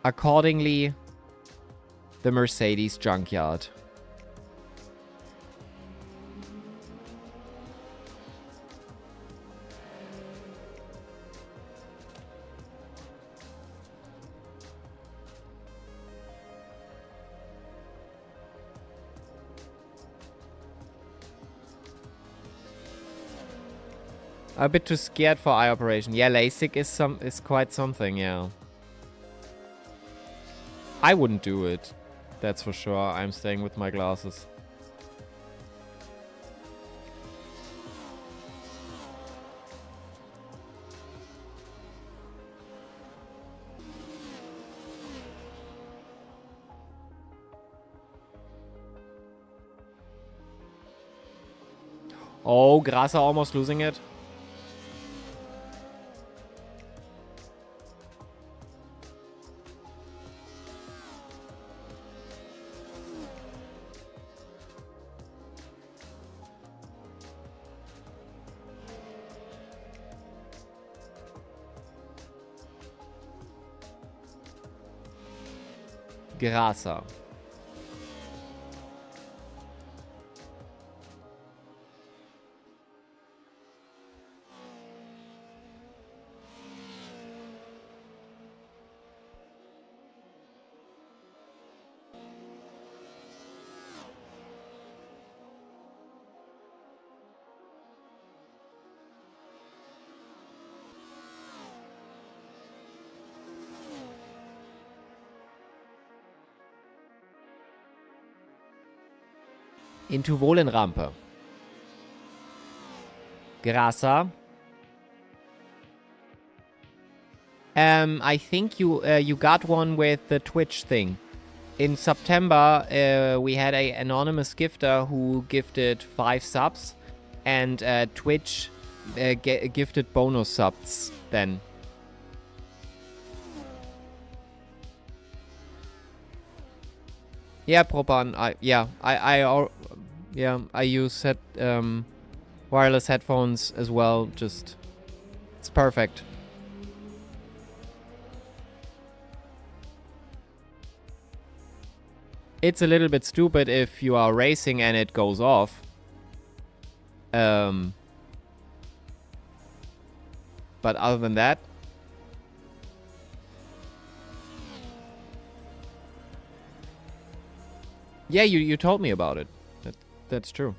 accordingly the Mercedes Junkyard. A bit too scared for eye operation. Yeah, LASIK is quite something, yeah. I wouldn't do it. That's for sure. I'm staying with my glasses. Oh, Grasser almost losing it. Grasser. Into Wohlenrampe. Grasser. I think you got one with the Twitch thing. In September, we had an anonymous gifter who gifted 5 subs. And Twitch gifted bonus subs then. Yeah, Propan. I use wireless headphones as well. Just, it's perfect. It's a little bit stupid if you are racing and it goes off. But other than that, yeah, you told me about it. That's true.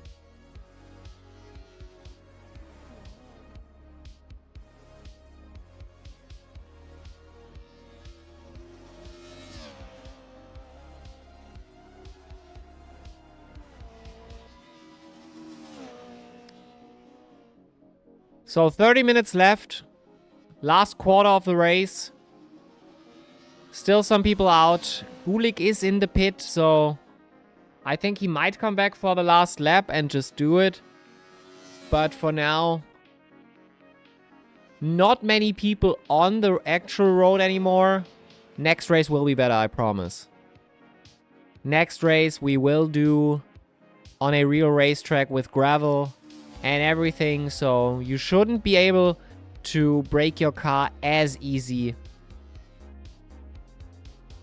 So 30 minutes left. Last quarter of the race. Still some people out. Gulik is in the pit, so I think he might come back for the last lap and just do it. But for now, not many people on the actual road anymore. Next race will be better, I promise. Next race we will do on a real racetrack with gravel and everything. So you shouldn't be able to break your car as easy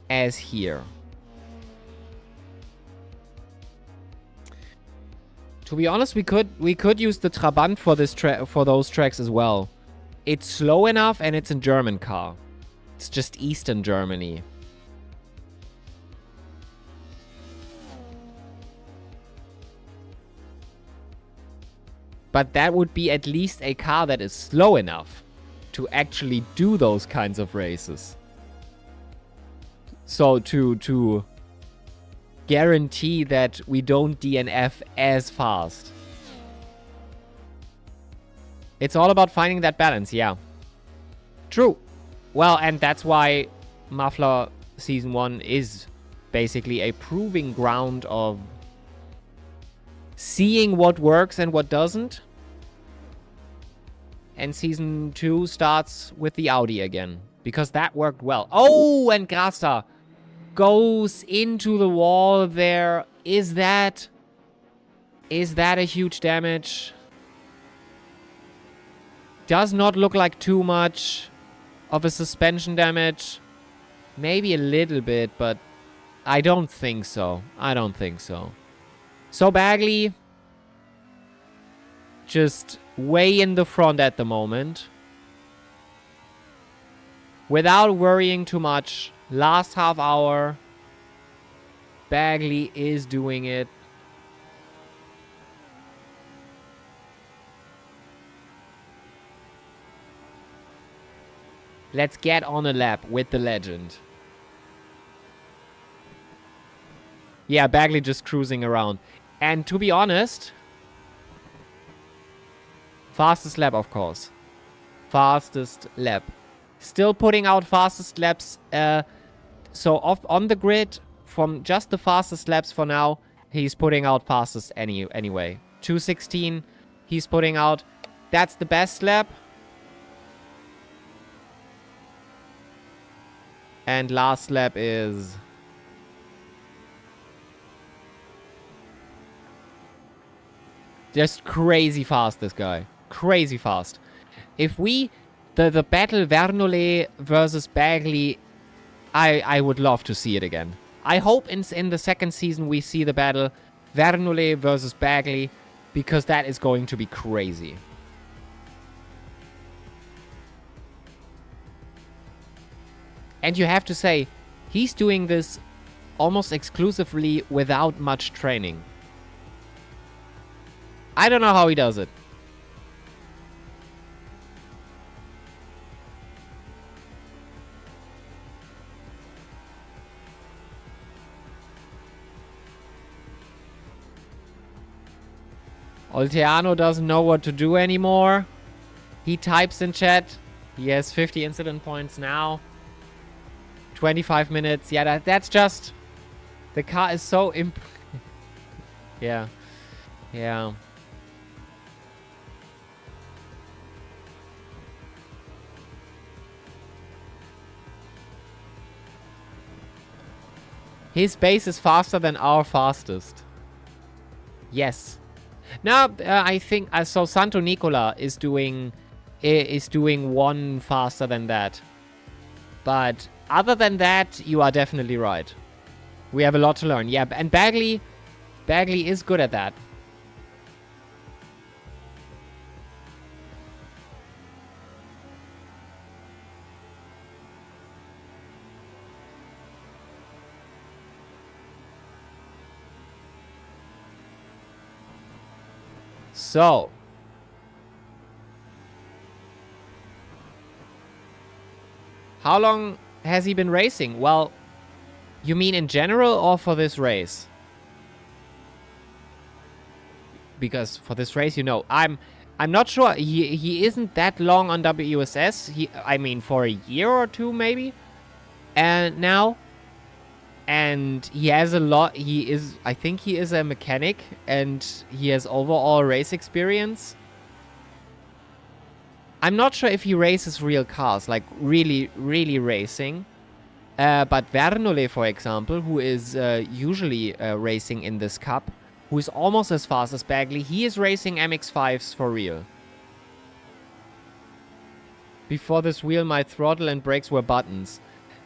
as here. To be honest, we could use the Trabant for this for those tracks as well. It's slow enough and it's a German car. It's just Eastern Germany. But that would be at least a car that is slow enough to actually do those kinds of races. So to guarantee that we don't DNF as fast. It's all about finding that balance, yeah. True. Well, and that's why Muffler Season 1 is basically a proving ground of seeing what works and what doesn't. And Season 2 starts with the Audi again, because that worked well. Oh, and Grasser goes into the wall there Is that a huge damage? Does not look like too much of a suspension damage. Maybe a little bit, but I don't think so. I don't think so. So Bagley, just way in the front at the moment. Without worrying too much. Last half hour, Bagley is doing it. Let's get on a lap with the legend. Yeah, Bagley just cruising around. And to be honest, fastest lap, of course. Fastest lap. Still putting out fastest laps. So on the grid, from just the fastest laps for now, he's putting out fastest anyway. 2:16, he's putting out. That's the best lap. And last lap is... just crazy fast, this guy. Crazy fast. If we... The battle Vernolé versus Bagley, I would love to see it again. I hope in the second season we see the battle Vernolé versus Bagley, because that is going to be crazy. And you have to say, he's doing this almost exclusively without much training. I don't know how he does it. Olteano doesn't know what to do anymore. He types in chat. He has 50 incident points now. 25 minutes. Yeah, that's just... the car is so yeah. Yeah. His base is faster than our fastest. Yes. Now, I think... so Santo Nicola is doing one faster than that. But other than that, you are definitely right. We have a lot to learn. Yeah, and Bagley is good at that. So. How long has he been racing? Well, you mean in general or for this race? Because for this race, you know, I'm not sure. He isn't that long on WSS. I mean, for a year or two maybe. And now, and he has a lot. I think he is a mechanic, and he has overall race experience. I'm not sure if he races real cars, like really, really racing. But Vernolé, for example, who is usually racing in this cup, who is almost as fast as Bagley, he is racing MX-5s for real. Before this wheel, my throttle and brakes were buttons.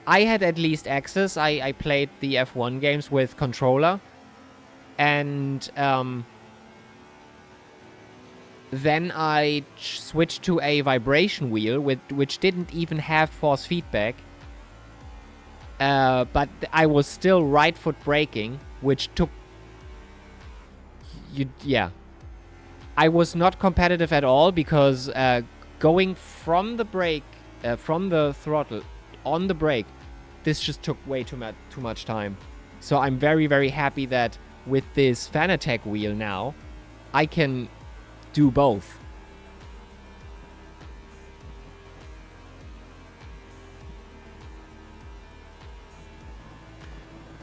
I had at least access. I played the F1 games with controller. And then I switched to a vibration wheel, which didn't even have force feedback. But I was still right foot braking, which took... yeah. I was not competitive at all, because going from the brake, from the throttle on the brake, this just took way too much time. So I'm very, very happy that with this Fanatec wheel now, I can do both.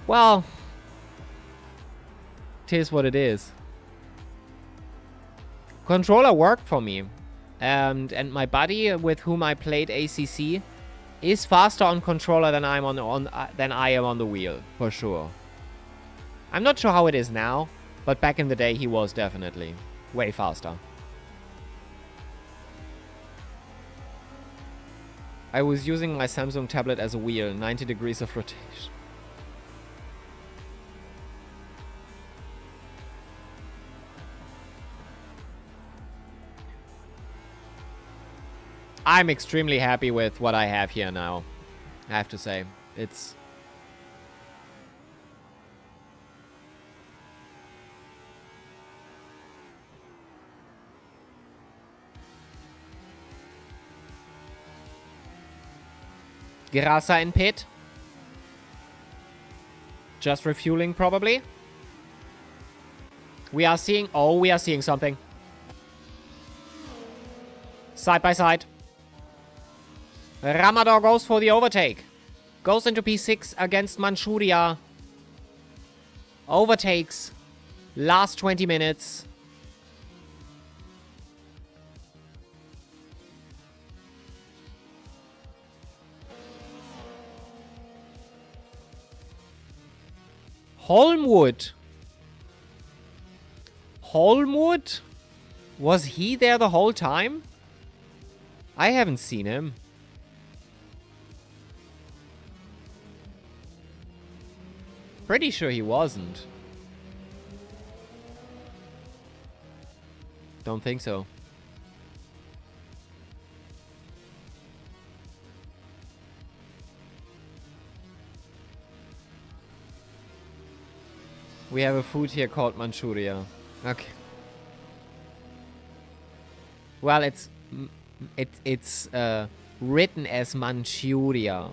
Well, tis what it is. Controller worked for me. And my buddy with whom I played ACC is faster on controller than I am on the wheel, for sure. I'm not sure how it is now, but back in the day he was definitely way faster. I was using my Samsung tablet as a wheel, 90 degrees of rotation. I'm extremely happy with what I have here now. I have to say, it's... Gerasa in pit. Just refueling, probably. We are seeing... Oh, we are seeing something. Side by side. Ramador goes for the overtake. Goes into P6 against Manchuria. Overtakes. Last 20 minutes. Holmwood. Holmwood? Was he there the whole time? I haven't seen him. Pretty sure he wasn't. Don't think so. We have a food here called Manchuria. Okay. Well, it's written as Manchuria.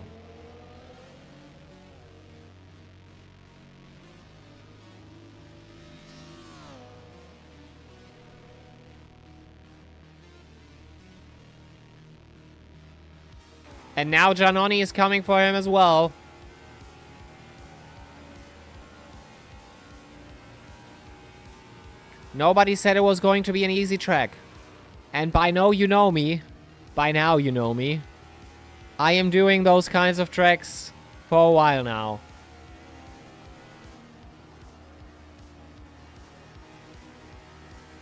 And now Giannoni is coming for him as well. Nobody said it was going to be an easy track. And by now you know me. By now you know me. I am doing those kinds of tracks for a while now.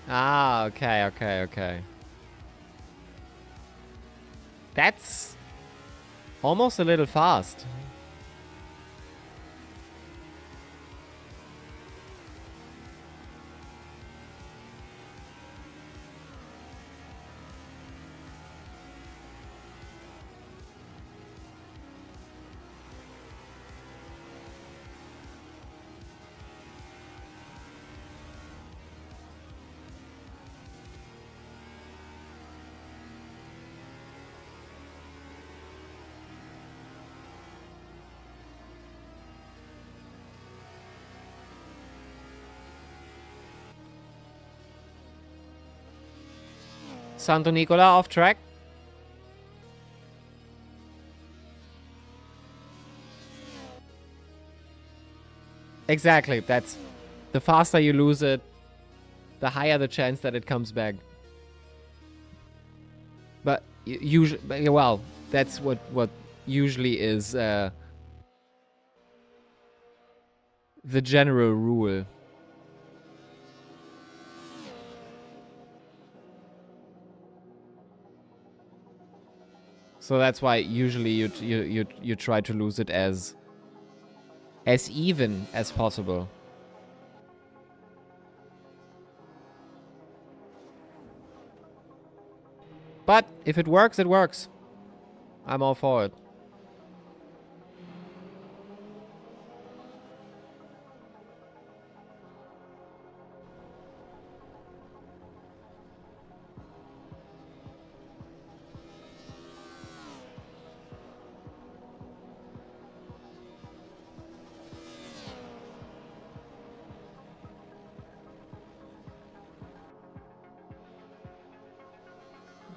Ah, okay. That's almost a little fast. Santo Nicola off track. Exactly, that's... The faster you lose it, the higher the chance that it comes back. But usually, well, that's what usually is the general rule. So that's why usually you try to lose it as even as possible. But if it works, it works. I'm all for it.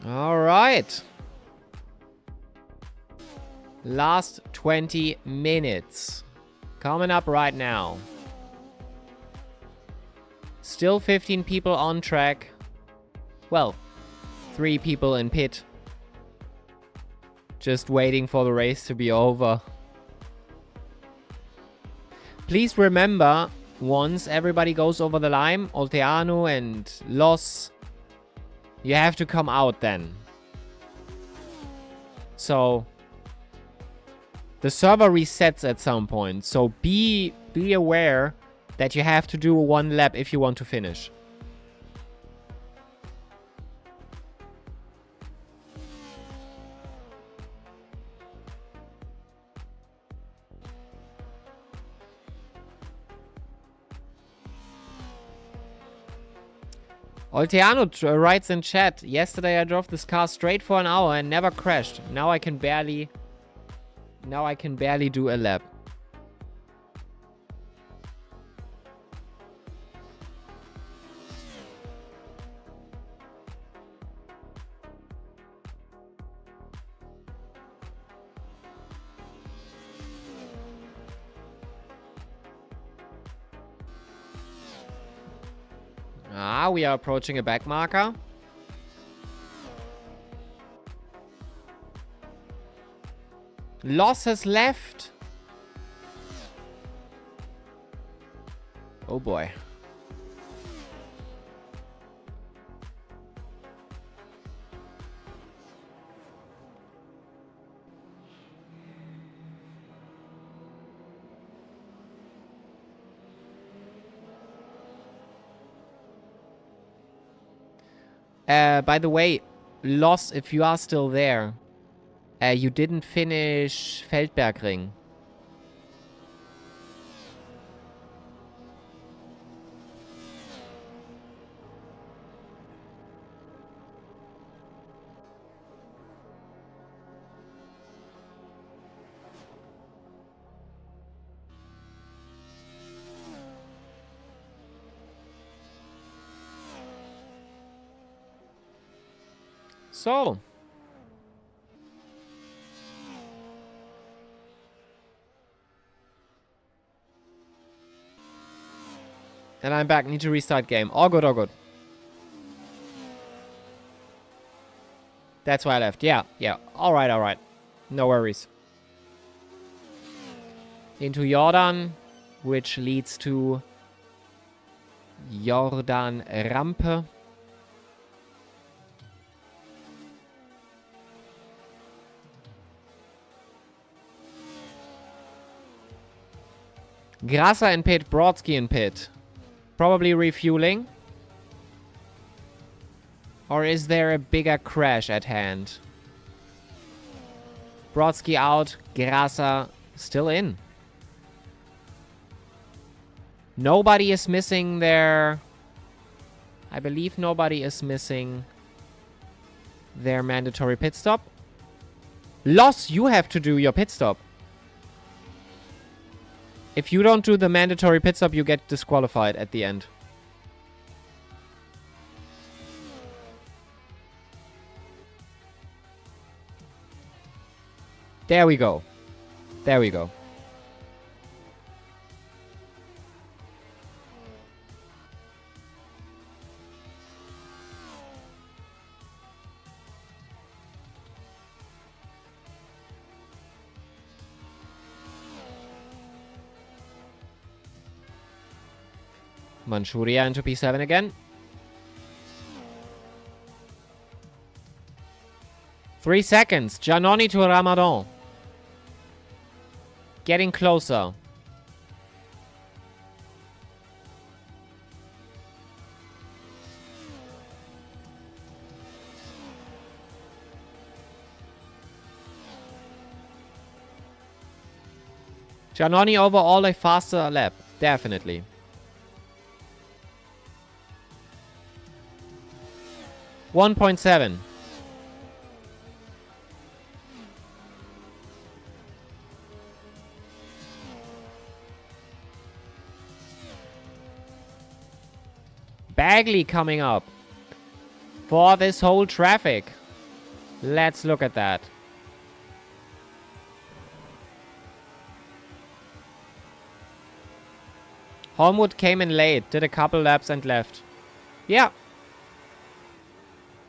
All right. Last 20 minutes. Coming up right now. Still 15 people on track. Well, 3 people in pit. Just waiting for the race to be over. Please remember, Once everybody goes over the line, Olteanu and Los, you have to come out then. So the server resets at some point. So be aware that you have to do one lap if you want to finish. Olteano writes in chat, yesterday I drove this car straight for an hour and never crashed. Now I can barely do a lap. Ah, we are approaching a back marker. Loss has left. Oh boy. By the way, Loss, if you are still there, you didn't finish Feldbergring. So. And I'm back. Need to restart game. All good, all good. That's why I left. Yeah, yeah. Alright, alright. No worries. Into Jordan, which leads to Jordan Rampe. Grasa in pit, Brodsky in pit. Probably refueling. Or is there a bigger crash at hand? Brodsky out, Grasa still in. Nobody is missing their... I believe nobody is missing their mandatory pit stop. Loss, you have to do your pit stop. If you don't do the mandatory pit stop, you get disqualified at the end. There we go. There we go. Manchuria into P7 again. 3 seconds. Giannoni to Ramadan. Getting closer. Giannoni overall a faster lap. Definitely. .7. Bagley coming up for this whole traffic. Let's look at that. Holmwood came in late, did a couple laps and left. Yeah.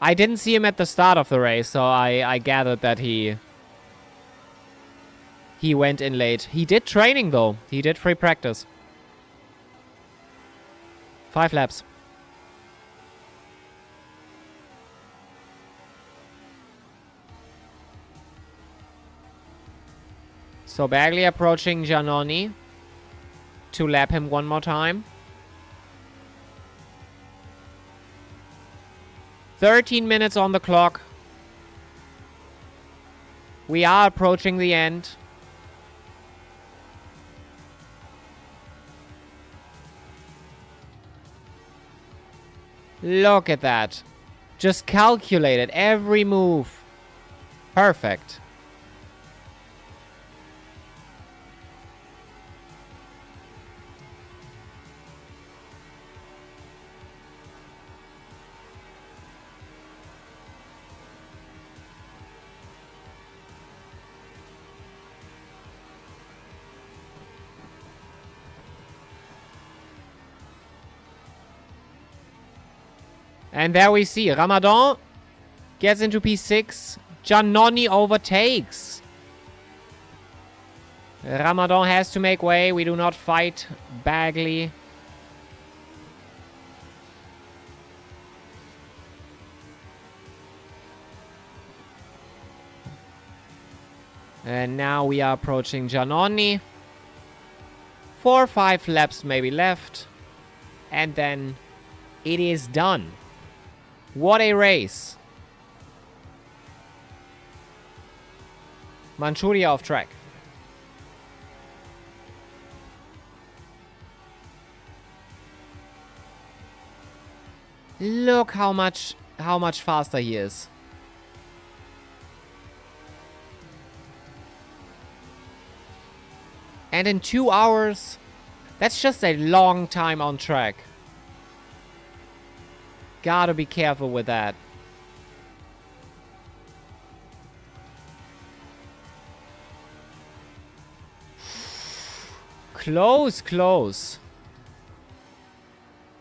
I didn't see him at the start of the race, so I gathered that he went in late. He did training, though. He did free practice. 5 laps. So Bagley approaching Giannoni to lap him one more time. 13 minutes on the clock. We are approaching the end. Look at that. Just calculated every move. Perfect. And there we see Ramadan gets into P6. Giannoni overtakes. Ramadan has to make way. We do not fight Bagley. And now we are approaching Giannoni. 4 or 5 laps maybe left. And then it is done. What a race. Manchuria off track. Look how much faster he is. And in 2 hours, that's just a long time on track. Gotta be careful with that. Close, close.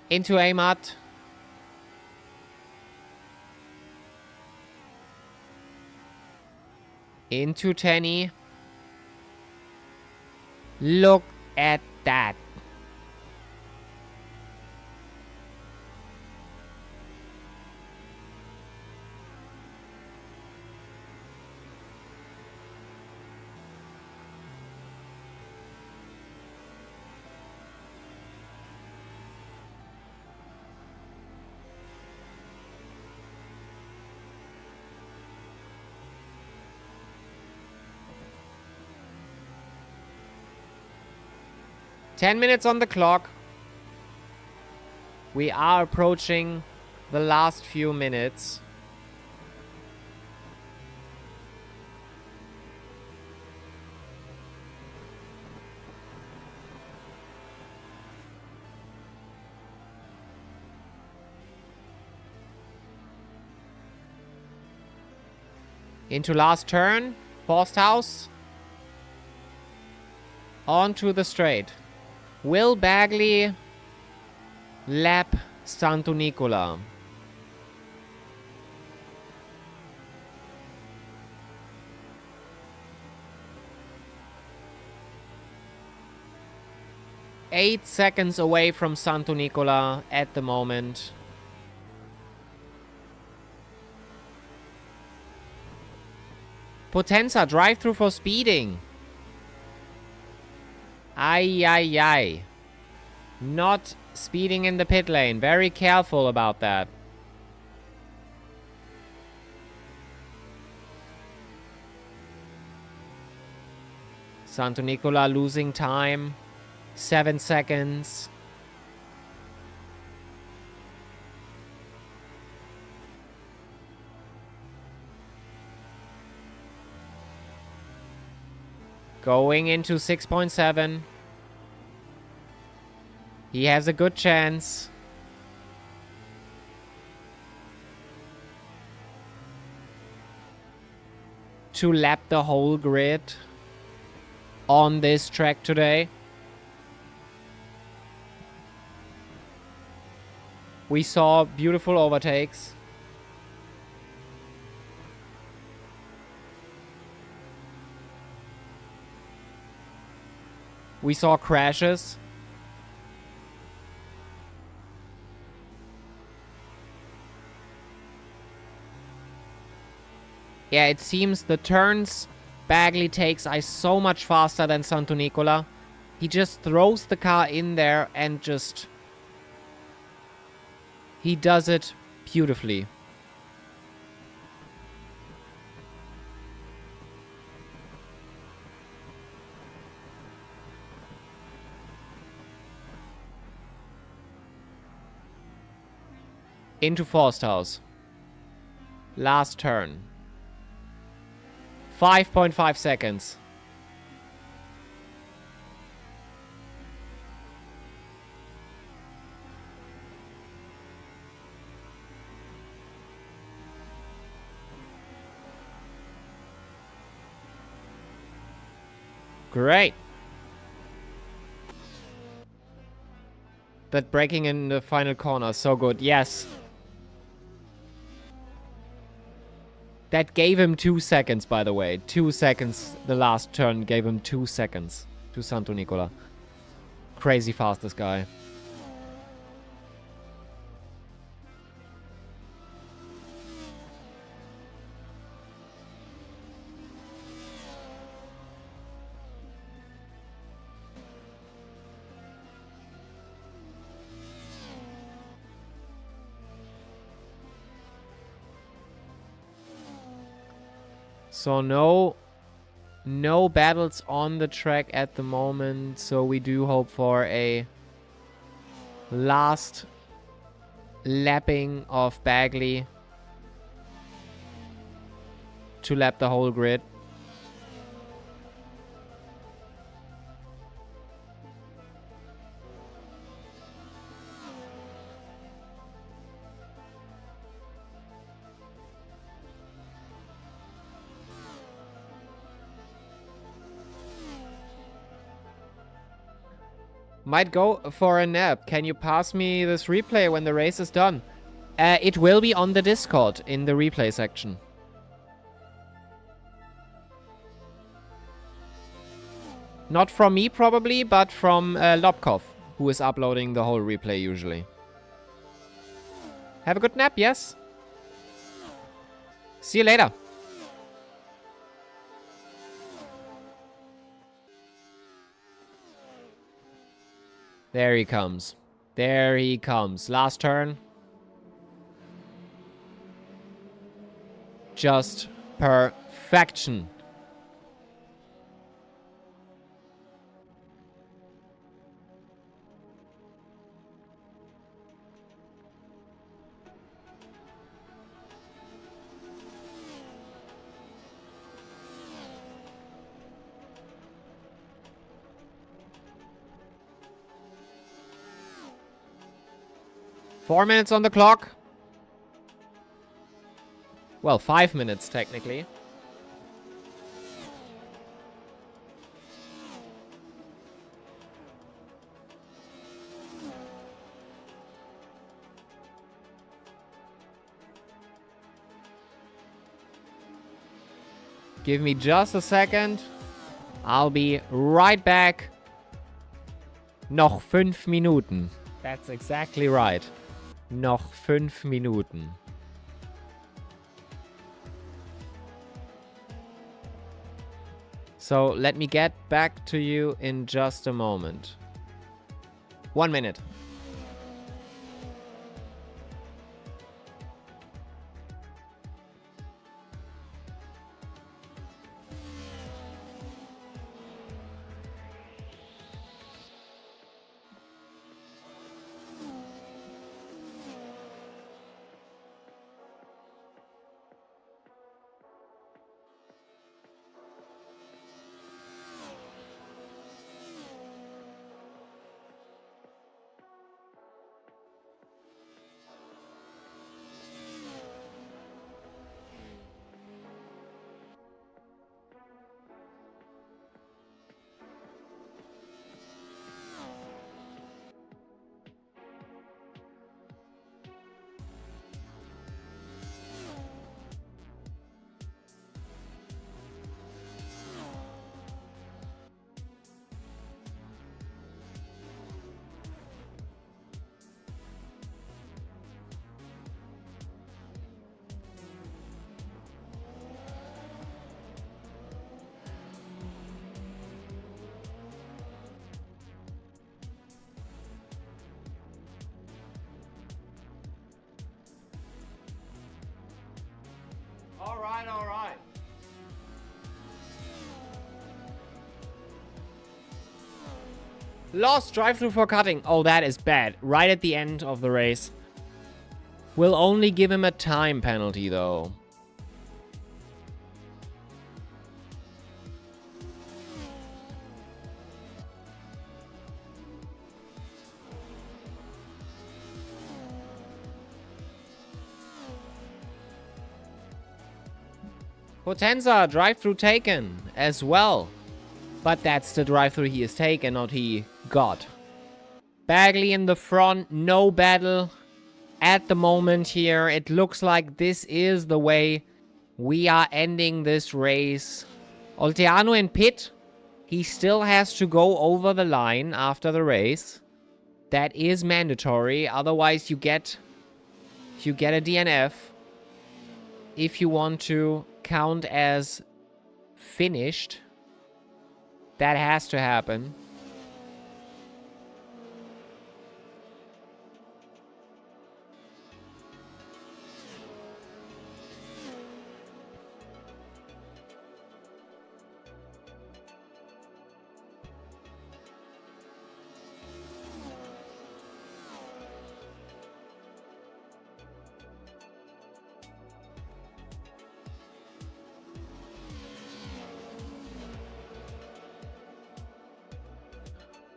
Into Amat. Into Tenny. Look at that. Ten minutes on the clock. We are approaching the last few minutes. Into last turn. Forsthaus. Onto the straight. Will Bagley lap Santo Nicola? Eight seconds away from Santo Nicola at the moment. Potenza, drive-through for speeding. Ay, ay, ay. Not speeding in the pit lane. Very careful about that. Santo Nicola losing time. 7 seconds. Going into 6.7. He has a good chance. To lap the whole grid on this track today. We saw beautiful overtakes. We saw crashes. Yeah, it seems the turns Bagley takes are so much faster than Santo Nicola. He just throws the car in there and just... He does it beautifully. Into Forsthaus. Last turn. 5.5 seconds. Great. That braking in the final corner, so good. Yes. That gave him 2 seconds, by the way. 2 seconds. The last turn gave him 2 seconds to Santo Nicola. Crazy fast, this guy. So no battles on the track at the moment. So we do hope for a last lapping of Bagley to lap the whole grid. Might go for a nap. Can you pass me this replay when the race is done? It will be on the Discord in the replay section. Not from me probably, but from Lobkov, who is uploading the whole replay usually. Have a good nap, yes? See you later. There he comes. There he comes. Last turn. Just perfection. Four minutes on the clock. Well, 5 minutes technically. Give me just a second. I'll be right back. Noch 5 Minuten. That's exactly right. Noch 5 Minuten. So let me get back to you in just a moment. 1 minute. Alright, alright. Lost drive-through for cutting. Oh, that is bad. Right at the end of the race. We'll only give him a time penalty, though. Potenza, drive-through taken as well. But that's the drive-through he has taken, not he got. Bagley in the front, no battle at the moment here. It looks like this is the way we are ending this race. Olteanu in pit. He still has to go over the line after the race. That is mandatory. Otherwise, you get a DNF. If you want to count as finished, that has to happen.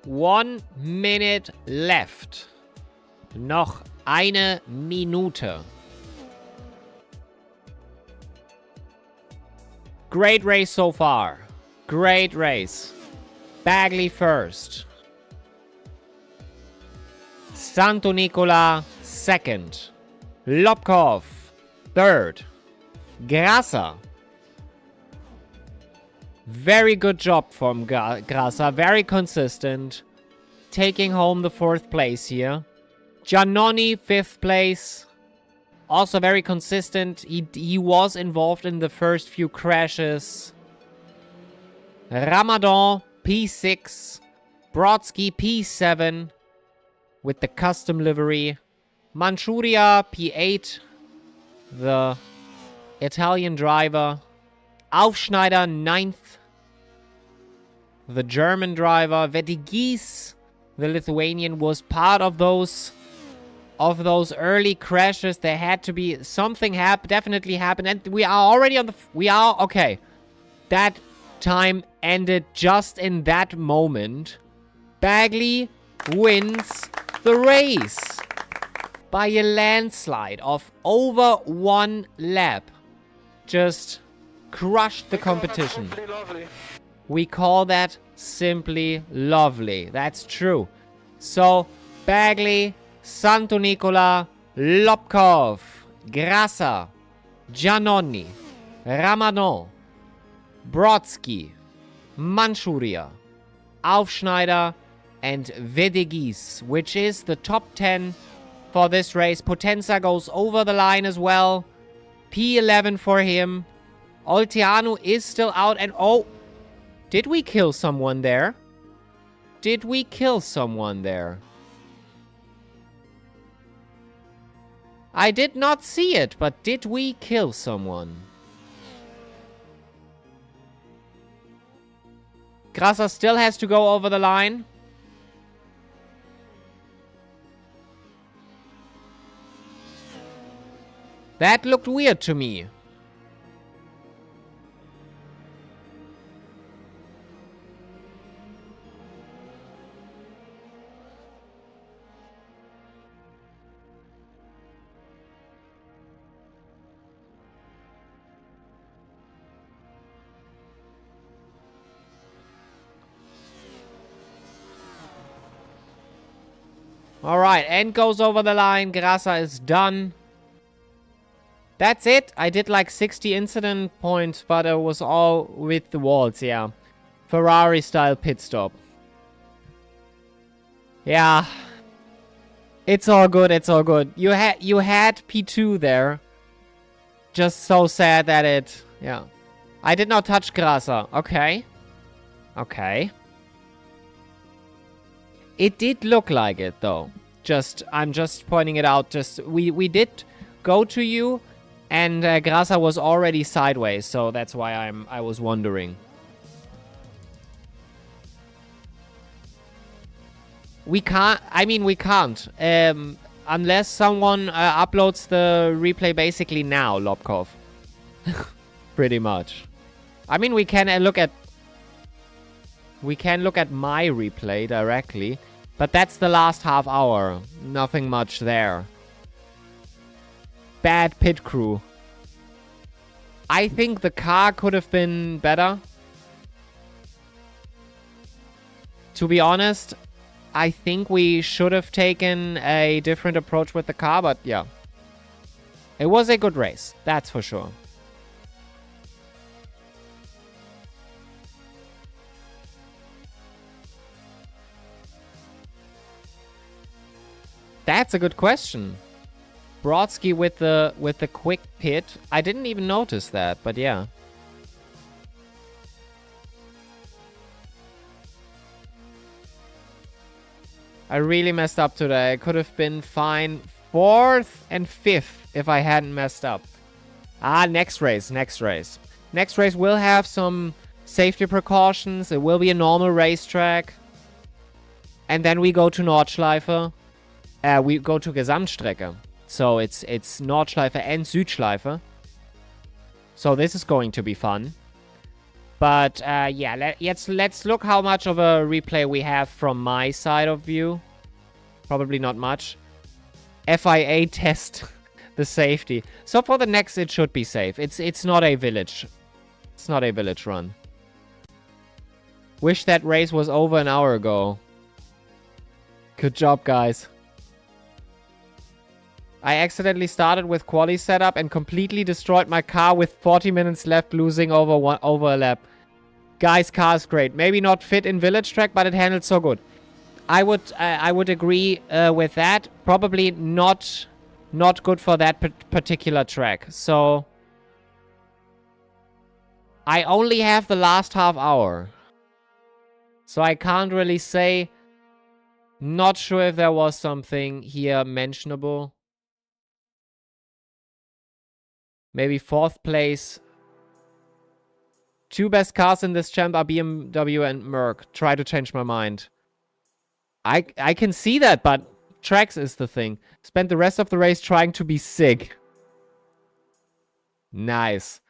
One minute left. Noch eine Minute. Great race so far. Great race. Bagley first. Santo Nicola second. Lobkov third. Grasser. Very good job from Grasser. Very consistent. Taking home the 4th place here. Giannoni, 5th place. Also very consistent. He was involved in the first few crashes. Ramadan, P6. Brodsky, P7. With the custom livery. Manchuria, P8. The Italian driver. Aufschneider, 9th. The German driver. Vetigis, the Lithuanian, was part of those early crashes. There had to be something definitely happened. And we are already on the... okay. That time ended just in that moment. Bagley wins the race by a landslide of over 1 lap. Just crushed the competition. We call that simply lovely. That's true. So, Bagley, Santo Nicola, Lobkov, Grasser, Giannoni, Ramadan, Brodsky, Manchuria, Aufschneider, and Vedigis, which is the top 10 for this race. Potenza goes over the line as well. P11 for him. Olteanu is still out, and oh, did we kill someone there? Did we kill someone there? I did not see it, but did we kill someone? Grasser still has to go over the line. That looked weird to me. Alright, End goes over the line. Grasser is done. That's it. I did like 60 incident points, but it was all with the walls, yeah. Ferrari-style pit stop. Yeah. It's all good, it's all good. You had P2 there. Just so sad that it... yeah. I did not touch Grasser. Okay. Okay. It did look like it, though. I'm just pointing it out. We did go to you, And Grasa was already sideways, so that's why I was wondering. We can't. I mean, we can't. Unless someone uploads the replay basically now, Lobkov. Pretty much. I mean, we can look at... We can look at my replay directly. But that's the last half hour. Nothing much there. Bad pit crew. I think the car could have been better. To be honest, I think we should have taken a different approach with the car, but yeah. It was a good race, that's for sure. That's a good question. Brodsky with the quick pit. I didn't even notice that, but yeah. I really messed up today. I could have been fine 4th and 5th if I hadn't messed up. Next race. Next race will have some safety precautions. It will be a normal racetrack. And then we go to Nordschleife. We go to Gesamtstrecke. So it's Nordschleife and Südschleife. So this is going to be fun. But yeah, let's look how much of a replay we have from my side of view. Probably not much. FIA test the safety. So for the next, it should be safe. It's not a village. It's not a village run. Wish that race was over an hour ago. Good job, guys. I accidentally started with quali setup and completely destroyed my car with 40 minutes left, losing over a lap. Guys, car's great. Maybe not fit in village track, but it handled so good. I would agree with that. Probably not good for that particular track. So I only have the last half hour. So I can't really say. Not sure if there was something here mentionable. Maybe 4th place. 2 best cars in this champ are BMW and Merc. Try to change my mind. I can see that, but tracks is the thing. Spent the rest of the race trying to be sick. Nice.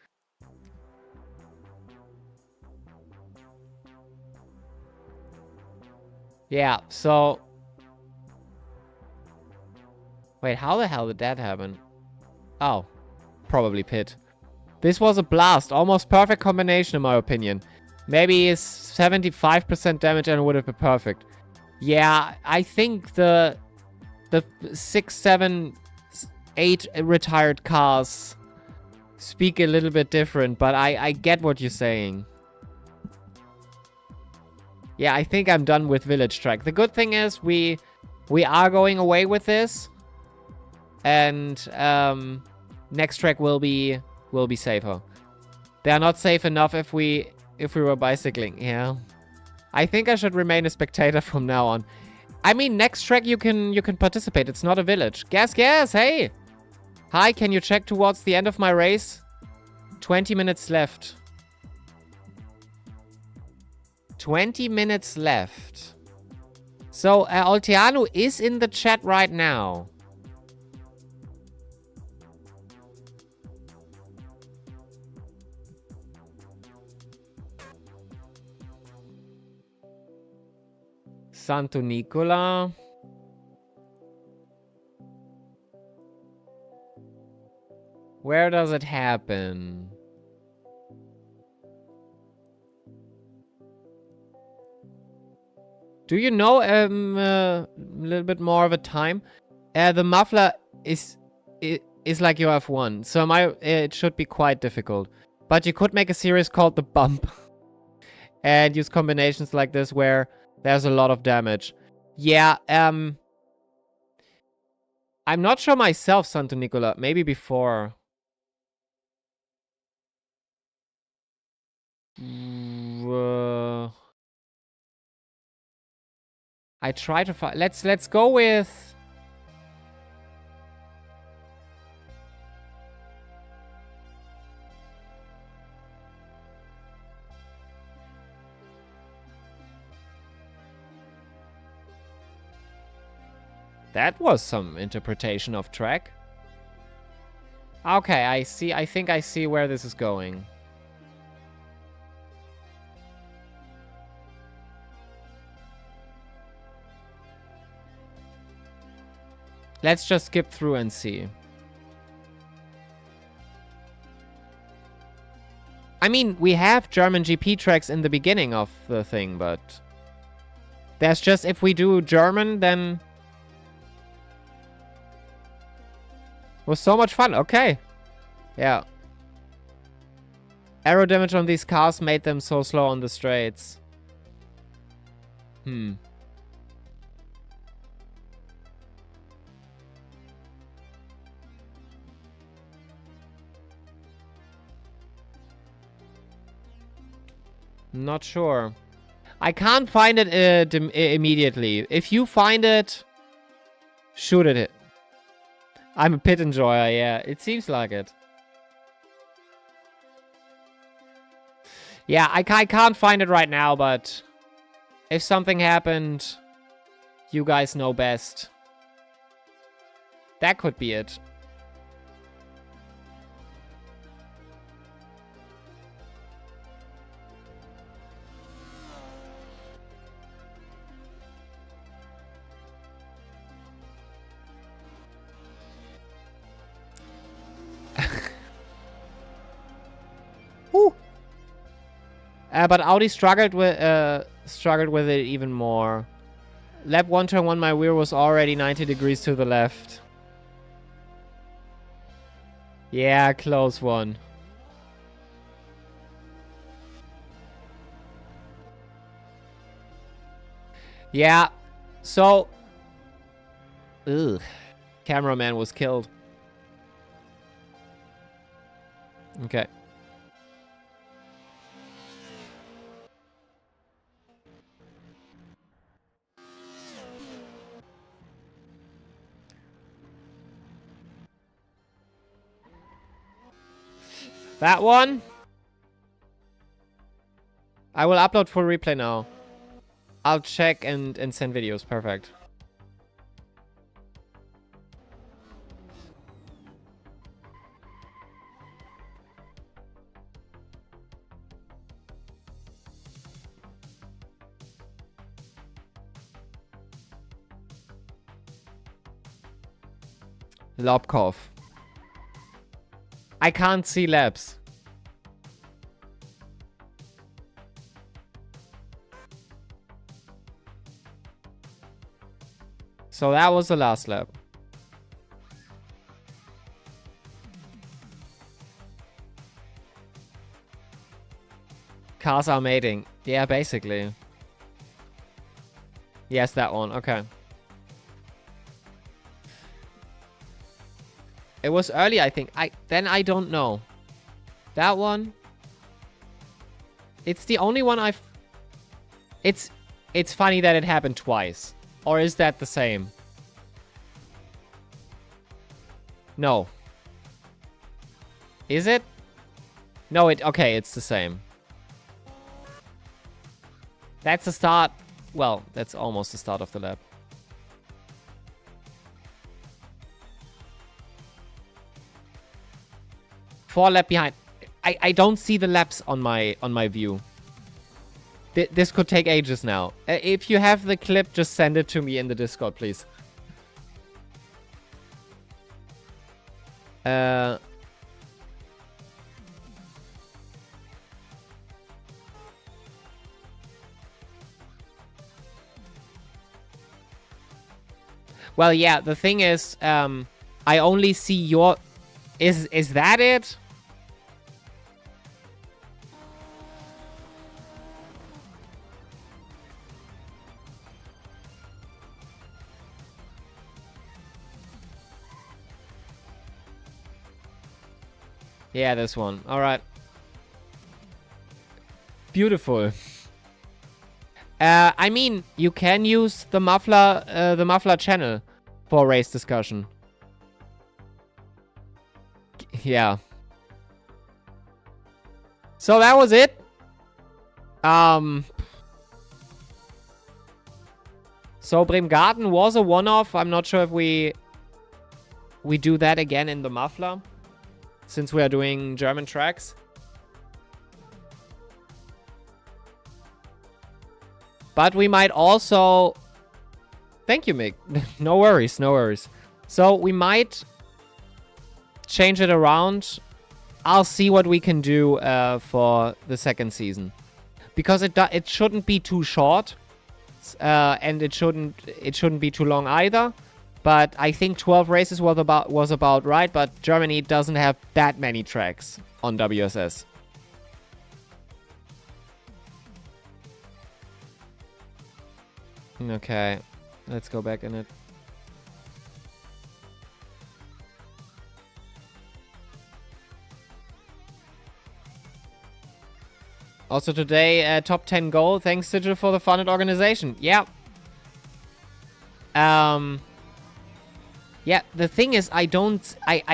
Yeah, so... Wait, how the hell did that happen? Oh. Probably pit. This was a blast. Almost perfect combination in my opinion. Maybe 75% damage and it would have been perfect. Yeah, I think the 6, 7, 8 retired cars speak a little bit different, but I get what you're saying. Yeah, I think I'm done with village track. The good thing is we are going away with this. And next track will be safer. They are not safe enough if we were bicycling. Yeah. I think I should remain a spectator from now on. I mean, next track you can participate. It's not a village. Gas, hey! Hi, can you check towards the end of my race? 20 minutes left. 20 minutes left. So, Olteanu is in the chat right now. Santo Nicola. Where does it happen? Do you know a little bit more of a time? The muffler is like you have one, so it should be quite difficult. But you could make a series called The Bump and use combinations like this where there's a lot of damage. Yeah, I'm not sure myself, Santo Nicola. Maybe before. I try to find... Let's go with... That was some interpretation of track. Okay, I see. I think I see where this is going. Let's just skip through and see. I mean, we have German GP tracks in the beginning of the thing, but... There's just, if we do German, then... It was so much fun. Okay. Yeah. Aero damage on these cars made them so slow on the straights. Not sure. I can't find it immediately. If you find it, shoot at it. I'm a pit enjoyer, yeah. It seems like it. Yeah, I can't find it right now, but if something happened, you guys know best. That could be it. But Audi struggled with it even more. Lap 1, turn 1, my rear was already 90 degrees to the left. Yeah, close one. Yeah, so... Ugh. Cameraman was killed. Okay. That one. I will upload full replay now. I'll check and send videos. Perfect. Lobkov. I can't see laps. So that was the last lap. Cars are mating. Yeah, basically. Yes, that one. Okay. It was early, I think. Then I don't know. That one. It's the only one I've... It's funny that it happened twice. Or is that the same? No. Is it? No, okay, it's the same. That's the start. Well, that's almost the start of the lap. Four lap behind. I don't see the laps on my view. This could take ages now. If you have the clip, just send it to me in the Discord, please. Well, yeah, the thing is, I only see your... Is that it? Yeah, this one. All right. Beautiful. I mean, you can use the Muffler channel for race discussion. Yeah. So that was it. So Bremgarten was a one-off. I'm not sure if we do that again in the Muffler, since we are doing German tracks. But we might also... Thank you, Mick. No worries, no worries. So we might change it around. I'll see what we can do for the second season. Because it shouldn't be too short. And it shouldn't be too long either. But I think 12 races was about right. But Germany doesn't have that many tracks on WSS. Okay, let's go back in it. Also today, top 10 goal. Thanks, Sigil, for the fun and organization. Yeah. Yeah, the thing is, I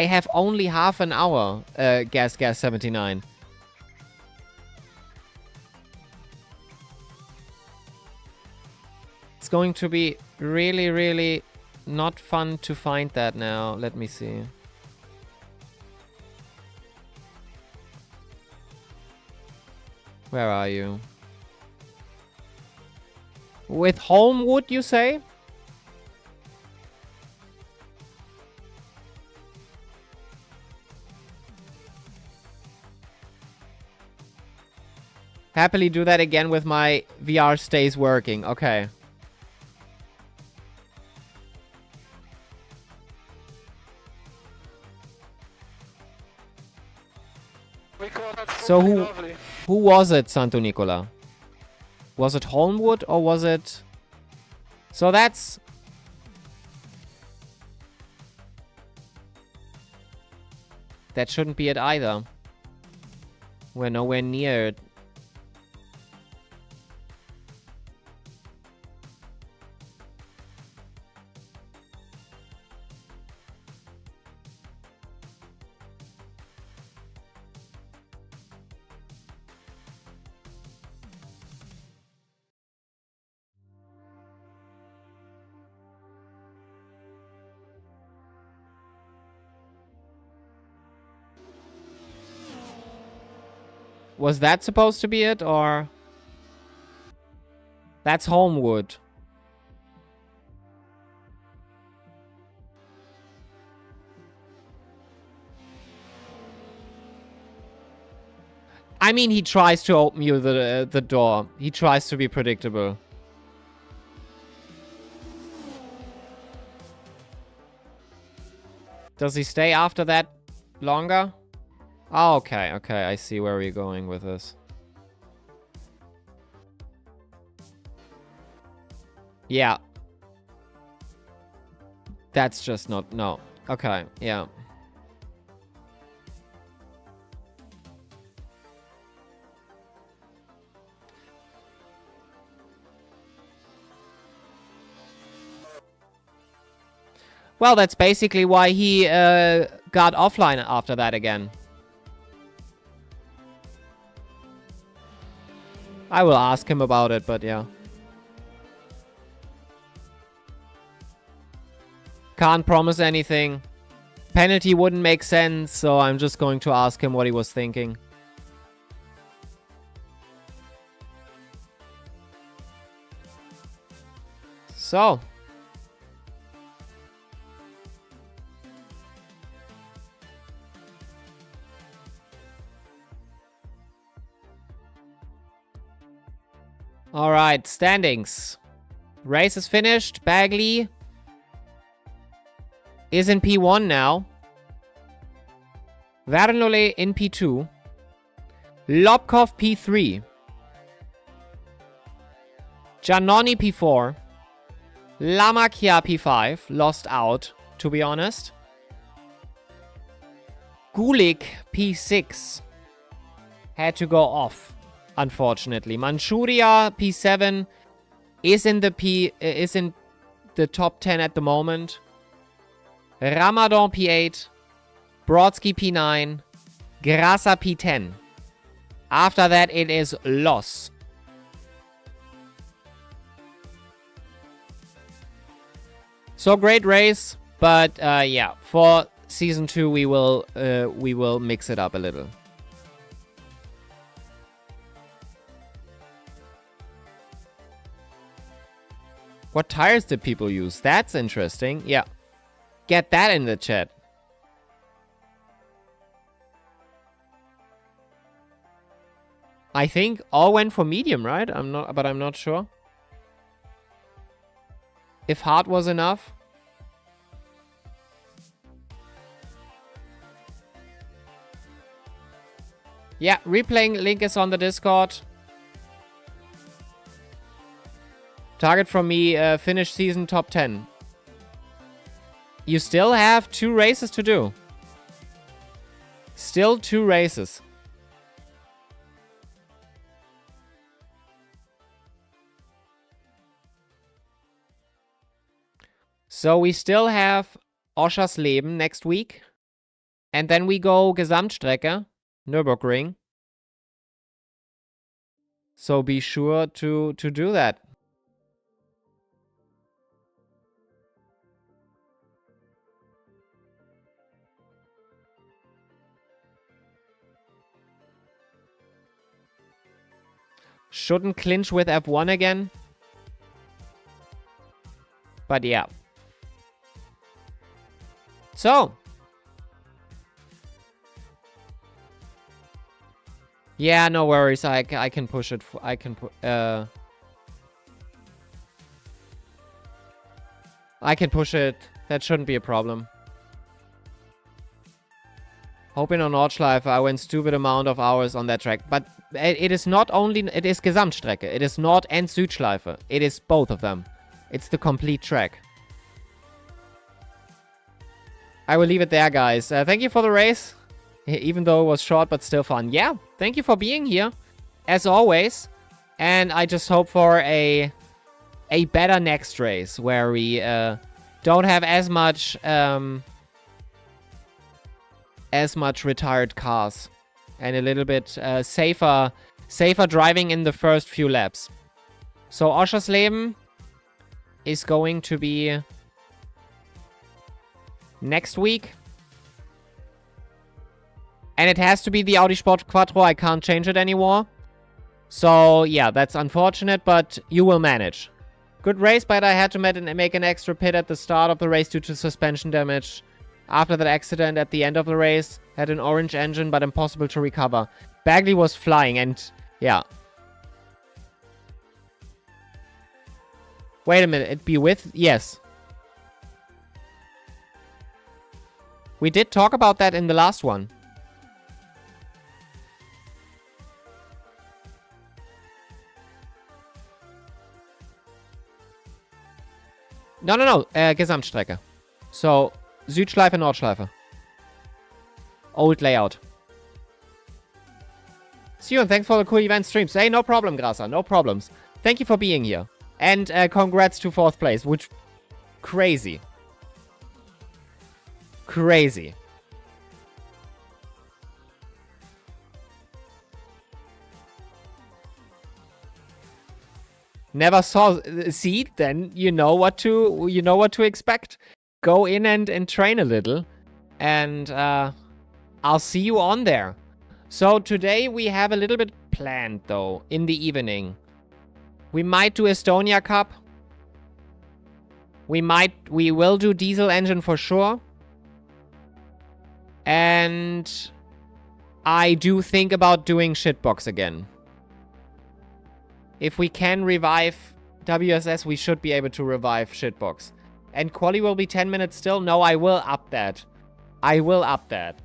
have only half an hour, Gas 79. It's going to be really, really not fun to find that now. Let me see. Where are you? With Holmwood, you say? Happily do that again with my VR stays working. Okay. So who was it, Santo Nicola? Was it Holmwood or was it... So that's... That shouldn't be it either. We're nowhere near it. Was that supposed to be it, or... That's Holmwood. I mean, he tries to open you the door. He tries to be predictable. Does he stay after that longer? Oh, okay, okay. I see where we're going with this. Yeah. That's just not... No. Okay, yeah. Well, that's basically why he got offline after that again. I will ask him about it, but yeah. Can't promise anything. Penalty wouldn't make sense, so I'm just going to ask him what he was thinking. So. Alright, standings. Race is finished. Bagley is in P1 now. Vernole in P2. Lobkov P3. Giannoni P4. Lamacchia P5. Lost out, to be honest. Gulik P6. Had to go off, unfortunately. Manchuria P7 is in the top 10 at the moment. Ramadan P8, Brodsky P9, Grasa P10. After that, it is loss. So great race, but yeah, for season 2 we will mix it up a little. What tires did people use? That's interesting. Yeah. Get that in the chat. I think all went for medium, right? I'm not sure. If hard was enough. Yeah, replaying link is on the Discord. Target from me, finish season top 10. You still have 2 races to do. Still 2 races. So we still have Oschersleben next week. And then we go Gesamtstrecke, Nürburgring. So be sure to do that. Shouldn't clinch with F1 again. But yeah. So. Yeah, no worries. I can push it. I can push it. That shouldn't be a problem. Hoping on Nordschleife, I went stupid amount of hours on that track. But it is not only... It is Gesamtstrecke. It is Nord and Südschleife. It is both of them. It's the complete track. I will leave it there, guys. Thank you for the race. Even though it was short, but still fun. Yeah, thank you for being here. As always. And I just hope for a better next race. Where we don't have as much retired cars. And a little bit safer driving in the first few laps. So Oschersleben is going to be next week. And it has to be the Audi Sport Quattro. I can't change it anymore. So, yeah, that's unfortunate, but you will manage. Good race, but I had to make an extra pit at the start of the race due to suspension damage. After that accident at the end of the race, had an orange engine, but impossible to recover. Bagley was flying, and yeah. Wait a minute, it be with? Yes. We did talk about that in the last one. No. Gesamtstrecke. So, Südschleife, Nordschleife. Old layout. See you and thanks for the cool event streams. Hey, no problem, Grasa. No problems. Thank you for being here. And congrats to 4th place, which... Crazy. Crazy. Never saw... See, then you know what to expect. Go in and train a little. And I'll see you on there. So today we have a little bit planned, though, in the evening. We might do Estonia Cup. We will do diesel engine for sure. And I do think about doing shitbox again. If we can revive WSS, we should be able to revive shitbox. And quali will be 10 minutes still? No, I will up that. I will up that.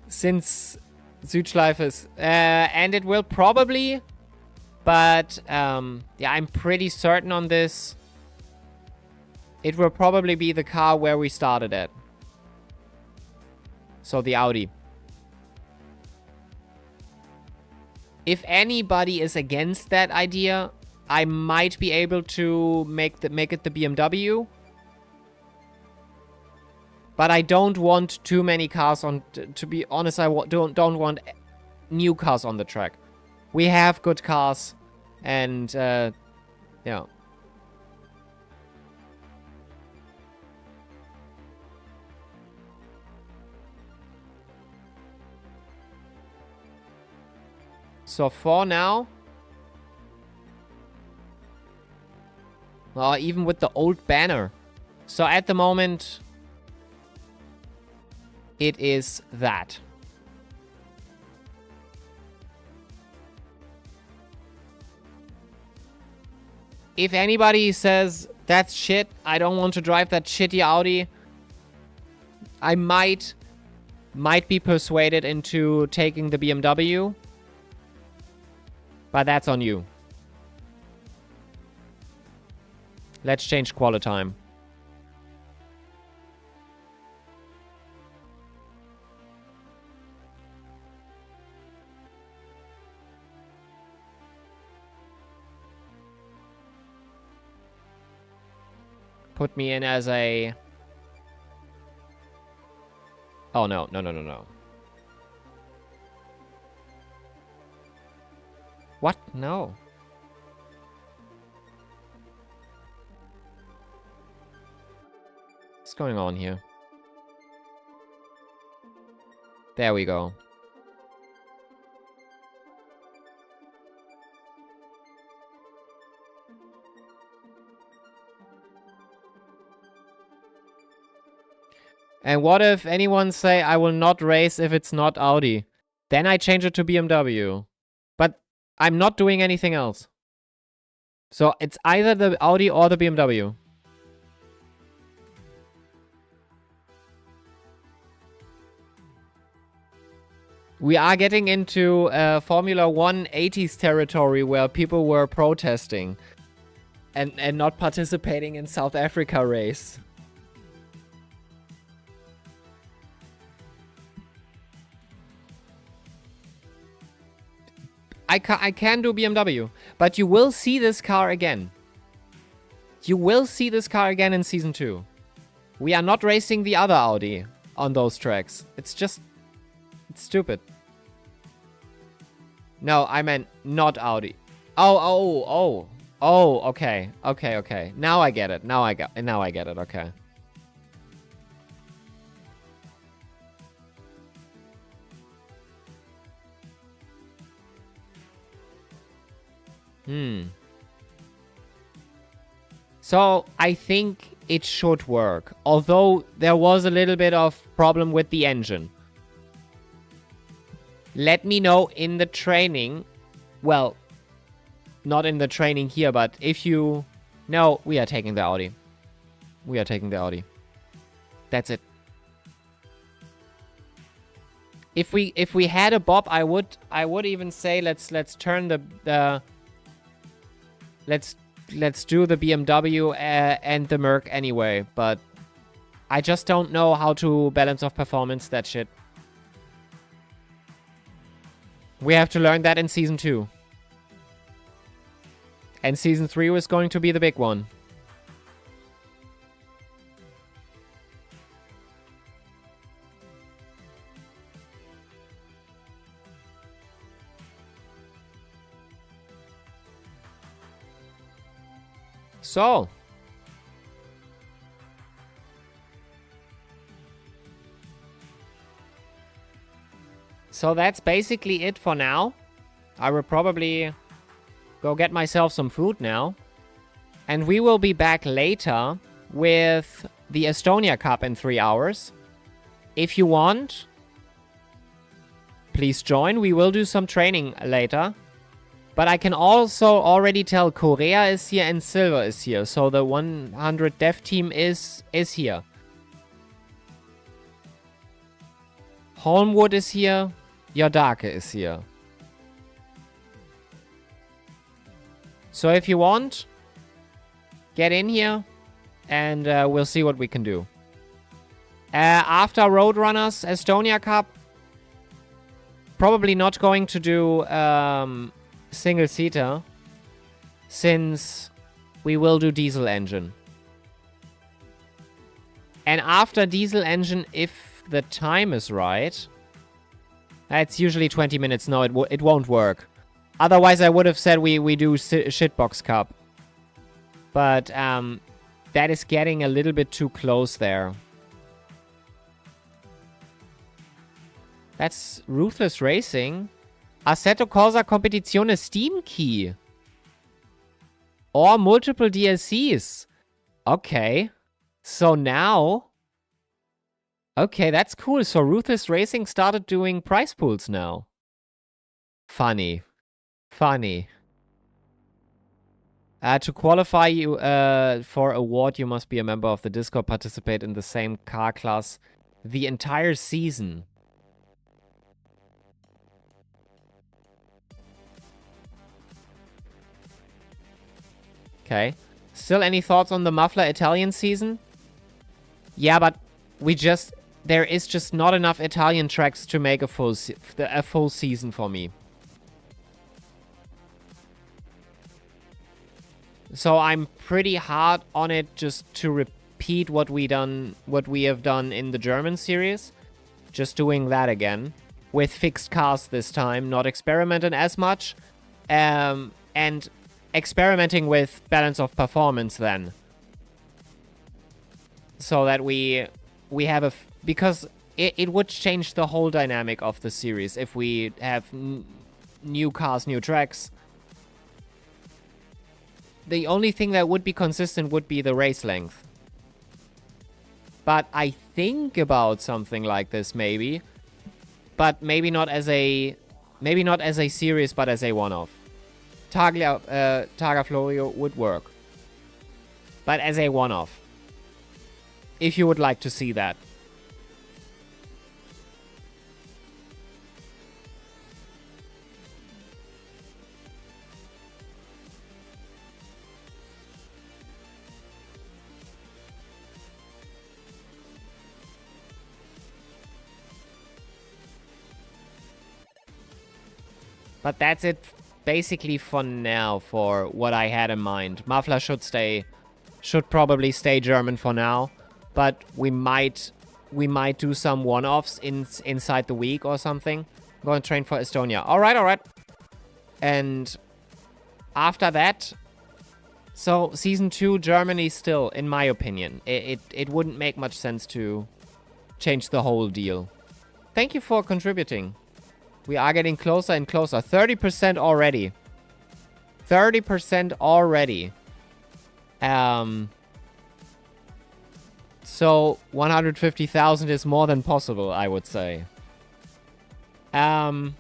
Since Südschleife is... and it will probably... But, yeah, I'm pretty certain on this. It will probably be the car where we started at. So, the Audi. If anybody is against that idea, I might be able to make it the BMW. But I don't want too many cars on... To be honest, I don't want new cars on the track. We have good cars. And, yeah. So for now... Oh, even with the old banner. So at the moment... It is that. If anybody says, that's shit, I don't want to drive that shitty Audi, I might be persuaded into taking the BMW. But that's on you. Let's change quality time. Put me in as a... Oh, no. No. What? No. What's going on here? There we go. And what if anyone say, I will not race if it's not Audi? Then I change it to BMW. But I'm not doing anything else. So it's either the Audi or the BMW. We are getting into Formula 1 80s territory where people were protesting and not participating in South Africa race. I can do BMW, but you will see this car again. You will see this car again in Season 2. We are not racing the other Audi on those tracks. It's just... It's stupid. No, I meant not Audi. Oh, okay. Now I get it. Now I get it, okay. So, I think it should work. Although, there was a little bit of problem with the engine. Let me know in the training. Well, not in the training here, but if you... No, we are taking the Audi. We are taking the Audi. That's it. If we had a Bob, I would even say let's turn the let's do the BMW and the Merc anyway, but I just don't know how to balance off performance that shit. We have to learn that in Season 2. And Season 3 was going to be the big one. So. So that's basically it for now. I will probably go get myself some food now. And we will be back later with the Estonia Cup in 3 hours. If you want, please join. We will do some training later. But I can also already tell Korea is here and Silver is here. So the 100 Dev team is here. Holmwood is here. Yodake is here. So if you want, get in here and we'll see what we can do. After Roadrunners Estonia Cup, probably not going to do single-seater, since we will do diesel engine. And after diesel engine, if the time is right, it's usually 20 minutes. No, it won't work. Otherwise, I would have said we do Shitbox Cup. But that is getting a little bit too close there. That's Ruthless Racing. Assetto Corsa Competizione Steam Key. Or multiple DLCs. Okay. So now... Okay, that's cool. So Ruthless Racing started doing prize pools now. Funny. Funny. To qualify you for award, you must be a member of the Discord, participate in the same car class the entire season. Okay. Still any thoughts on the Muffler Italian season? Yeah, but we just... There is just not enough Italian tracks to make a full season for me. So I'm pretty hard on it just to repeat what we have done in the German series. Just doing that again. With fixed cars this time, not experimenting as much. And experimenting with balance of performance then. So that we have a... Because it would change the whole dynamic of the series if we have new cars, new tracks. The only thing that would be consistent would be the race length. But I think about something like this maybe. But maybe not as a series, but as a one-off. Targa Florio would work. But as a one-off. If you would like to see that. But that's it basically for now for what I had in mind. Muffler should probably stay German for now. But we might do some one-offs inside the week or something. I'm going to train for Estonia. Alright. And after that, so Season 2, Germany still, in my opinion. It wouldn't make much sense to change the whole deal. Thank you for contributing. We are getting closer and closer. 30% already. 30% already. So 150,000 is more than possible, I would say. I'll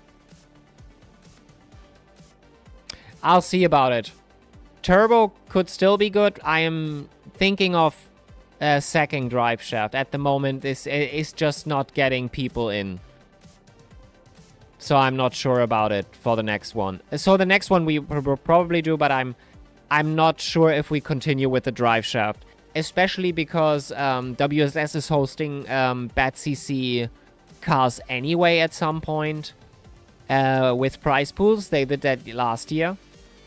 see about it. Turbo could still be good. I am thinking of sacking drive shaft. At the moment, this is just not getting people in. So I'm not sure about it for the next one. So the next one we will probably do, but I'm not sure if we continue with the drive shaft. Especially because WSS is hosting bad CC cars anyway at some point. With prize pools. They did that last year.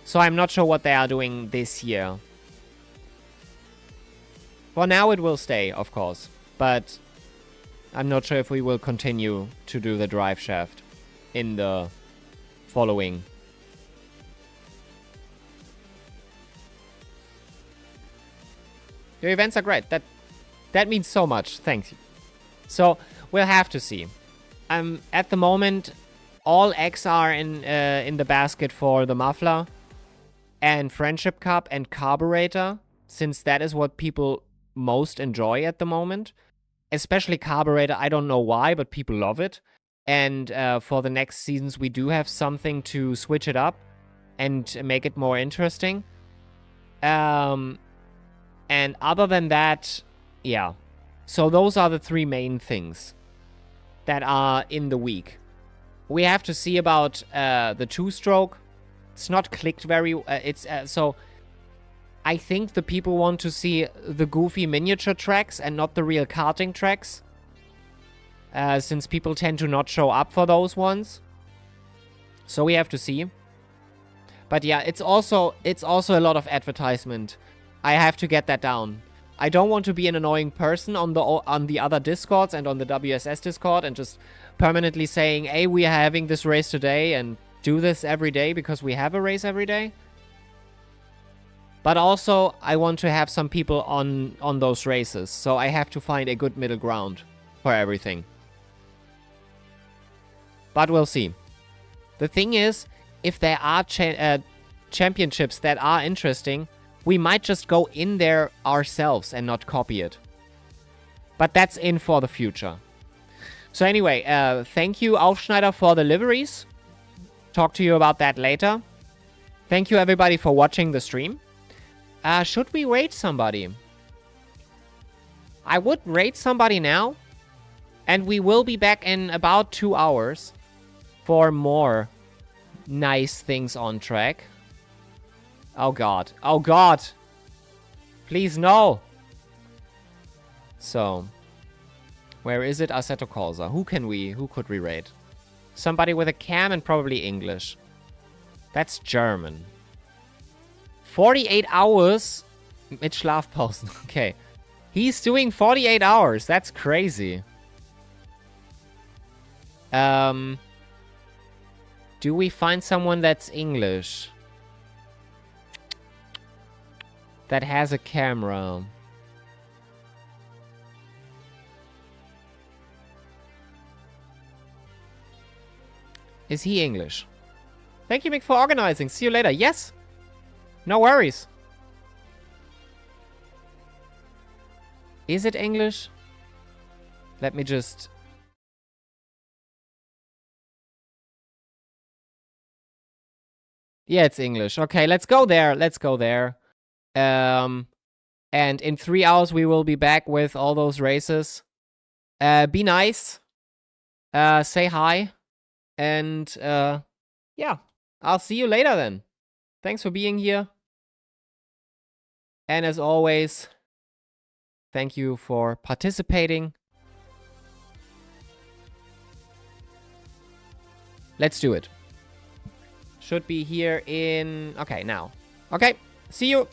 So I'm not sure what they are doing this year. For now it will stay, of course. But I'm not sure if we will continue to do the drive shaft in the following. Your events are great. That means so much. Thank you. So we'll have to see. At the moment, all eggs are in the basket for the Muffler and Friendship Cup and Carburetor, since that is what people most enjoy at the moment. Especially Carburetor. I don't know why, but people love it. And for the next seasons, we do have something to switch it up and make it more interesting. And other than that, yeah. So those are the three main things that are in the week. We have to see about the two-stroke. It's not clicked very... so I think the people want to see the goofy miniature tracks and not the real karting tracks. Since people tend to not show up for those ones. So we have to see. But yeah, it's also a lot of advertisement. I have to get that down. I don't want to be an annoying person on the other Discords and on the WSS Discord and just permanently saying, hey, we are having this race today and do this every day because we have a race every day. But also, I want to have some people on those races. So I have to find a good middle ground for everything. But we'll see. The thing is, if there are championships that are interesting, we might just go in there ourselves and not copy it. But that's in for the future. So anyway, thank you, Aufschneider, for the liveries. Talk to you about that later. Thank you, everybody, for watching the stream. Should we raid somebody? I would raid somebody now. And we will be back in about 2 hours for more nice things on track. Oh, God. Oh, God. Please, no. So, where is it? Assetto Corsa. Who could we raid? Somebody with a cam and probably English. That's German. 48 hours mit Schlafpausen. Okay. He's doing 48 hours. That's crazy. Do we find someone that's English? That has a camera. Is he English? Thank you, Mick, for organizing. See you later. Yes. No worries. Is it English? Let me just... Yeah, it's English. Okay, let's go there. Let's go there. And in 3 hours, we will be back with all those races. Be nice. Say hi. And, yeah. I'll see you later then. Thanks for being here. And as always, thank you for participating. Let's do it. Should be here in... Okay, now. Okay, see you.